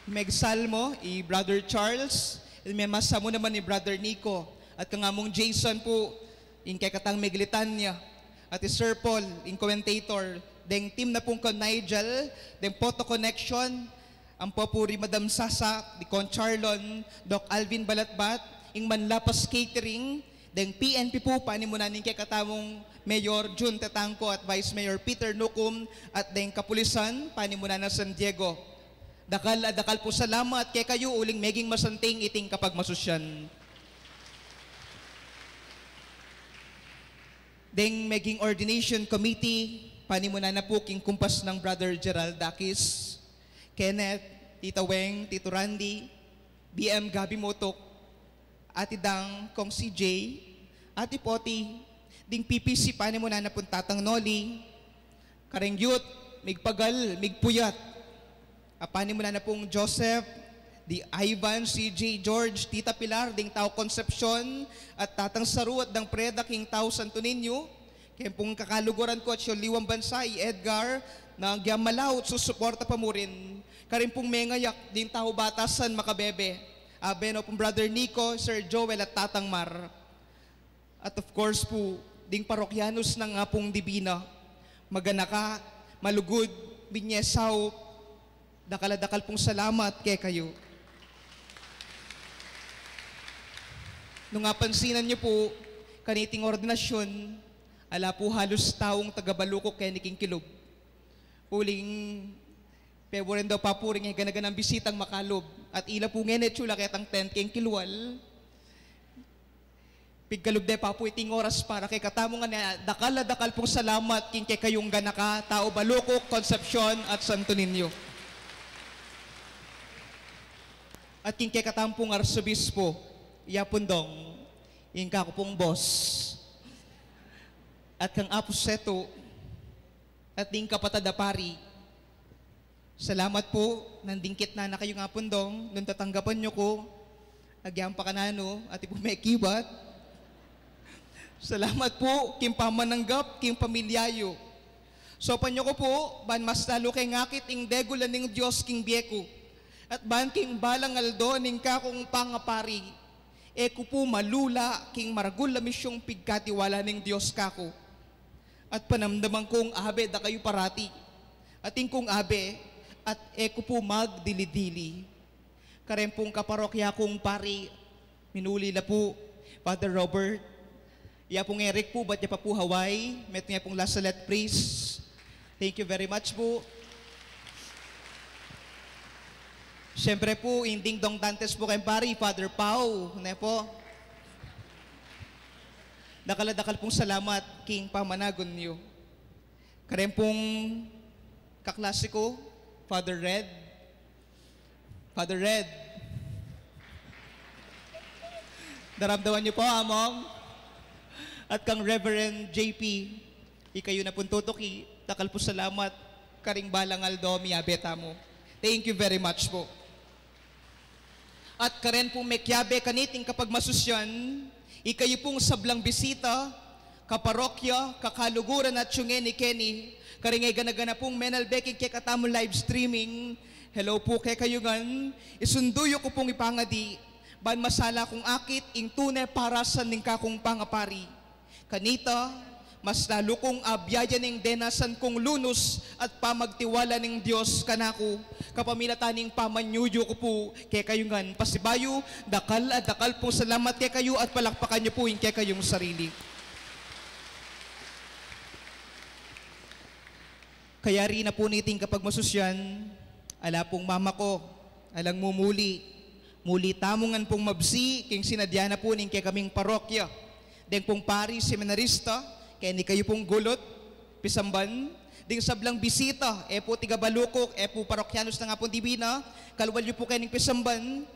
Megsalmo, Brother Charles, may masa mo naman ni Brother Nico, at kangamong Jason po, in kay katang Meglitan niya, at Sir Paul, in commentator, deng team na pong ko Nigel, deng Photo Connection, ang popuri Madam Sasa, di Con Charlon, Doc Alvin Balatbat, ing Manlapas Catering, Deng PNP po, panimunanin kay katamong Mayor Jun Tetangco at Vice Mayor Peter Nucum at deng kapulisan, panimunan na San Diego. Dakal po salamat kay kayo uling meging masanting iting kapag masusyan. Deng meging ordination committee, panimunan na po king kumpas ng Brother Gerald Dakis, Kenneth, Tita Weng, Tito Randy, BM Gabi Motok, Ati Dang, Kong CJ, Ati Poti, ding PPC panimunan na po Tatang Noli, Kareng Youth, Migpagal, Migpuyat, panimunan na pong Joseph, di Ivan, CJ, George, Tita Pilar, ding Tao Concepcion, at Tatang Saru at dang Preda, King Tao Santo Niño, kaya pong kakaluguran ko at siyo Liwang Bansay, Edgar, na Gyamalaw, susuporta pa mo rin. Karin pong mengayak, din Tao Batasan, Makabebe, Beno pong Brother Nico, Sir Joel at Tatang Mar. At of course po, ding parokyanos ng pong Divina, Maganaka, Malugod, Binyesaw, dakal pong salamat kay kayo. Nung pansinan niyo po, kaniting ordinasyon, ala po halos taong taga-Balukok kay ni King Kilob. Uling, peworin daw pa po rin ng ganaganang bisitang Makalob. At ila po ngayon chula ketang 10 King Kilwal. Pigkalub de pa po iting oras para kay katamo nga na dakal pong salamat king kay kayong ganaka, Tao Balukok, Concepcion at Santo Niño. At king kay katampong Arsobispo, Yapundong, yung kako pong boss, at kang Aposeto, at ding kapatadapari. Salamat po, nandingkit na kayo nga Pundong, nung tatanggapan nyo ko, agyang pa kanano, at ipo may kibat. Salamat po, kim pamananggap, kim pamilyayo. So panyo ko po, ban mas lalo kay ngakit ing degulan ng Diyos king bieko. At ban king balang aldo ning kakong pangapari. Eko po malula king maragul la misyong pigkatiwala ng Diyos kako. At panamdaman kong abe da kayo parati. At kong abe, at eko po magdilidili. Karen pong kaparokya kong pari, minuli na po, Father Robert. Iya pong Eric po, ba't niya pa po Hawaii? Met niya pong Lasalet Priest. Thank you very much po. Siyempre po, inding dong dantes po kayong pari, Father Pau. Ne po. Dakal pong salamat, King Pamanagon niyo. Karen pong kaklasiko, Father Red. Father Red. Daramdaman niyo po, Mom. At kang Reverend JP, ikayo na pong tutuki, takal po salamat, karing balang aldo, miyabeta mo. Thank you very much po. At karen pong mekyabe kaniting kapag masusyan, ikayo pong sablang bisita, kaparokya, kakaluguran at syungen ni Kenny, karingay ganagana pong menalbeking kay katamo live streaming. Hello po kay kayungan, isunduyo ko pong ipangadi, ban masala kong akit, ing tunay para sa ning kakong pangapari. Kanita, mas lalo kong abyaya ning denasan kong lunos at pamagtiwala ning Diyos kanako, kapamilataning pamanyuyo ko po kay kayungan pasibayo, dakal pong salamat kay kayo at palakpakan niyo po yung kay kayong sarili. Kaya rin na po niting kapag masusyan, ala pong mama ko, alang muli tamongan pong mabsi, king sinadya na po ning kay kaming parokya. Deng pong pari, seminarista, kaya ni kayo pong gulot, pisamban, ding sablang bisita, po tiga Balukok, po parokyanos na nga pong Divina, kalwal nyo po kayo ng pisamban,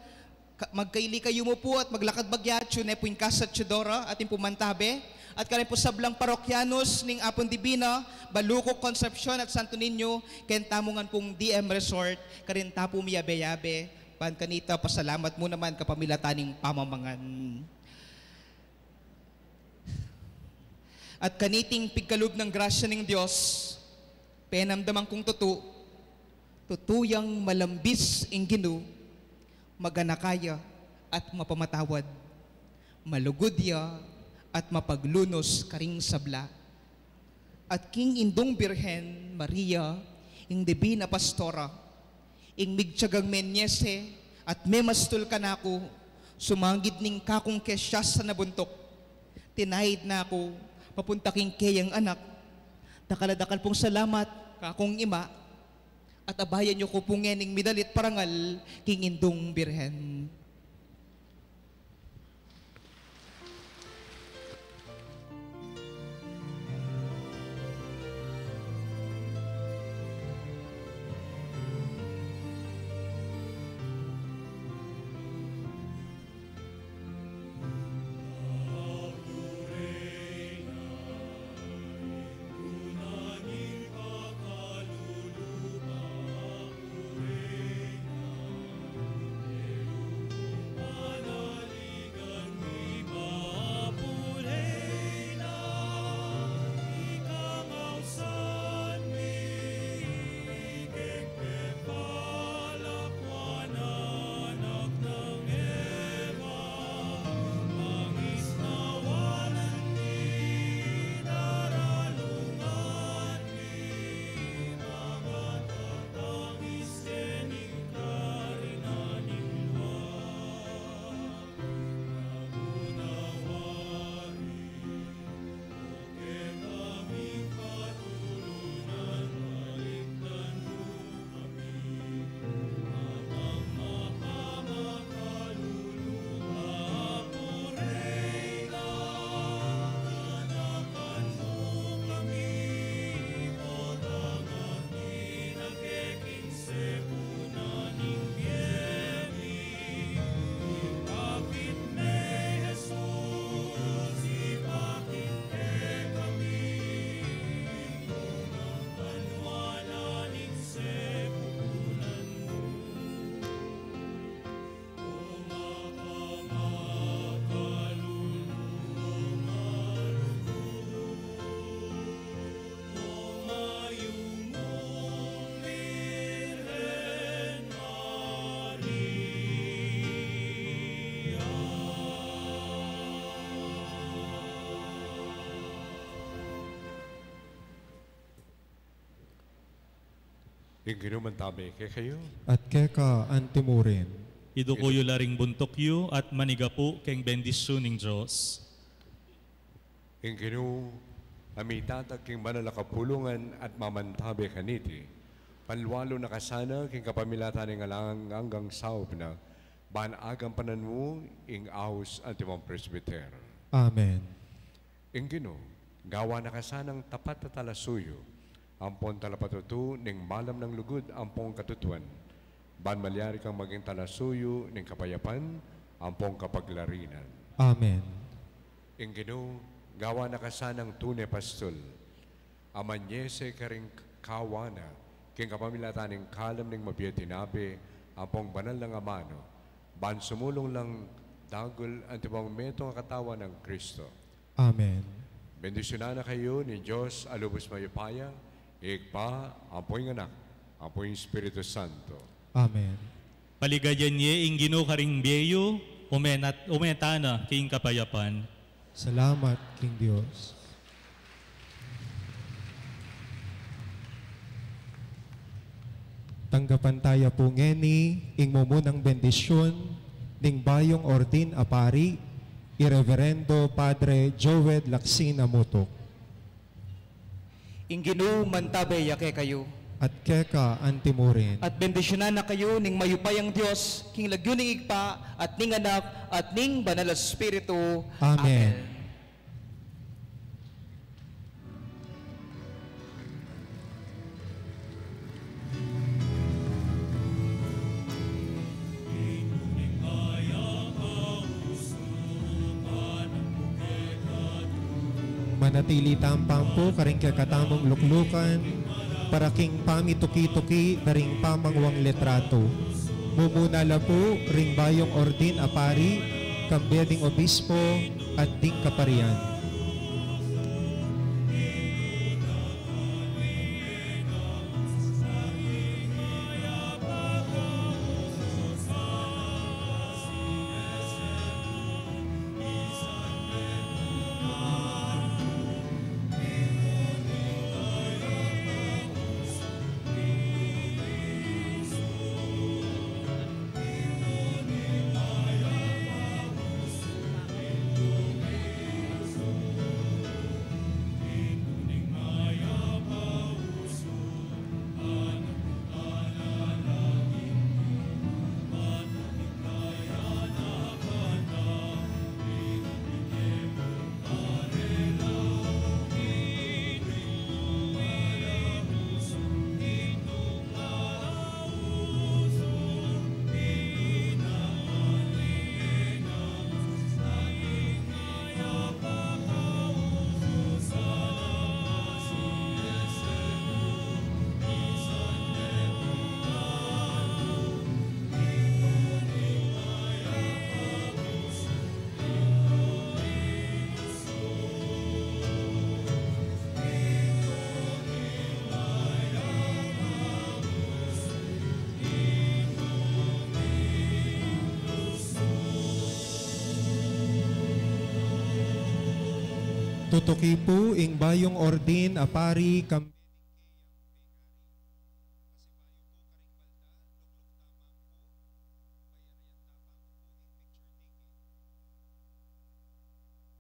magkaili kayo mo po at maglakad bagyatyo, po yung kasat Chidora, at yung pumantabe, at kaya po sablang parokyanos ning Apon Divina, Balukok, Concepcion at Santo Niño, kaya tamungan pong DM Resort, karin tapo miyabe-yabe, pan kanita, pasalamat mo naman kapamilataning pamamangan. At kaniting pigkalub ng grasya ng Diyos, penamdaman kong tutuyang malambis ing Gino, maganakaya at mapamatawad, malugudya at mapaglunos karing sabla. At king indong Birhen Maria, ing Divina Pastora, ing migtiyagang menyese at memastul kanako, sumangid ning kakong kesya sa nabuntok, tinahid na ako, papunta king kayang anak. Dakaladakal pong salamat, kakong ima, at abayan niyo ko pong ngening midalit parangal, king indong birhen. Yung ginumantami kay kayo. At keka antimurin. Idukuyo laring buntok yu at manigapu keng bendisyon ng Diyos. Yung ginu amitatag king manalakapulungan at mamantabi kaniti. Palwalo na kasana king kapamilatan ng alang hanggang saop na banagang pananmu ing ahos antimong presbyter. Amen. Yung ginu gawa na kasanang tapat na talasuyo ampon talapatutu ning malam ng lugod ampong katutuan. Ban malyari kang maging talasuyo ning kapayapan ampong kapaglarinan. Amen. Ing ginu gawa na kasanang tunay pastol. Amanyese karing kawana king kapamilatan ning kalam ning mabiyatinabi ampong banal ng amano. Ban sumulong lang dagol antibong metong katawan ng Kristo. Amen. Bendisyonan na kayo ni Diyos alubos mayupaya. Ikpa, apoy ng anak, apoy ng Espiritu Santo. Amen. Paligayan niya ing Ginoo karing biyeyo, umetana king kapayapan. Salamat, King Diyos. Tanggapan tayo po ngeni, ing mumunang bendisyon, ning bayong ordin apari, Irreverendo Padre Joed Laksina Mutok. Inginu mantabay yake kayo. At keka antimurin. At bendisyonan na kayo ning mayupayang Diyos, king lagyo ning igpa, at ning anak, at ning banal na Espiritu. Amen. Manatili tampang po karing kakatamong luklukan, para king pamituki-tuki karing pamangwang letrato. Mumuna la po ring bayong ordin apari, kambeding obispo at ding kaparian. Tutuki po ing bayong ordin apari kam